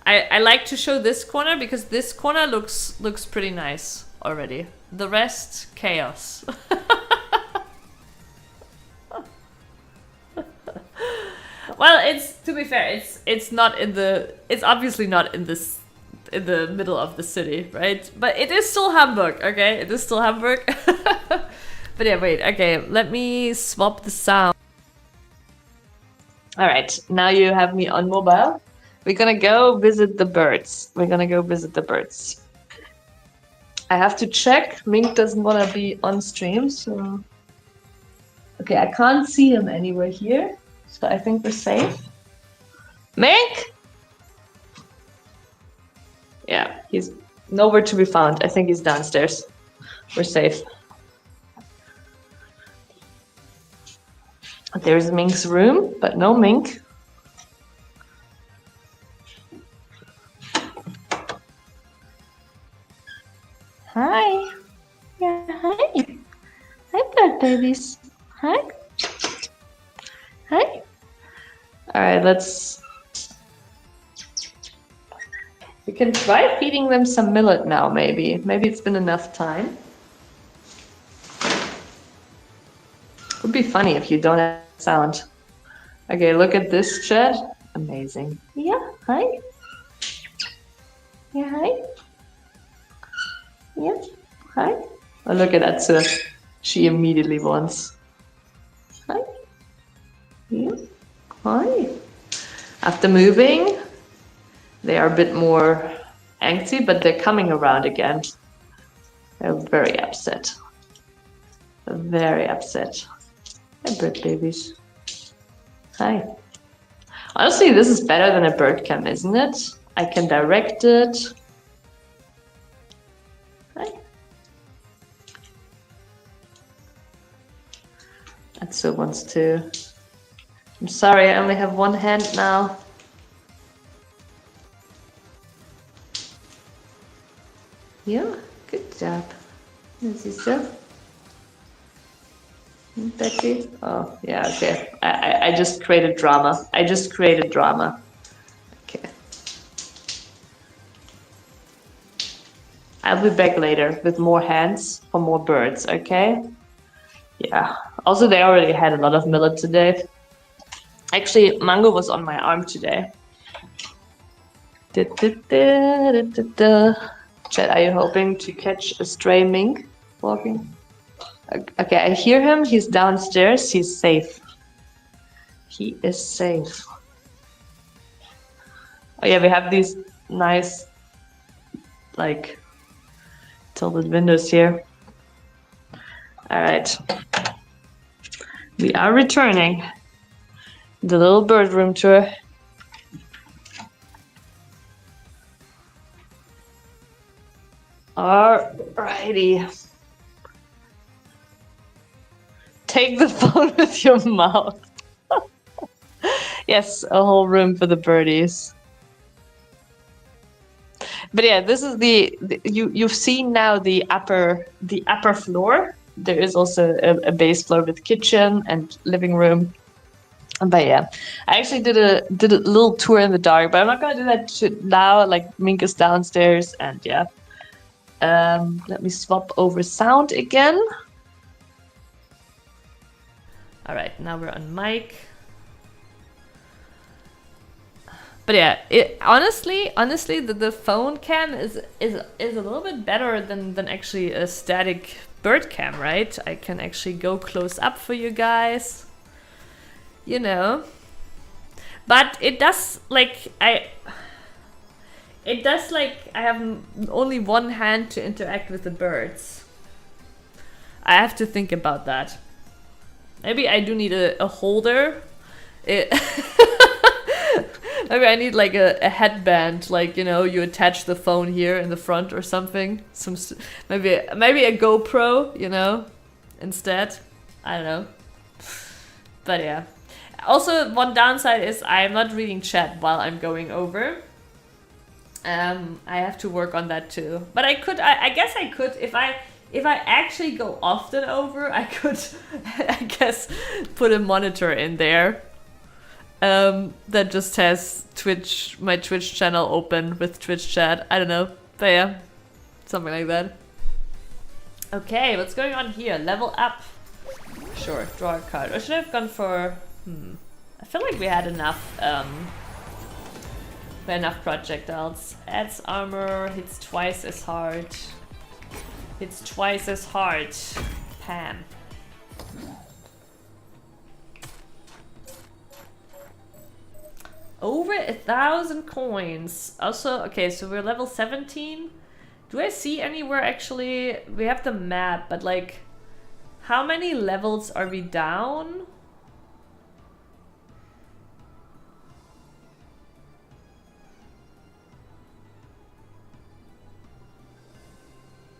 I like to show this corner because this corner looks pretty nice already. The rest, chaos. Well, it's to be fair, it's not in the it's obviously not in the middle of the city, right? But it is still Hamburg, okay? It is still Hamburg. But yeah, wait, okay, let me swap the sound. All right, now you have me on mobile. We're gonna go visit the birds. I have to check. Mink doesn't want to be on stream, so okay, I can't see him anywhere here. So I think we're safe. Mink? Yeah, he's nowhere to be found. I think he's downstairs. We're safe. There's Mink's room, but no Mink. Hi. Yeah, hi. Hi, bird babies. Hi. Hi. All right, we can try feeding them some millet now, maybe. Maybe it's been enough time. Would be funny if you don't have sound. Okay, look at this, chat. Amazing. Yeah, hi. Yeah, hi. Yeah, hi. Oh, look at that, sir. She immediately wants. Hi. Yeah. Hi. After moving, they are a bit more angsty, but they're coming around again. They're very upset. Very upset. Hi, bird babies. Hi. Honestly, this is better than a bird cam, isn't it? I can direct it. Hi. Atsu wants to. I'm sorry, I only have one hand now. Yeah, good job. This is so. Betty? Oh, yeah, okay. I just created drama. Okay. I'll be back later with more hands for more birds, okay? Yeah. Also, they already had a lot of millet today. Actually, Mango was on my arm today. Chat, are you hoping to catch a stray mink walking? Okay, I hear him. He's downstairs. He's safe. He is safe. Oh yeah, we have these nice, like, tilted windows here. All right. We are returning. The little bird room tour. Alrighty. Take the phone with your mouth. Yes, a whole room for the birdies. But yeah, this is you've seen now the upper floor. There is also a base floor with kitchen and living room. But yeah, I actually did a little tour in the dark, but I'm not gonna do that now. Like Mink is downstairs, and yeah, Let me swap over sound again. All right, now we're on mic. But yeah, honestly, the phone cam is a little bit better than actually a static bird cam, right? I can actually go close up for you guys, you know. But it does like I have only one hand to interact with the birds. I have to think about that. Maybe I do need a holder. Maybe I need like a headband, like, you know, you attach the phone here in the front or something. Maybe a GoPro, you know, instead. I don't know. But yeah. Also, one downside is I'm not reading chat while I'm going over. I have to work on that too. But I guess I could if I actually go often over, I could I guess put a monitor in there. That just has my Twitch channel open with Twitch chat. I don't know. But yeah, something like that. Okay, what's going on here? Level up. Sure, draw a card. Or should I have gone for... I feel like we had enough projectiles. Adds armor, hits twice as hard. Hits twice as hard. Pam. Over 1,000 coins. Also, okay, so we're level 17. Do I see anywhere actually? We have the map, but like, how many levels are we down?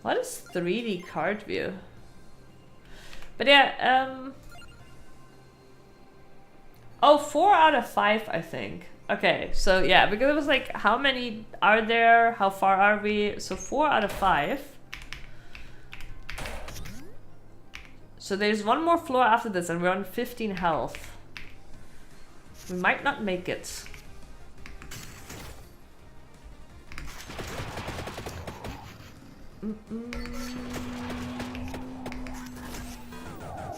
What is 3D card view? But yeah, oh, 4 out of 5, I think. Okay, so yeah, because it was like, how many are there? How far are we? So 4 out of 5. So there's one more floor after this, and we're on 15 health. We might not make it.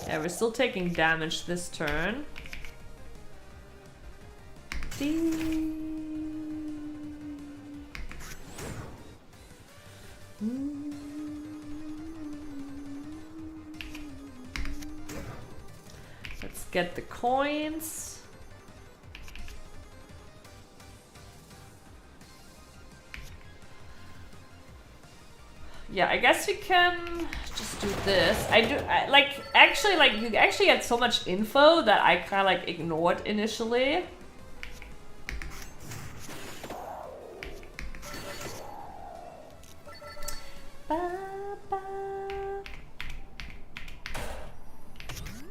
Yeah, we're still taking damage this turn. Let's get the coins. Yeah, I guess we can just do this. You actually had so much info that I kind of like ignored initially.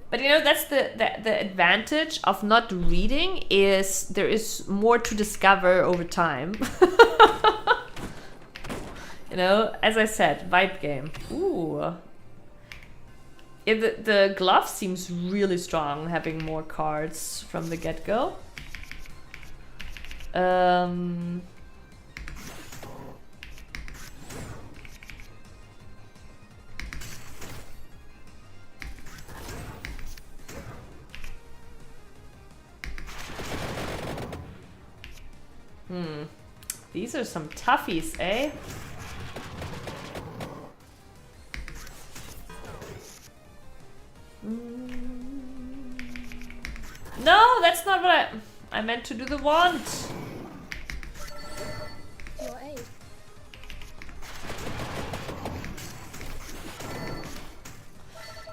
But you know, that's the advantage of not reading, is there is more to discover over time. You know, as I said, vibe game. Ooh. Yeah, the glove seems really strong, having more cards from the get-go. These are some toughies, eh? No, that's not what I meant to do the wand. Your aid.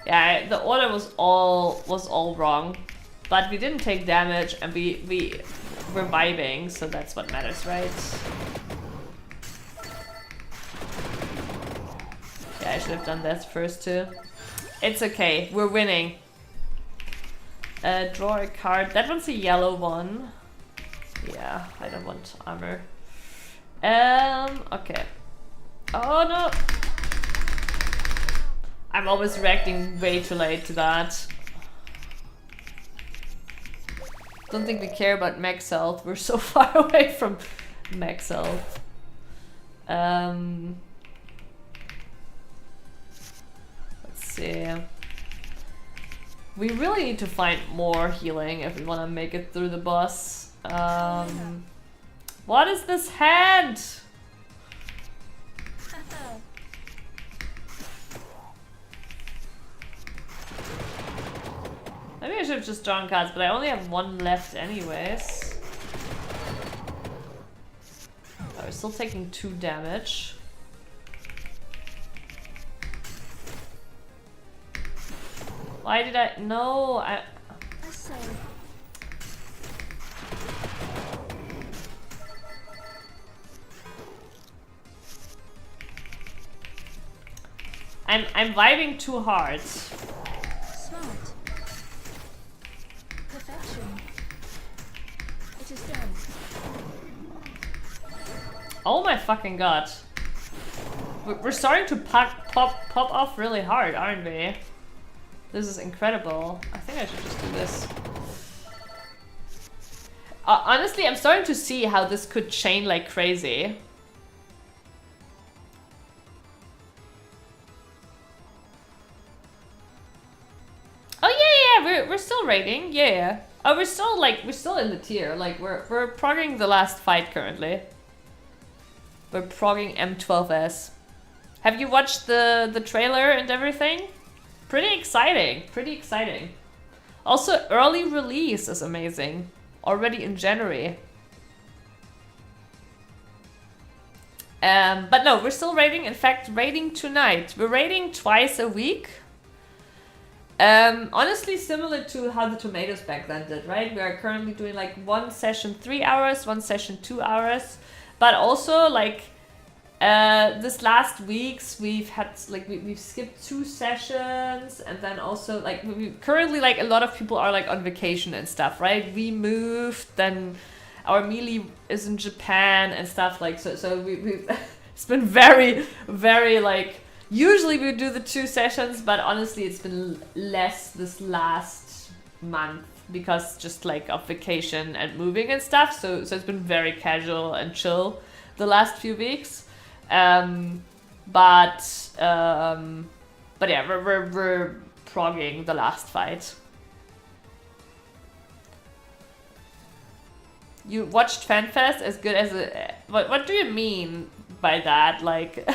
Yeah, the order was all wrong, but we didn't take damage, and we're vibing, so that's what matters, right? Yeah, I should have done that first too. It's okay, we're winning. Draw a card. That one's a yellow one. Yeah, I don't want armor. Okay. Oh no! I'm always reacting way too late to that. Don't think we care about max health. We're so far away from max health. see. We really need to find more healing if we want to make it through the boss. What is this head? Maybe I should have just drawn cards, but I only have one left anyways. Oh, we're still taking 2 damage. Why did I... No, I say. I'm vibing too hard. Smart. Perfection. It is done. Oh my fucking god. We're starting to pop off really hard, aren't we? This is incredible. I think I should just do this. Honestly, I'm starting to see how this could chain like crazy. Oh yeah, we're still raiding. Yeah. Oh, we're still in the tier. Like we're progging the last fight currently. We're progging M12S. Have you watched the trailer and everything? Pretty exciting. Pretty exciting. Also, early release is amazing. Already in January. But no, we're still raiding. In fact, raiding tonight. We're raiding twice a week. Honestly, similar to how the tomatoes back then did, right? We are currently doing like 1 session 3 hours, 1 session 2 hours. But also like this last weeks we've had like we've skipped 2 sessions, and then also like we currently like a lot of people are like on vacation and stuff, right? We moved, then our melee is in Japan and stuff, like so we it's been very like usually we do the 2 sessions, but honestly it's been less this last month because just like of vacation and moving and stuff, so it's been very casual and chill the last few weeks. But yeah, we're progging the last fight. You watched FanFest as good as a... What do you mean by that? Like...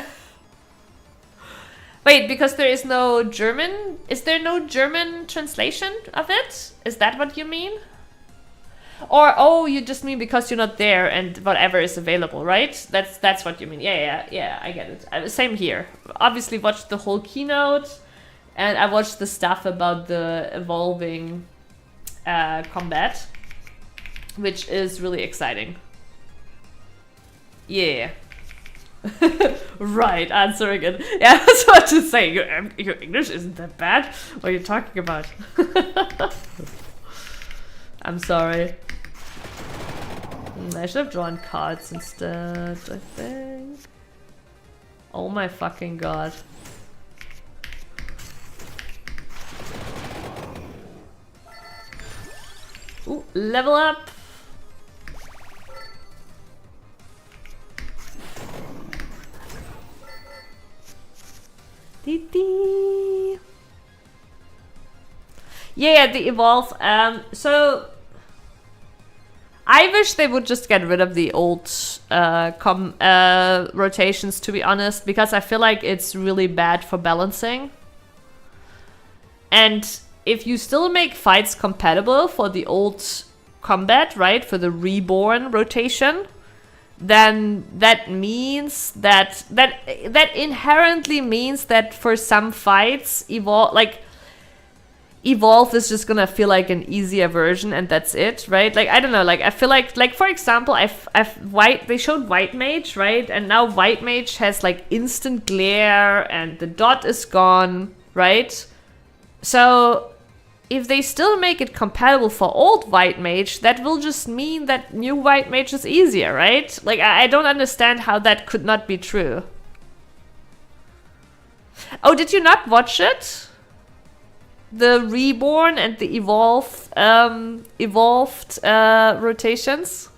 Wait, because there is no German... Is there no German translation of it? Is that what you mean? Or, oh, you just mean because you're not there and whatever is available, right? That's what you mean. Yeah, I get it. Same here. Obviously watched the whole keynote, and I watched the stuff about the evolving combat, which is really exciting. Yeah. Right, answering it. Yeah, I was about to say, your English isn't that bad. What are you talking about? I'm sorry. I should have drawn cards instead, I think. Oh my fucking god. Ooh, level up! Dee-dee. Yeah, the evolve. So I wish they would just get rid of the old rotations, to be honest, because I feel like it's really bad for balancing. And if you still make fights compatible for the old combat, right, for the reborn rotation, then that means that inherently means that for some fights Evolve is just gonna feel like an easier version, and that's it, right? Like, I don't know, like, I feel like for example, they showed White Mage, right? And now White Mage has like instant glare and the dot is gone, right? So if they still make it compatible for old White Mage, that will just mean that new White Mage is easier, right? Like, I don't understand how that could not be true. Oh, did you not watch it? The reborn and the evolved rotations.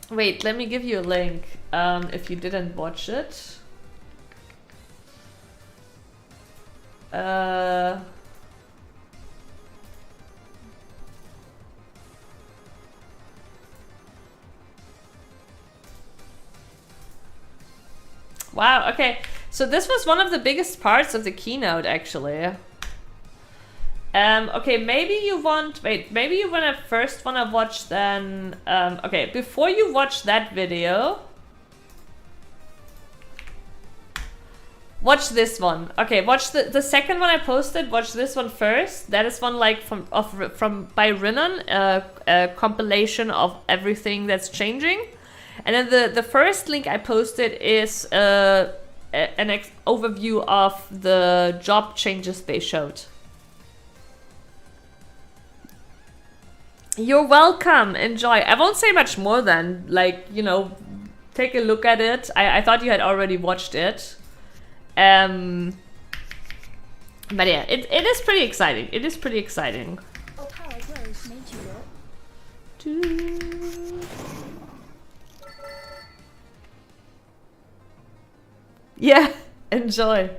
Wait, let me give you a link if you didn't watch it. Wow, okay. So this was one of the biggest parts of the keynote, actually. Okay, maybe you want... Wait, maybe you first wanna watch then... okay, before you watch that video... Watch this one. Okay, watch the second one I posted. Watch this one first. That is one like from by Rinnan, a compilation of everything that's changing. And then the first link I posted is an overview of the job changes they showed. You're welcome. Enjoy. I won't say much more than, like, you know, take a look at it. I thought you had already watched it. But yeah, it is pretty exciting. It is pretty exciting. Oh, power grows made you look. Yeah, enjoy.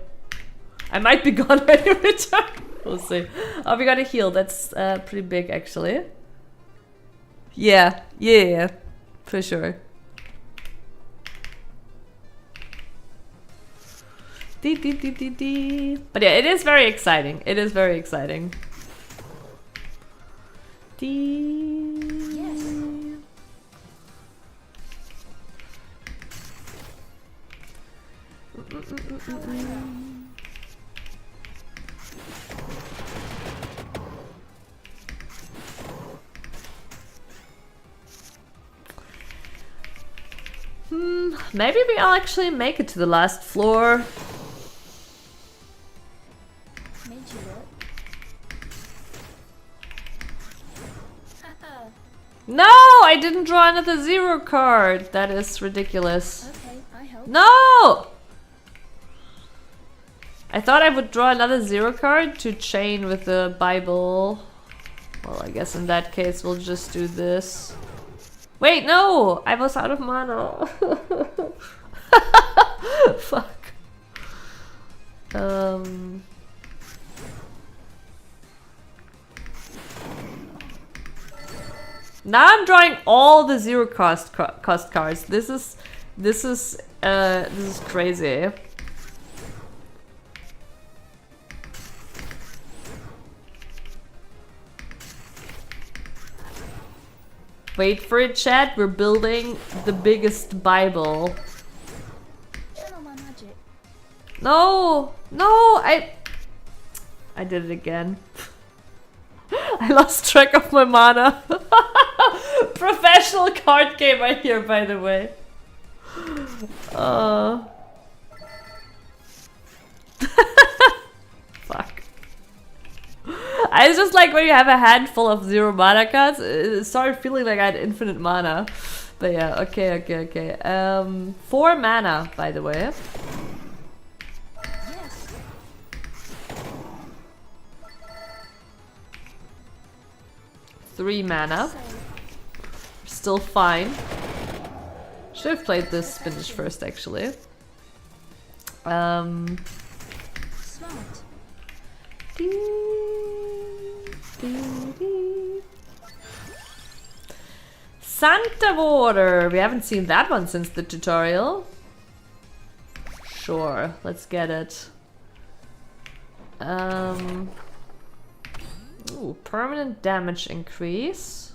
I might be gone when you return. We'll see. Oh, we got a heal. That's pretty big, actually. Yeah, for sure. But yeah, it is very exciting. It is very exciting. Yes. Maybe we'll actually make it to the last floor. Made you look. Haha. No, I didn't draw another 0 card. That is ridiculous. Okay, I help. No! I thought I would draw another 0 card to chain with the Bible. Well, I guess in that case we'll just do this. Wait, no! I was out of mana. Fuck. Now I'm drawing all the 0 cost cards. This is crazy. Wait for it, chat. We're building the biggest Bible. Channel my magic. No, I did it again. I lost track of my mana. Professional card gamer here, by the way. Fuck. I just like when you have a handful of 0 mana cards, it started feeling like I had infinite mana. But yeah, okay. 4 mana, by the way. Yes. Three mana. So, Still fine. Should have played this spinach first, actually. smart. Santa Water! We haven't seen that one since the tutorial. Sure, let's get it. Ooh, permanent damage increase.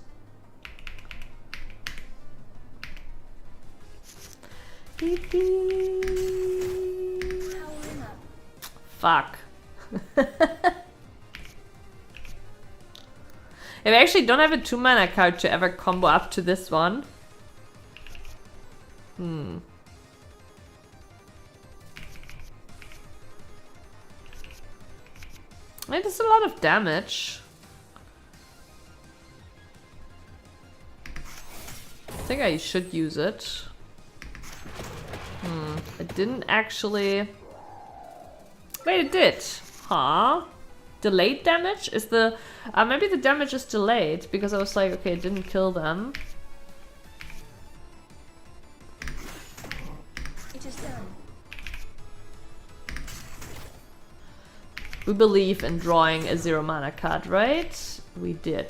Powering up. Fuck. I actually don't have a 2 mana card to ever combo up to this one. It is a lot of damage. I think I should use it. It didn't actually... Wait, it did. Huh? Delayed damage? Is the... maybe the damage is delayed, because I was like, okay, it didn't kill them. It is done. We believe in drawing a 0 mana card, right? We did.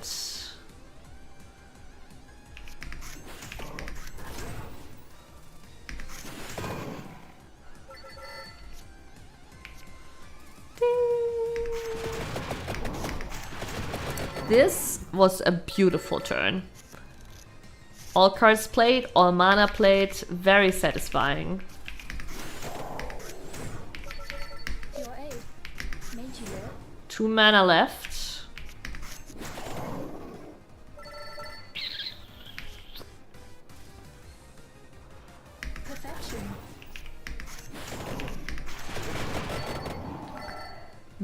This was a beautiful turn. All cards played, all mana played, very satisfying. Your aid made you look. 2 mana left. Perfection.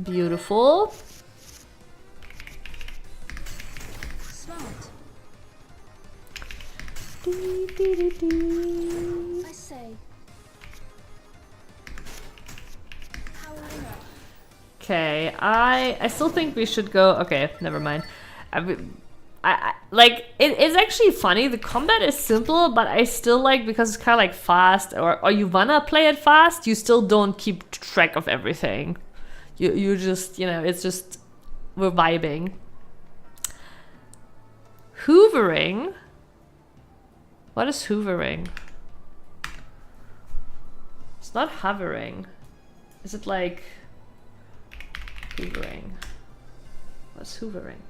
Beautiful. Smart. I say. How will I know? Okay, I still think we should go. Okay, never mind. I like it's actually funny. The combat is simple, but I still like, because it's kind of like fast, or you wanna play it fast. You still don't keep track of everything. You just, you know, it's just, we're vibing. Hoovering. What is hoovering? It's not hovering. Is it like hoovering? What's hoovering?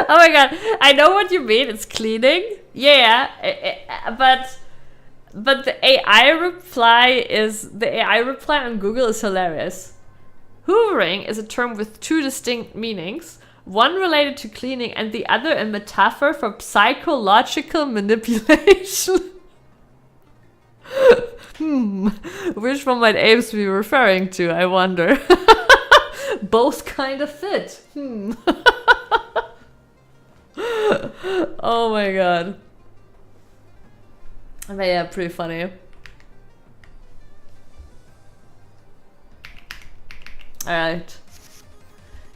Oh my god, I know what you mean. It's cleaning. Yeah, but the AI reply on Google is hilarious. Hoovering is a term with 2 distinct meanings, one related to cleaning and the other a metaphor for psychological manipulation. Which one might Apes be referring to, I wonder? Both kind of fit. Oh my god. But yeah, pretty funny. Alright.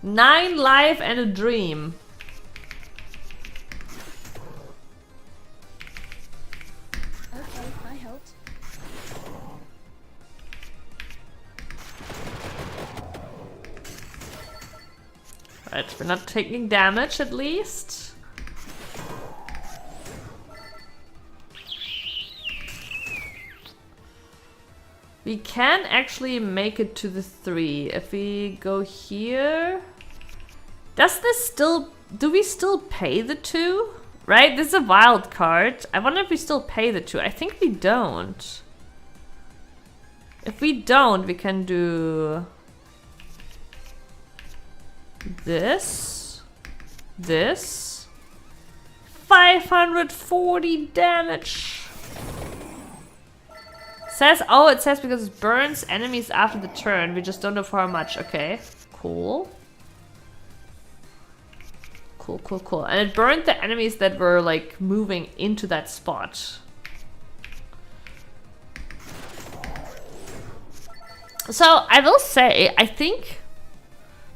9 life and a dream. Okay, I helped. Right, we're not taking damage at least. We can actually make it to the 3 if we go here. Does this still... do we still pay the 2? Right? This is a wild card. I wonder if we still pay the 2. I think we don't. If we don't, we can do... this. This. 540 damage. Says, oh, it says because it burns enemies after the turn. We just don't know for how much. Okay, cool. Cool, cool, cool. And it burned the enemies that were like moving into that spot. So I will say, I think,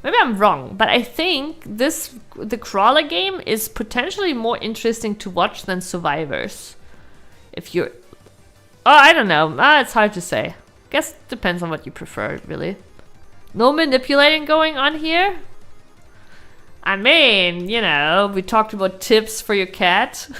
maybe I'm wrong, but I think the crawler game is potentially more interesting to watch than Survivors. If you're... oh, I don't know. It's hard to say. Guess it depends on what you prefer, really. No manipulating going on here? I mean, you know, we talked about tips for your cat.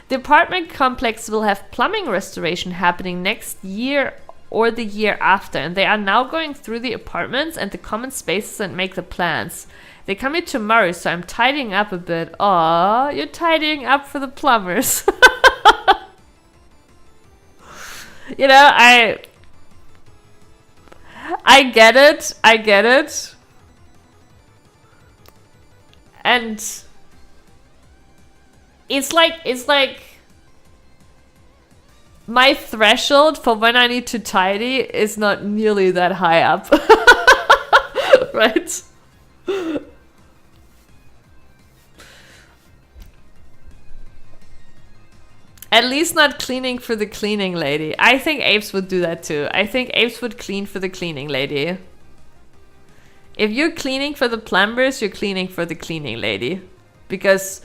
The apartment complex will have plumbing restoration happening next year or the year after, and they are now going through the apartments and the common spaces and make the plans. They come here tomorrow, so I'm tidying up a bit. Aw, you're tidying up for the plumbers. You know, I get it. I get it. And it's like my threshold for when I need to tidy is not nearly that high up. Right? At least not cleaning for the cleaning lady. I think Apes would do that too. I think Apes would clean for the cleaning lady. If you're cleaning for the plumbers, you're cleaning for the cleaning lady. Because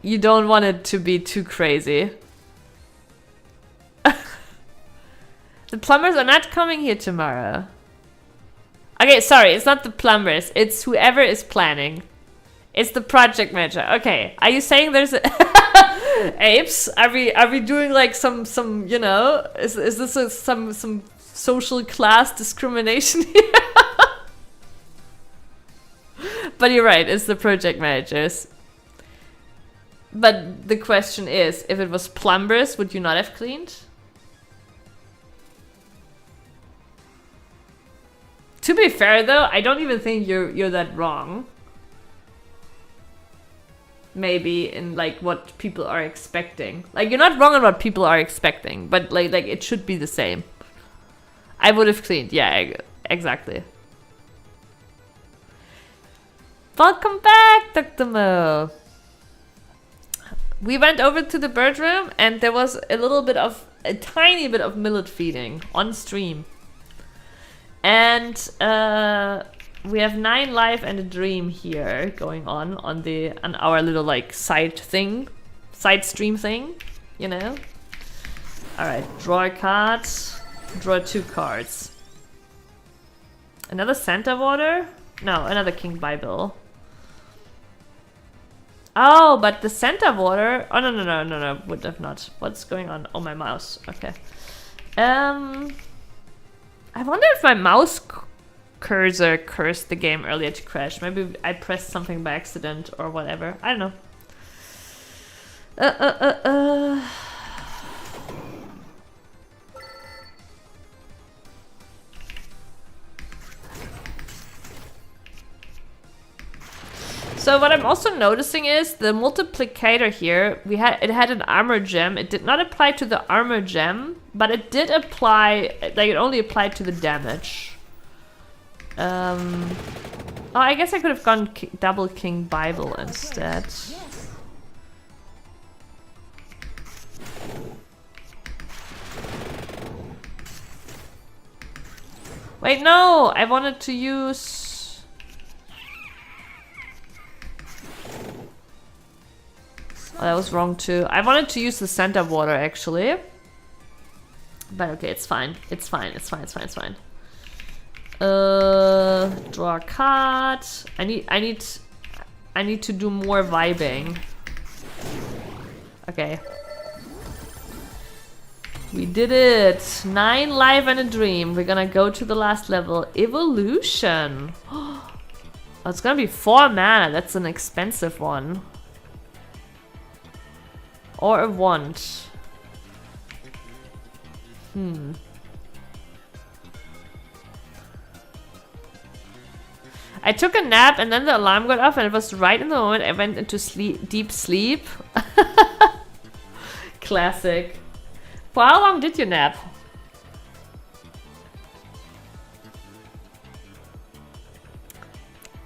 you don't want it to be too crazy. The plumbers are not coming here tomorrow. Okay, sorry, it's not the plumbers. It's whoever is planning. It's the project manager. Okay, are you saying there's a apes? Are we doing like some you know? Is this some social class discrimination here? But you're right. It's the project managers. But the question is, if it was plumbers, would you not have cleaned? To be fair though, I don't even think you're that wrong. Maybe in like what people are expecting. Like you're not wrong on what people are expecting, but like it should be the same. I would have cleaned. Yeah, exactly. Welcome back, Dr. Mo. We went over to the bird room and there was a tiny bit of millet feeding on stream. And we have 9 live and a dream here going on our little like side stream thing, you know. All right, draw a card, draw 2 cards. Another Santa water? No, another King Bible. Oh, but the Santa water. Oh no, would have not. What's going on? Oh, my mouse. Okay. I wonder if my mouse cursor cursed the game earlier to crash. Maybe I pressed something by accident or whatever. I don't know. So what I'm also noticing is the multiplicator here, it had an armor gem. It did not apply to the armor gem, but it did apply, like it only applied to the damage. Oh, I guess I could have gone double King Bible instead. Wait, no! I wanted to use... Oh, that was wrong too. I wanted to use the Santa water actually. But okay, it's fine. It's fine. Draw a card. I need to do more vibing. Okay. We did it. 9 live and a dream. We're gonna go to the last level. Evolution. Oh, it's gonna be 4 mana. That's an expensive one. Or a wand. I took a nap and then the alarm got off and it was right in the moment I went into deep sleep. Classic. For how long did you nap?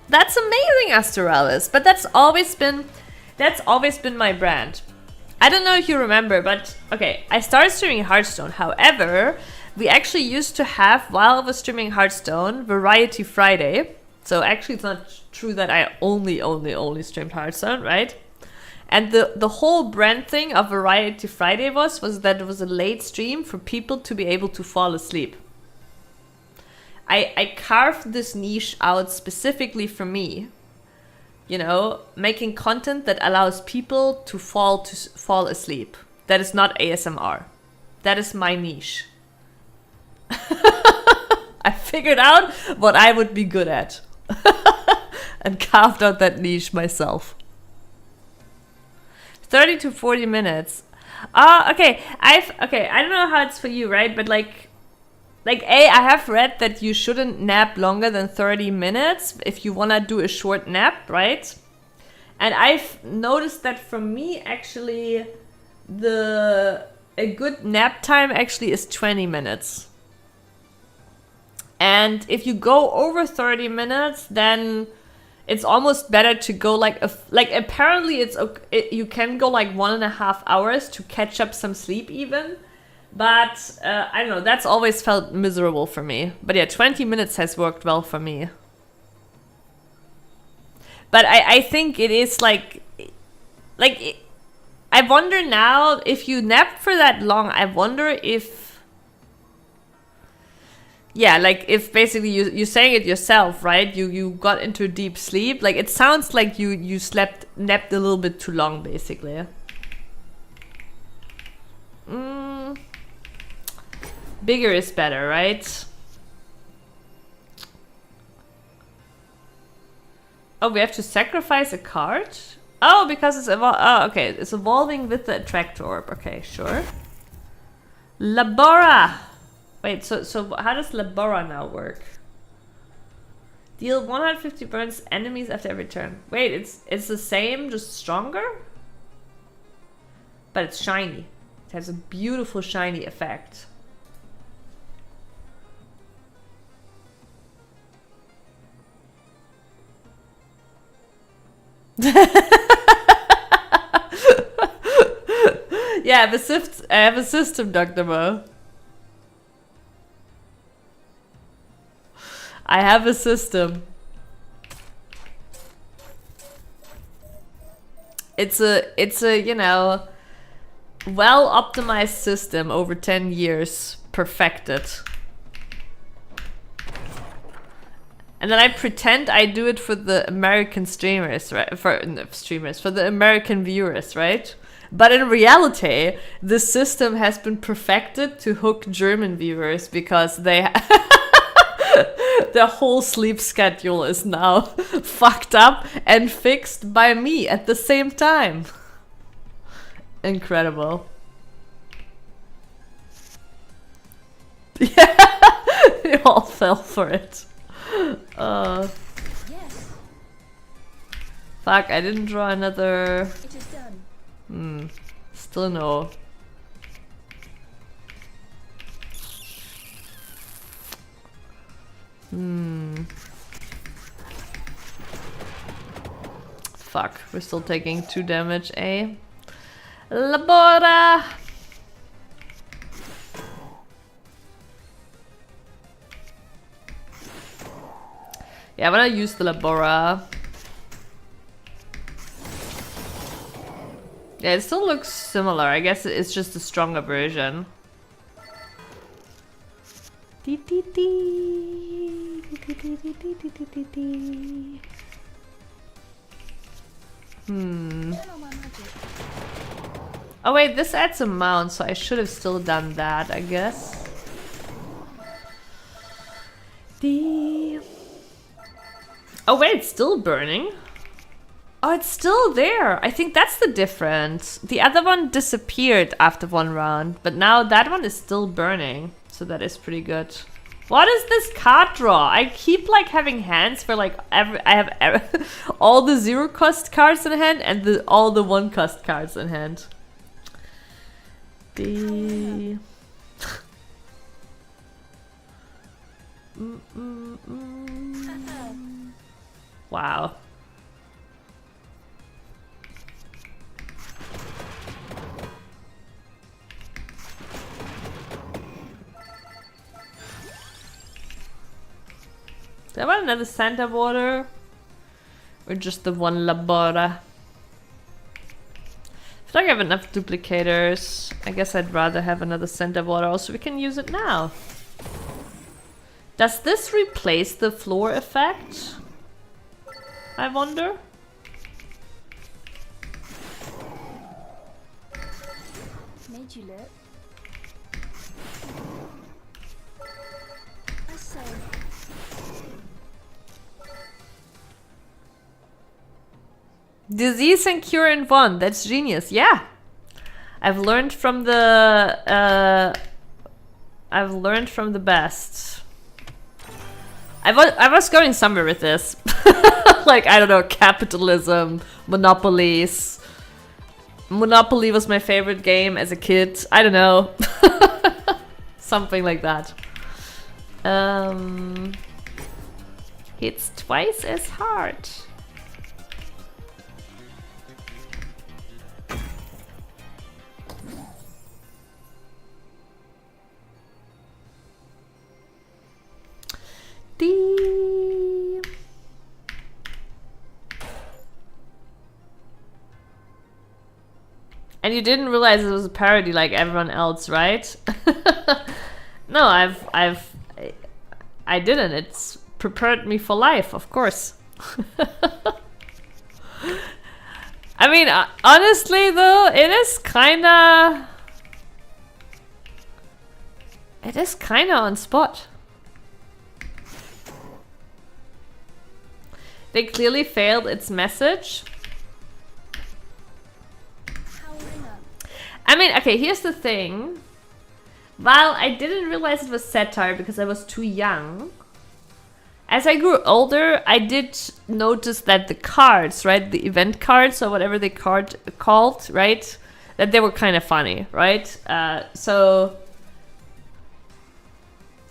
That's amazing, Astralis, but that's always been my brand. I don't know if you remember, but okay, I started streaming Hearthstone. However, we actually used to have, while I was streaming Hearthstone, Variety Friday. So actually it's not true that I only streamed Hearthstone, right? And the whole brand thing of Variety Friday was that it was a late stream for people to be able to fall asleep. I carved this niche out specifically for me. You know, making content that allows people to fall asleep. That is not ASMR. That is my niche. I figured out what I would be good at. And carved out that niche myself. 30 to 40 minutes. Okay. I don't know how it's for you, right? But like I have read that you shouldn't nap longer than 30 minutes if you want to do a short nap, right? And I've noticed that for me, actually, a good nap time actually is 20 minutes. And if you go over 30 minutes, then it's almost better to go apparently you can go like 1.5 hours to catch up some sleep even. But, I don't know, that's always felt miserable for me. But yeah, 20 minutes has worked well for me. But I think it is I wonder now, if you nap for that long, I wonder if... Yeah, like if basically you're saying it yourself, right? You got into deep sleep. Like it sounds like you napped a little bit too long, basically. Bigger is better, right? Oh, we have to sacrifice a card? Oh, because it's okay, it's evolving with the attractor orb. Okay, sure. Labora! Wait, so how does Labora now work? Deal 150 burns enemies after every turn. Wait, it's the same, just stronger? But it's shiny. It has a beautiful shiny effect. Yeah, I have a system, Dr. Mo. I have a system. It's a, you know, well optimized system over 10 years, perfected. And then I pretend I do it for the American streamers, right? For the American viewers, right? But in reality, the system has been perfected to hook German viewers because they their whole sleep schedule is now fucked up and fixed by me at the same time. Incredible. Yeah, they all fell for it. Yes, Fuck, I didn't draw another... it is done. Still no. Fuck, we're still taking 2 damage, eh? Labora! Yeah, I'm gonna use the Labora. Yeah, it still looks similar. I guess it's just a stronger version. Dee dee dee. Dee dee dee dee dee dee dee dee. Turn on my magic. Oh wait, this adds a mount, so I should have still done that, I guess. Dee. Oh wait, it's still burning. Oh, it's still there. I think that's the difference. The other one disappeared after 1 round, but now that one is still burning. So that is pretty good. What is this card draw? I keep like having hands for like I have all the 0 cost cards in hand and all the 1 cost cards in hand. The Wow. Do I want another Santa water? Or just the 1 Labora? I feel like I have enough duplicators. I guess I'd rather have another Santa water, also we can use it now. Does this replace the floor effect? I wonder? Made you look. I say, Disease and cure in 1. That's genius. Yeah. I've learned from the best. I was going somewhere with this. Like, I don't know, capitalism, monopolies. Monopoly was my favorite game as a kid. I don't know. Something like that. Hits twice as hard. Dee. And you didn't realize it was a parody like everyone else, right? No, I didn't. It's prepared me for life, of course. I mean, honestly though, it is kinda on spot. They clearly failed its message. I mean, okay, here's the thing. While I didn't realize it was satire because I was too young, as I grew older, I did notice that the cards, right, the event cards or whatever they called, right, that they were kind of funny, right? So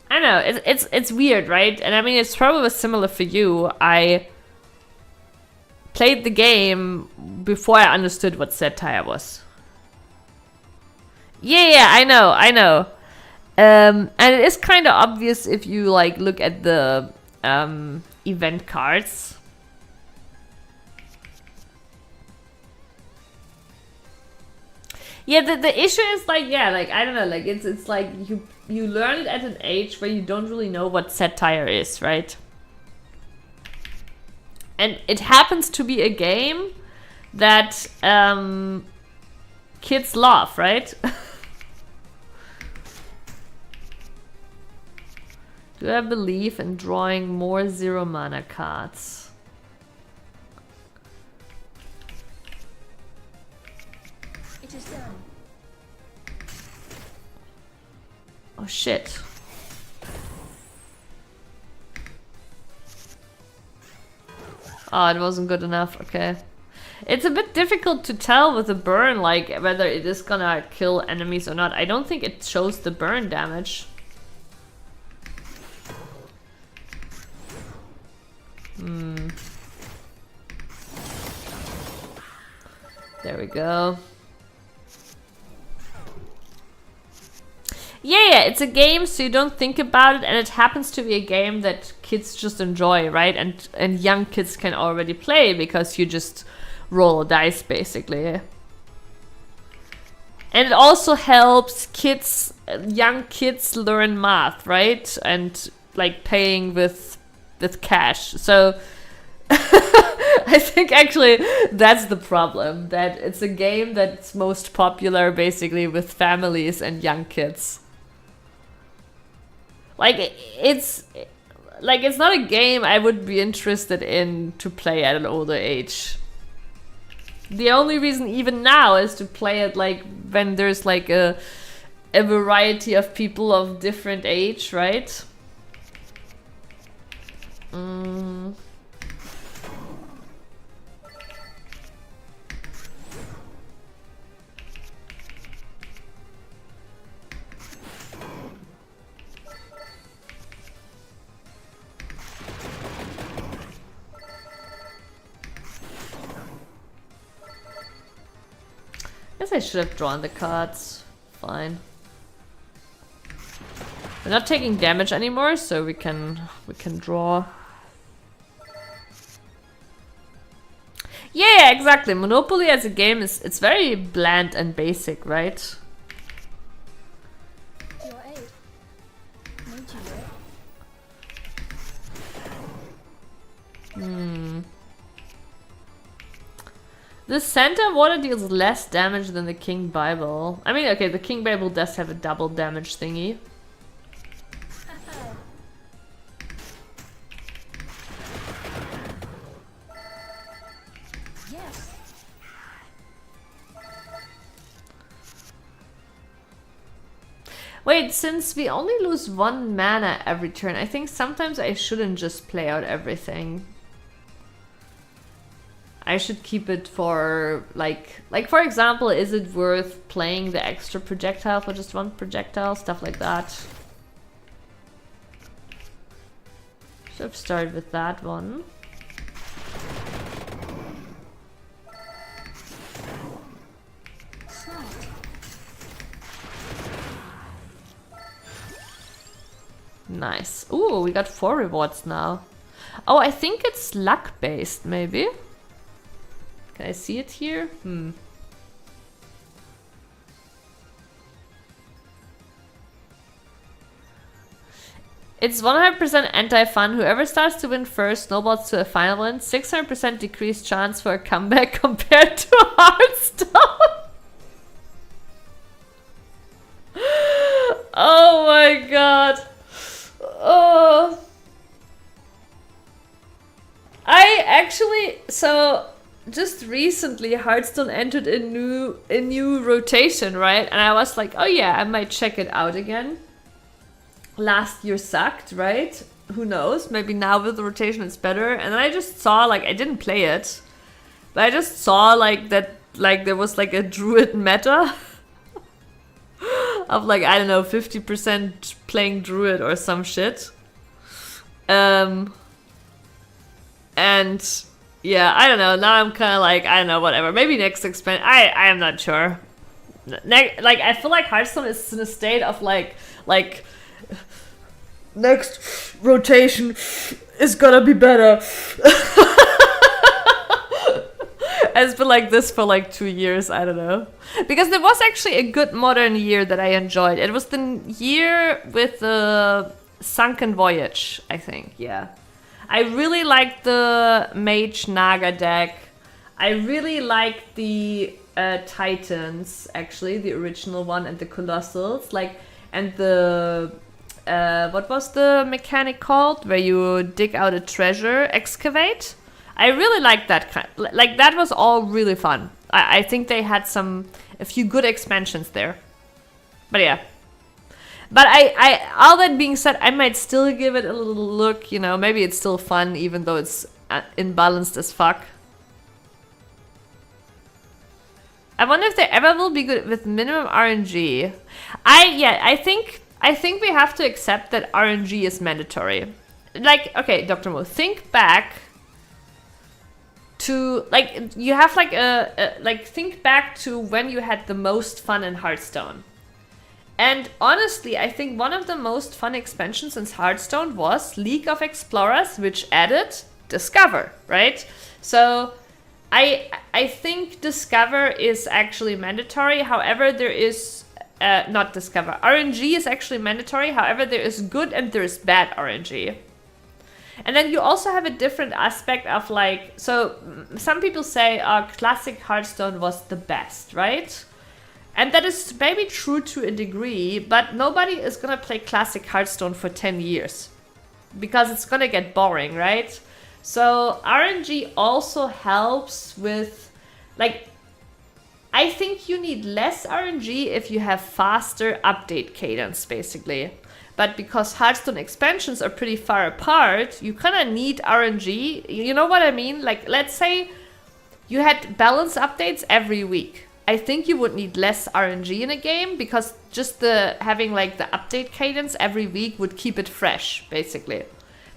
I don't know, it's weird, right? And I mean, it's probably similar for you. I played the game before I understood what satire was. Yeah, I know. And it is kind of obvious if you like look at the event cards. Yeah, the issue is like, yeah, like I don't know, like it's like you learn it at an age where you don't really know what satire is, right? And it happens to be a game that kids love, right? Do I believe in drawing more 0 mana cards? It is done. Oh shit. Oh, it wasn't good enough. Okay. It's a bit difficult to tell with the burn, like whether it is gonna kill enemies or not. I don't think it shows the burn damage. There we go. Yeah, it's a game, so you don't think about it, and it happens to be a game that kids just enjoy, right? And young kids can already play because you just roll a dice, basically. And it also helps kids, young kids, learn math, right? And like paying with cash. So I think actually that's the problem, that it's a game that's most popular basically with families and young kids. Like it's not a game I would be interested in to play at an older age. The only reason even now is to play it like when there's like a variety of people of different age, right? Guess I should have drawn the cards. Fine. We're not taking damage anymore, so we can draw. Yeah, exactly. Monopoly as a game it's very bland and basic, right? Your aid made you work. The Santa Water deals less damage than the King Bible. I mean, okay, the King Bible does have a double damage thingy. Yes. Wait, since we only lose 1 mana every turn, I think sometimes I shouldn't just play out everything. I should keep it for, like for example, is it worth playing the extra projectile for just 1 projectile? Stuff like that. Should have started with that one. Smart. Nice. Ooh, we got 4 rewards now. Oh, I think it's luck based, maybe. Can I see it here? It's 100% anti-fun. Whoever starts to win first snowballs to a final win. 600% decreased chance for a comeback compared to Hearthstone. Oh my god. Oh. I actually, so just recently Hearthstone entered a new rotation, right? And I was like, oh yeah, I might check it out again. Last year sucked, right? Who knows? Maybe now with the rotation it's better. And then I just saw, like, I didn't play it, but I just saw like that, like there was like a druid meta of like, I don't know, 50% playing druid or some shit. And yeah, I don't know. Now I'm kind of like, I don't know, whatever. Maybe next expansion. I am not sure. Like, I feel like Hearthstone is in a state of like next rotation is gonna be better. It's been like this for like 2 years. I don't know, because there was actually a good modern year that I enjoyed. It was the year with the Sunken Voyage, I think. Yeah. I really liked the Mage Naga deck. I really liked the Titans, actually, the original one, and the Colossals. Like, and the what was the mechanic called, where you dig out a treasure, excavate? I really liked that kind. Like, that was all really fun. I think they had a few good expansions there. But yeah. But I all that being said, I might still give it a little look, you know, maybe it's still fun even though it's imbalanced as fuck. I wonder if they ever will be good with minimum RNG. I think we have to accept that RNG is mandatory. Like, okay, Dr. Mo, think back to, like, you have like think back to when you had the most fun in Hearthstone. And honestly, I think one of the most fun expansions in Hearthstone was League of Explorers, which added Discover, right? So I think Discover is actually mandatory. However, there is not Discover. RNG is actually mandatory. However, there is good and there is bad RNG. And then you also have a different aspect of, like, so some people say classic Hearthstone was the best, right? And that is maybe true to a degree, but nobody is gonna play classic Hearthstone for 10 years because it's gonna get boring, right? So RNG also helps with, like, I think you need less RNG if you have faster update cadence, basically. But because Hearthstone expansions are pretty far apart, you kind of need RNG. You know what I mean? Like, let's say you had balance updates every week. I think you would need less RNG in a game because just having like the update cadence every week would keep it fresh, basically.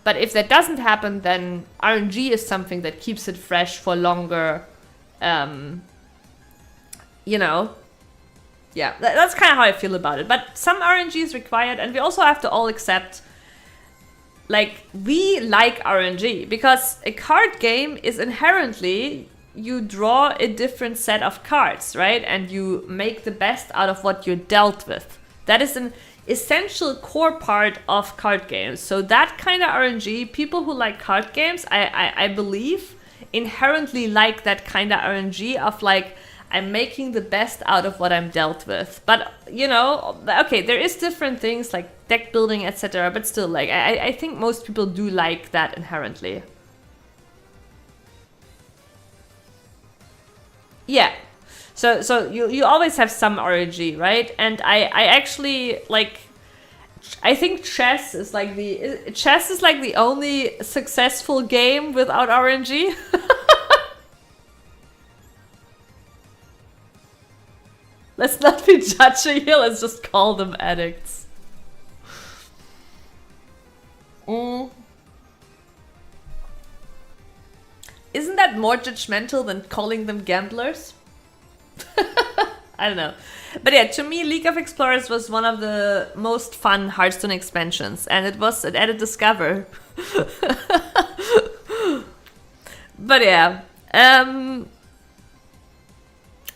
But if that doesn't happen, then RNG is something that keeps it fresh for longer. You know, yeah, that's kind of how I feel about it. But some RNG is required, and we also have to all accept, like, we like RNG because a card game is inherently, you draw a different set of cards, right? And you make the best out of what you're dealt with. That is an essential core part of card games. So that kind of RNG, people who like card games, I believe, inherently like that kind of RNG of, like, I'm making the best out of what I'm dealt with. But, you know, okay, there is different things like deck building, etc. But still, like, I think most people do like that inherently. Yeah. So you always have some RNG, right? And I actually, like, I think chess is like the only successful game without RNG. Let's not be judging here, let's just call them addicts. Isn't that more judgmental than calling them gamblers? I don't know. But yeah, to me, League of Explorers was one of the most fun Hearthstone expansions, and it added Discover. But yeah,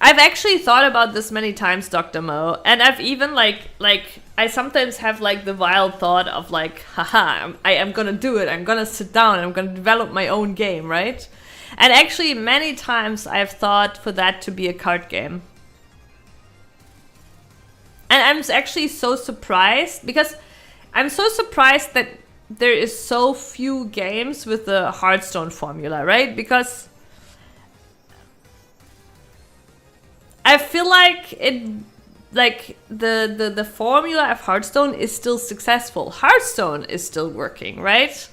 I've actually thought about this many times, Dr. Mo, and I've even like I sometimes have like the wild thought of like, haha, I am gonna do it. I'm gonna sit down and I'm gonna develop my own game, right? And actually, many times I've thought for that to be a card game. And I'm actually so surprised because I'm so surprised that there is so few games with the Hearthstone formula, right? Because I feel like the formula of Hearthstone is still successful. Hearthstone is still working, right?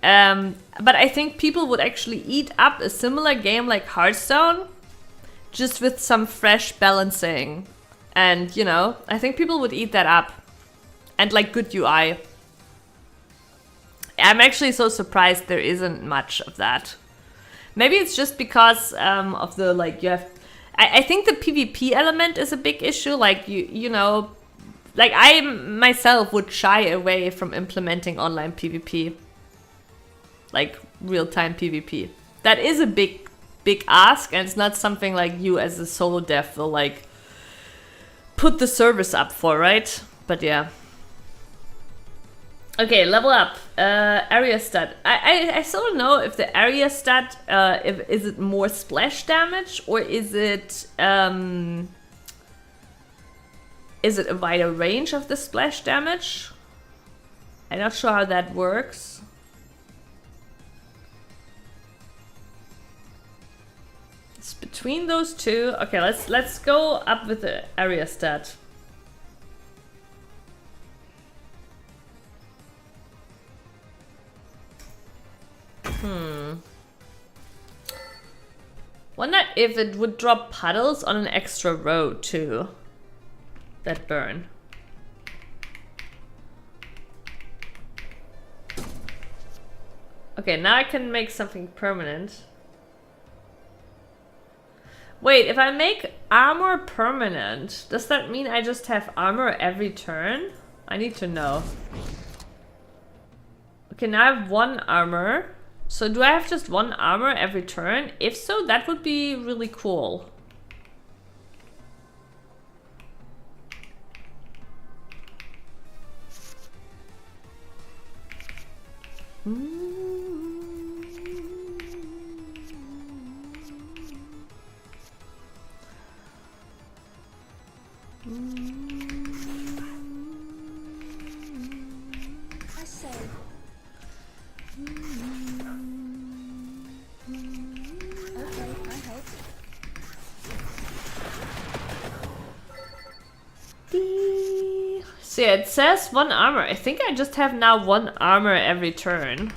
But I think people would actually eat up a similar game like Hearthstone, just with some fresh balancing. And, you know, I think people would eat that up. And like good UI. I'm actually so surprised there isn't much of that. Maybe it's just because of the, like, you have... I think the PvP element is a big issue. Like, you know... Like, I myself would shy away from implementing online PvP. Like, real-time PvP. That is a big ask, and it's not something like you as a solo dev will, like, put the service up for, right? But yeah. Okay, level up. Area stat. I still don't know if the area stat, is it more splash damage or is it a wider range of the splash damage? I'm not sure how that works. It's between those two. Okay, let's go up with the area stat. Wonder if it would drop puddles on an extra row too. That burn. Okay, now I can make something permanent. Wait, if I make armor permanent, does that mean I just have armor every turn? I need to know. Okay, now I have one armor. So do I have just one armor every turn? If so, that would be really cool. I say. Okay, I help. So yeah, it says one armor. I think I just have now one armor every turn.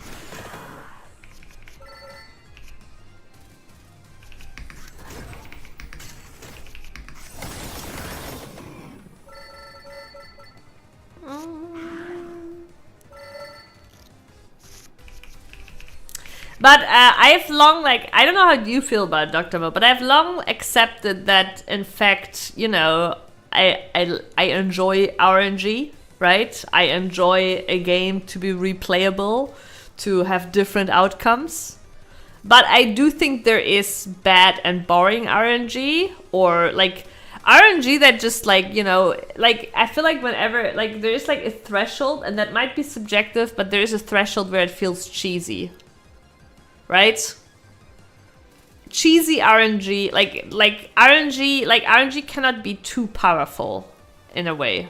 But I've long, like, I don't know how you feel about it, Dr. Mo, but I've long accepted that, in fact, you know, I enjoy RNG, right? I enjoy a game to be replayable, to have different outcomes. But I do think there is bad and boring RNG, or, like, RNG that just, like, you know, like, I feel like whenever, like, there is, like, a threshold, and that might be subjective, but there is a threshold where it feels cheesy. Right? Cheesy RNG, like RNG cannot be too powerful in a way.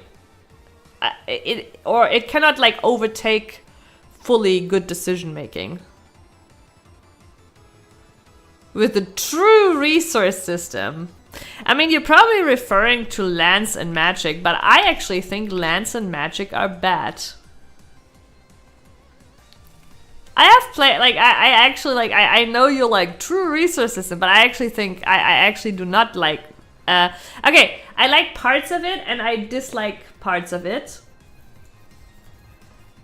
It cannot like overtake fully good decision making. With the true resource system. I mean, you're probably referring to Lance and Magic, but I actually think Lance and Magic are bad. I have played, like, I actually, like, I know you like true resource system, but I actually think, I actually do not like, okay, I like parts of it, and I dislike parts of it.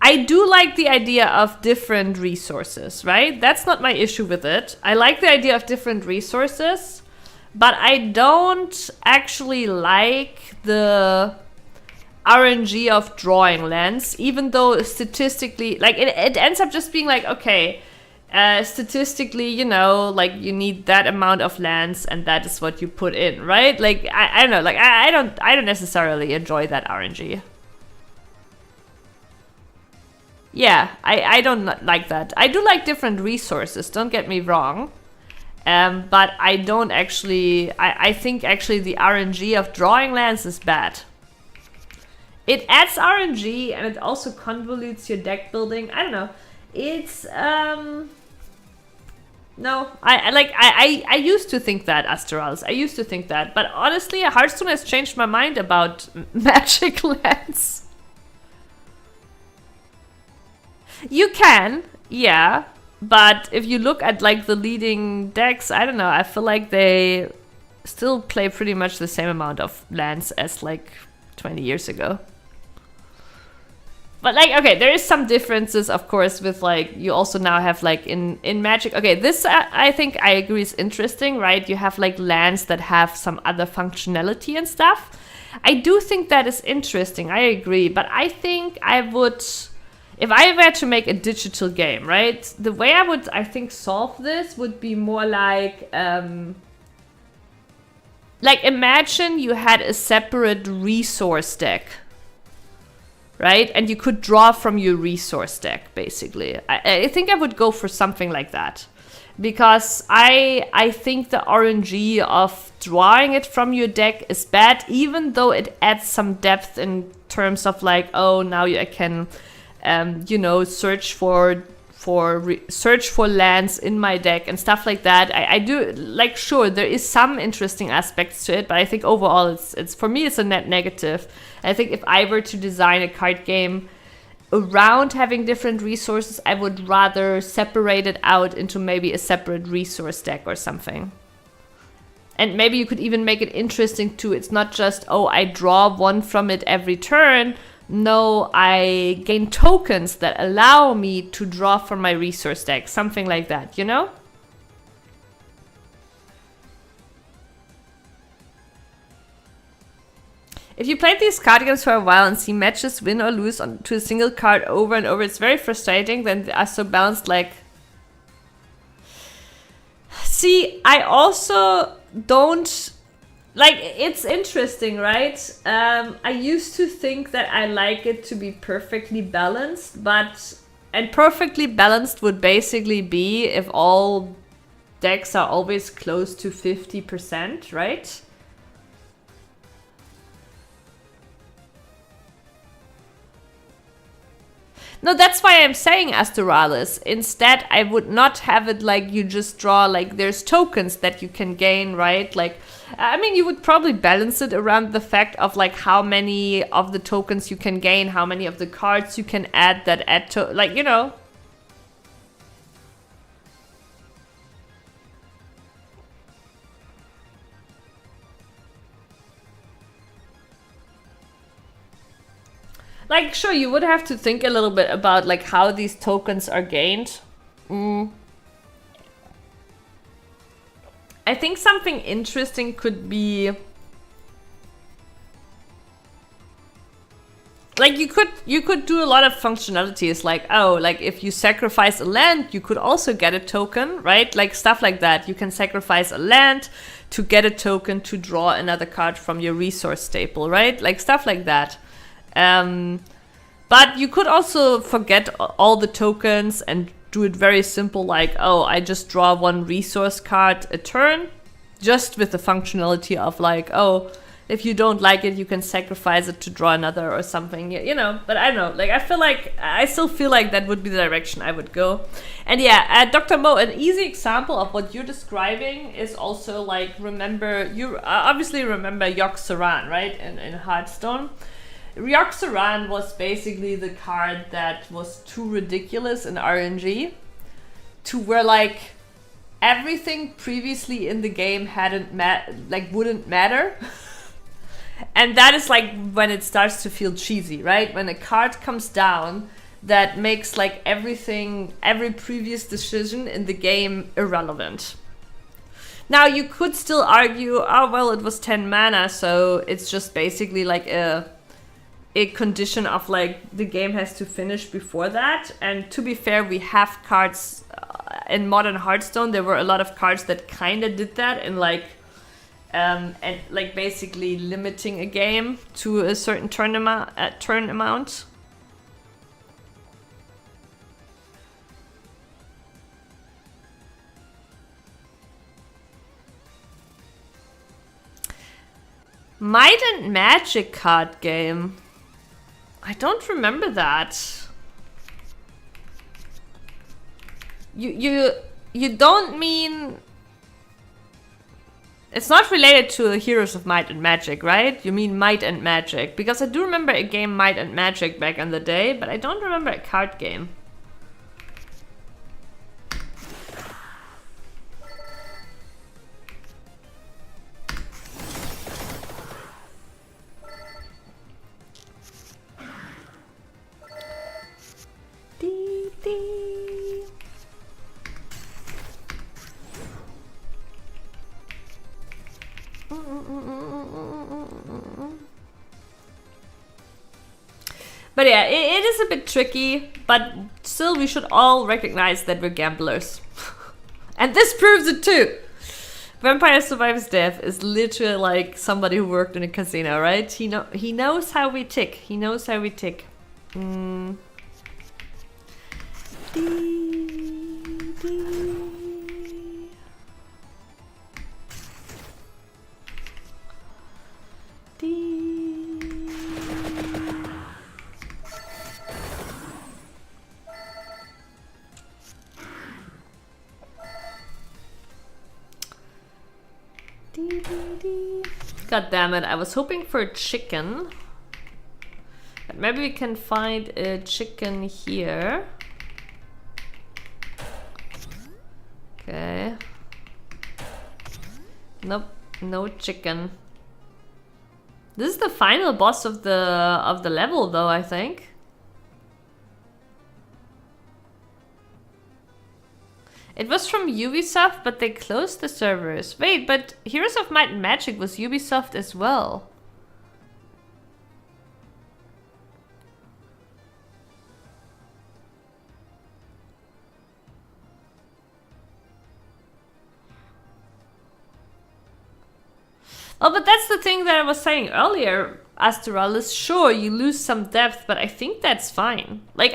I do like the idea of different resources, right? That's not my issue with it. I like the idea of different resources, but I don't actually like the RNG of drawing lands, even though statistically, like, it ends up just being like, okay, statistically, you know, like you need that amount of lands and that is what you put in, right? Like I don't know, like I don't necessarily enjoy that RNG. Yeah, I don't like that. I do like different resources, don't get me wrong. But I don't actually, I think actually the RNG of drawing lands is bad. It adds RNG and it also convolutes your deck building. I don't know. It's, no, I used to think that, Astralis. I used to think that. But honestly, Hearthstone has changed my mind about magic lands. You can, yeah. But if you look at like the leading decks, I don't know, I feel like they still play pretty much the same amount of lands as like 20 years ago. But like, okay, there is some differences, of course, with like, you also now have like in Magic, okay, this I think I agree is interesting, right? You have like lands that have some other functionality and stuff. I do think that is interesting, I agree, but I think I would... If I were to make a digital game, right, the way I would, I think, solve this would be more like imagine you had a separate resource deck, right? And you could draw from your resource deck, basically. I think I would go for something like that. Because I think the RNG of drawing it from your deck is bad, even though it adds some depth in terms of like, oh, now I can... you know, search for lands in my deck and stuff like that. I do like, sure, there is some interesting aspects to it, but I think overall it's for me it's a net negative. I think if I were to design a card game around having different resources, I would rather separate it out into maybe a separate resource deck or something. And maybe you could even make it interesting too. It's not just, oh, I draw one from it every turn. No, I gain tokens that allow me to draw from my resource deck. Something like that, you know? If you played these card games for a while and see matches win or lose to a single card over and over, it's very frustrating. Then they are so balanced, like... See, I also don't... Like, it's interesting, right? I used to think that I like it to be perfectly balanced, but... And perfectly balanced would basically be if all decks are always close to 50%, right? No, that's why I'm saying Astralis. Instead, I would not have it like you just draw, like there's tokens that you can gain, right? Like, I mean, you would probably balance it around the fact of like how many of the tokens you can gain, how many of the cards you can add that add to, like, you know. Like, sure, you would have to think a little bit about like how these tokens are gained. I think something interesting could be... Like, you could do a lot of functionalities, like, oh, like if you sacrifice a land, you could also get a token, right? Like stuff like that. You can sacrifice a land to get a token to draw another card from your resource staple, right? Like stuff like that. But you could also forget all the tokens and do it very simple, like, oh, I just draw one resource card a turn, just with the functionality of like, oh, if you don't like it, you can sacrifice it to draw another or something, you know. But I don't know, like, I still feel like that would be the direction I would go. And yeah, Dr. Mo, an easy example of what you're describing is also like, you obviously remember Yogg-Saron, right, in Hearthstone. Yogg-Saron was basically the card that was too ridiculous in RNG to where like everything previously in the game wouldn't matter. And that is like when it starts to feel cheesy, right? When a card comes down that makes like every previous decision in the game irrelevant. Now you could still argue, oh well, it was 10 mana, so it's just basically like a condition of like the game has to finish before that. And to be fair, we have cards in modern Hearthstone there were a lot of cards that kind of did that, and like basically limiting a game to a certain turn amount. Might and Magic card game. I don't remember that. You don't mean... It's not related to the Heroes of Might and Magic, right? You mean Might and Magic. Because I do remember a game Might and Magic back in the day, but I don't remember a card game. But yeah, it is a bit tricky, but still we should all recognize that we're gamblers. And this proves it too! Vampire Survivors Dev is literally like somebody who worked in a casino, right? He knows how we tick. He knows how we tick. God damn it, I was hoping for a chicken. But maybe we can find a chicken here. Okay. Nope, no chicken. This is the final boss of the level though, I think. It was from Ubisoft, but they closed the servers. Wait, but Heroes of Might and Magic was Ubisoft as well. Oh, but that's the thing that I was saying earlier, Astralis. Sure, you lose some depth, but I think that's fine. Like,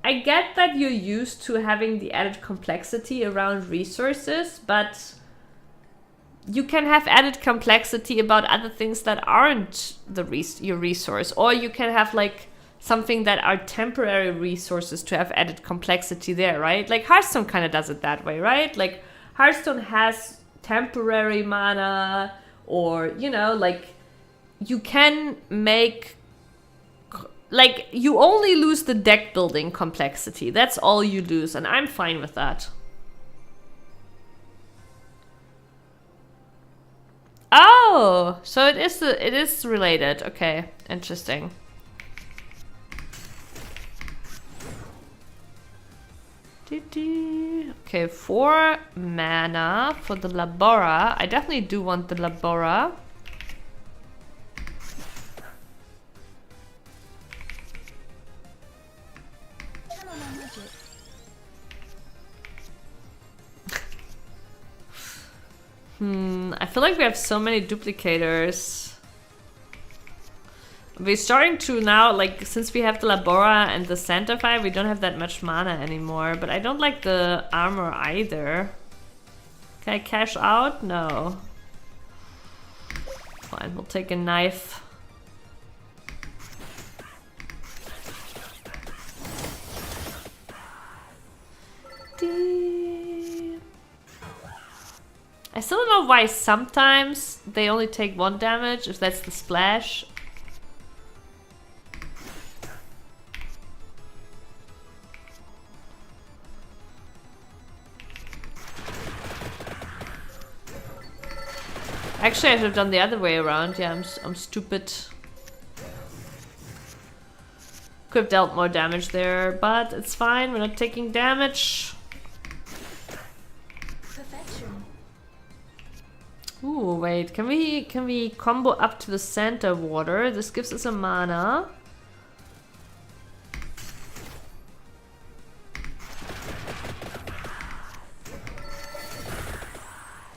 I get that you're used to having the added complexity around resources, but you can have added complexity about other things that aren't your resource. Or you can have like something that are temporary resources to have added complexity there, right? Like Hearthstone kind of does it that way, right? Like Hearthstone has temporary mana, or, you know, like you can make... Like, you only lose the deck building complexity. That's all you lose, and I'm fine with that. Oh, so it is related. Okay, interesting. Okay, 4 mana for the Labora. I definitely do want the Labora. I feel like we have so many duplicators. We're starting to now, like, since we have the Labora and the Santify, we don't have that much mana anymore. But I don't like the armor either. Can I cash out? No. Fine, we'll take a knife. I still don't know why sometimes they only take 1 damage, if that's the splash. Actually, I should have done the other way around. Yeah, I'm stupid. Could have dealt more damage there, but it's fine. We're not taking damage. Ooh, wait, can we combo up to the Santa Water? This gives us a mana.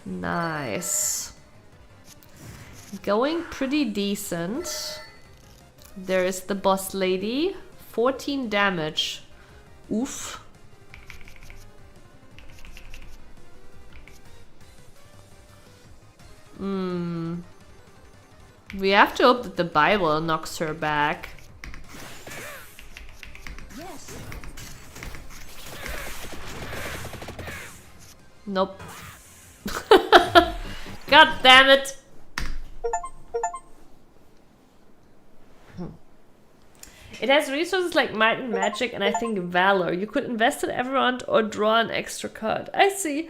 Nice. Going pretty decent. There is the boss lady. 14 damage. Oof. We have to hope that the Bible knocks her back. Yes. Nope. God damn it. It has resources like Might and Magic and I think Valor. You could invest in every round or draw an extra card. I see.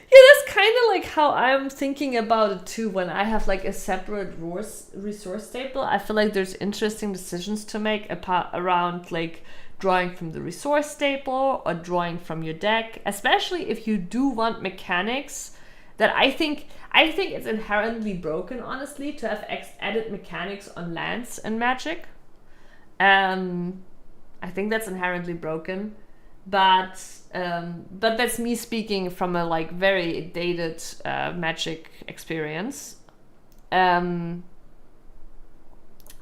Yeah, that's kind of like how I'm thinking about it too. When I have like a separate resource table, I feel like there's interesting decisions to make around like drawing from the resource table or drawing from your deck, especially if you do want mechanics that I think it's inherently broken, honestly, to have added mechanics on lands and Magic. I think that's inherently broken, but that's me speaking from a like very dated Magic experience. But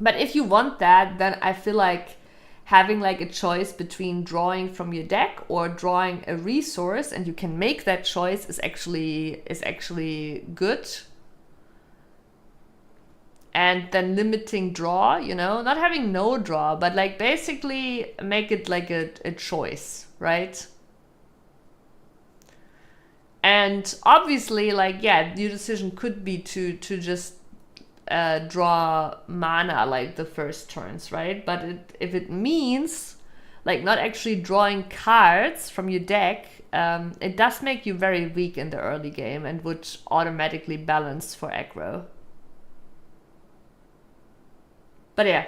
if you want that, then I feel like having like a choice between drawing from your deck or drawing a resource, and you can make that choice, is actually good. And then limiting draw, you know, not having no draw, but like basically make it like a choice, right? And obviously, like, yeah, your decision could be to just draw mana like the first turns, right? But if it means like not actually drawing cards from your deck, it does make you very weak in the early game and would automatically balance for aggro. But yeah.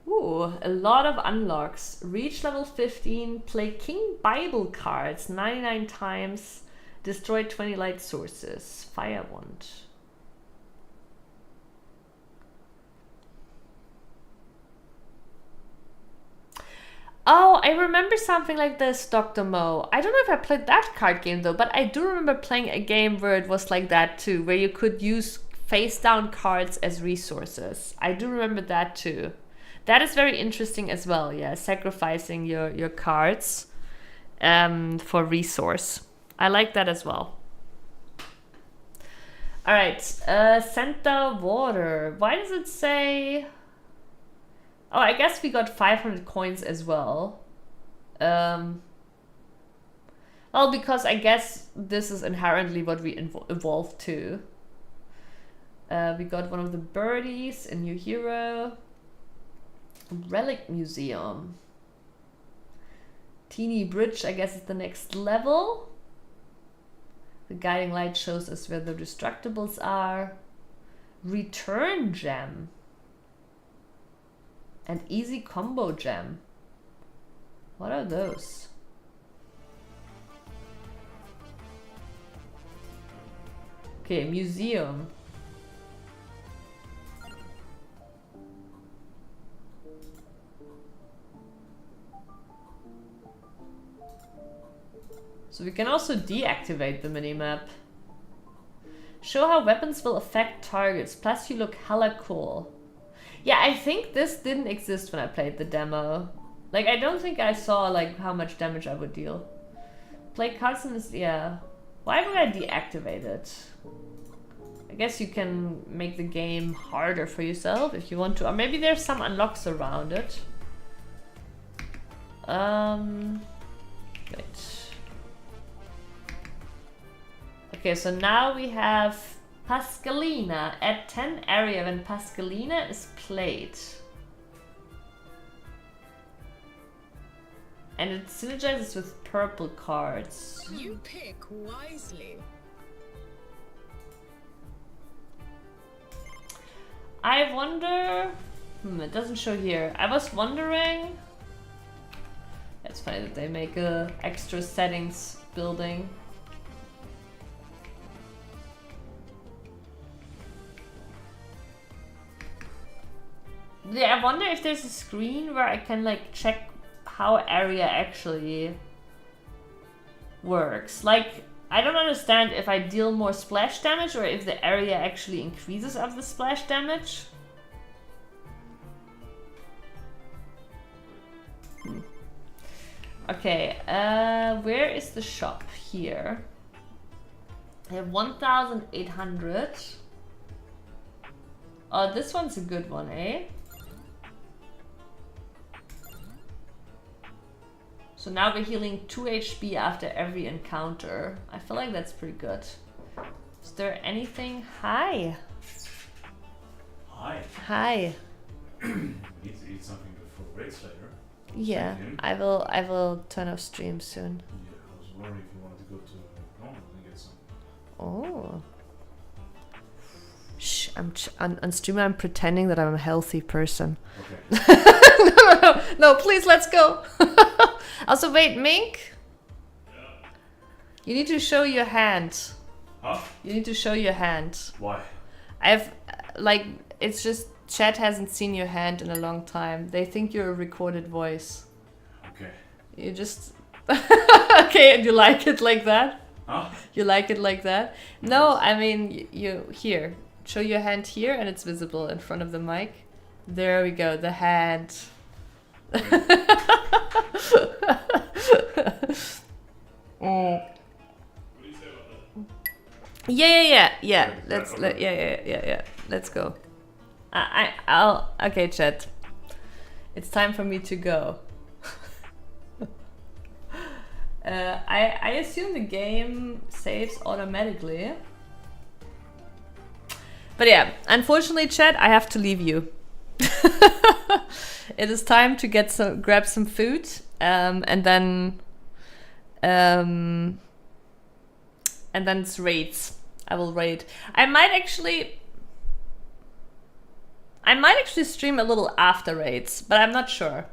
Ooh, a lot of unlocks. Reach level 15, play King Bible cards 99 times, destroy 20 light sources. Fire Wand. Oh, I remember something like this, Dr. Mo. I don't know if I played that card game though, but I do remember playing a game where it was like that too, where you could use face down cards as resources. I do remember that too. That is very interesting as well, yeah, sacrificing your cards for resource. I like that as well. All right, Santa Water. Why does it say... Oh, I guess we got 500 coins as well. Well, because I guess this is inherently what we evolved to. We got one of the birdies, a new hero. Relic Museum. Teeny Bridge, I guess, is the next level. The guiding light shows us where the destructibles are. Return Gem. And Easy Combo Gem. What are those? Okay, Museum. So we can also deactivate the minimap. Show how weapons will affect targets, plus you look hella cool. Yeah, I think this didn't exist when I played the demo. Like, I don't think I saw, like, how much damage I would deal. Play cousin is, yeah. Why would I deactivate it? I guess you can make the game harder for yourself if you want to. Or maybe there's some unlocks around it. Wait. Okay, so now we have Pascalina. Add 10 area when Pascalina is played. And it synergizes with purple cards. You pick wisely. I wonder... it doesn't show here. I was wondering... It's funny that they make a extra settings building. Yeah, I wonder if there's a screen where I can like check how area actually works. Like, I don't understand if I deal more splash damage or if the area actually increases of the splash damage. Okay, where is the shop? Here. I have 1,800. Oh, this one's a good one, eh? So now we're healing 2 HP after every encounter. I feel like that's pretty good. Is there anything? Hi. Hi. Hi. We need to eat something before race later. Yeah, Thank you. I will turn off stream soon. Yeah, I was wondering if you wanted to go to McDonald's and get some. Oh. Shh, on stream I'm pretending that I'm a healthy person. Okay. No, please, let's go. Also, wait, Mink? You need to show your hand. Huh? You need to show your hand. Why? I've, like, it's just chat hasn't seen your hand in a long time. They think you're a recorded voice. Okay. You just... Okay, and you like it like that? Huh? You like it like that? No, I mean, you here. Show your hand here and it's visible in front of the mic. There we go, the hand. Mm. Yeah. Yeah. Let's go. I'll. Okay, chat. It's time for me to go. I assume the game saves automatically. But yeah, unfortunately, chat, I have to leave you. It is time to grab some food, and then it's raids. I will raid. I might actually stream a little after raids, but I'm not sure.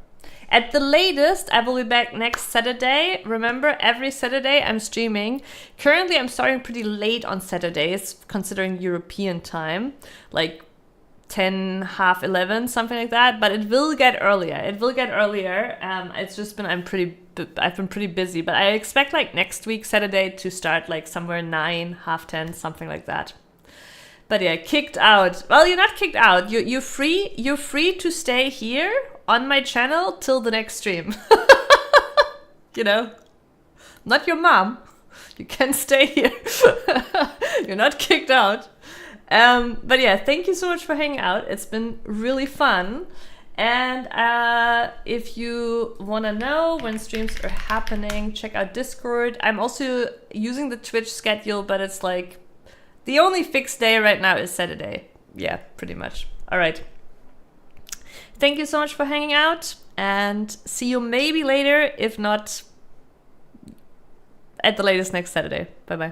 At the latest, I will be back next Saturday. Remember, every Saturday I'm streaming. Currently, I'm starting pretty late on Saturdays, considering European time, like 10, half 11, something like that. But it will get earlier. It's just been I've been pretty busy, but I expect like next week Saturday to start like somewhere 9, half 10, something like that. But yeah, kicked out. Well, you're not kicked out. You're free. You're free to stay here on my channel till the next stream. You know, not your mom. You can stay here. You're not kicked out. But yeah, thank you so much for hanging out. It's been really fun. And if you want to know when streams are happening, check out Discord. I'm also using the Twitch schedule, but it's like the only fixed day right now is Saturday. Yeah, pretty much. All right. Thank you so much for hanging out, and see you maybe later, if not at the latest next Saturday. Bye-bye.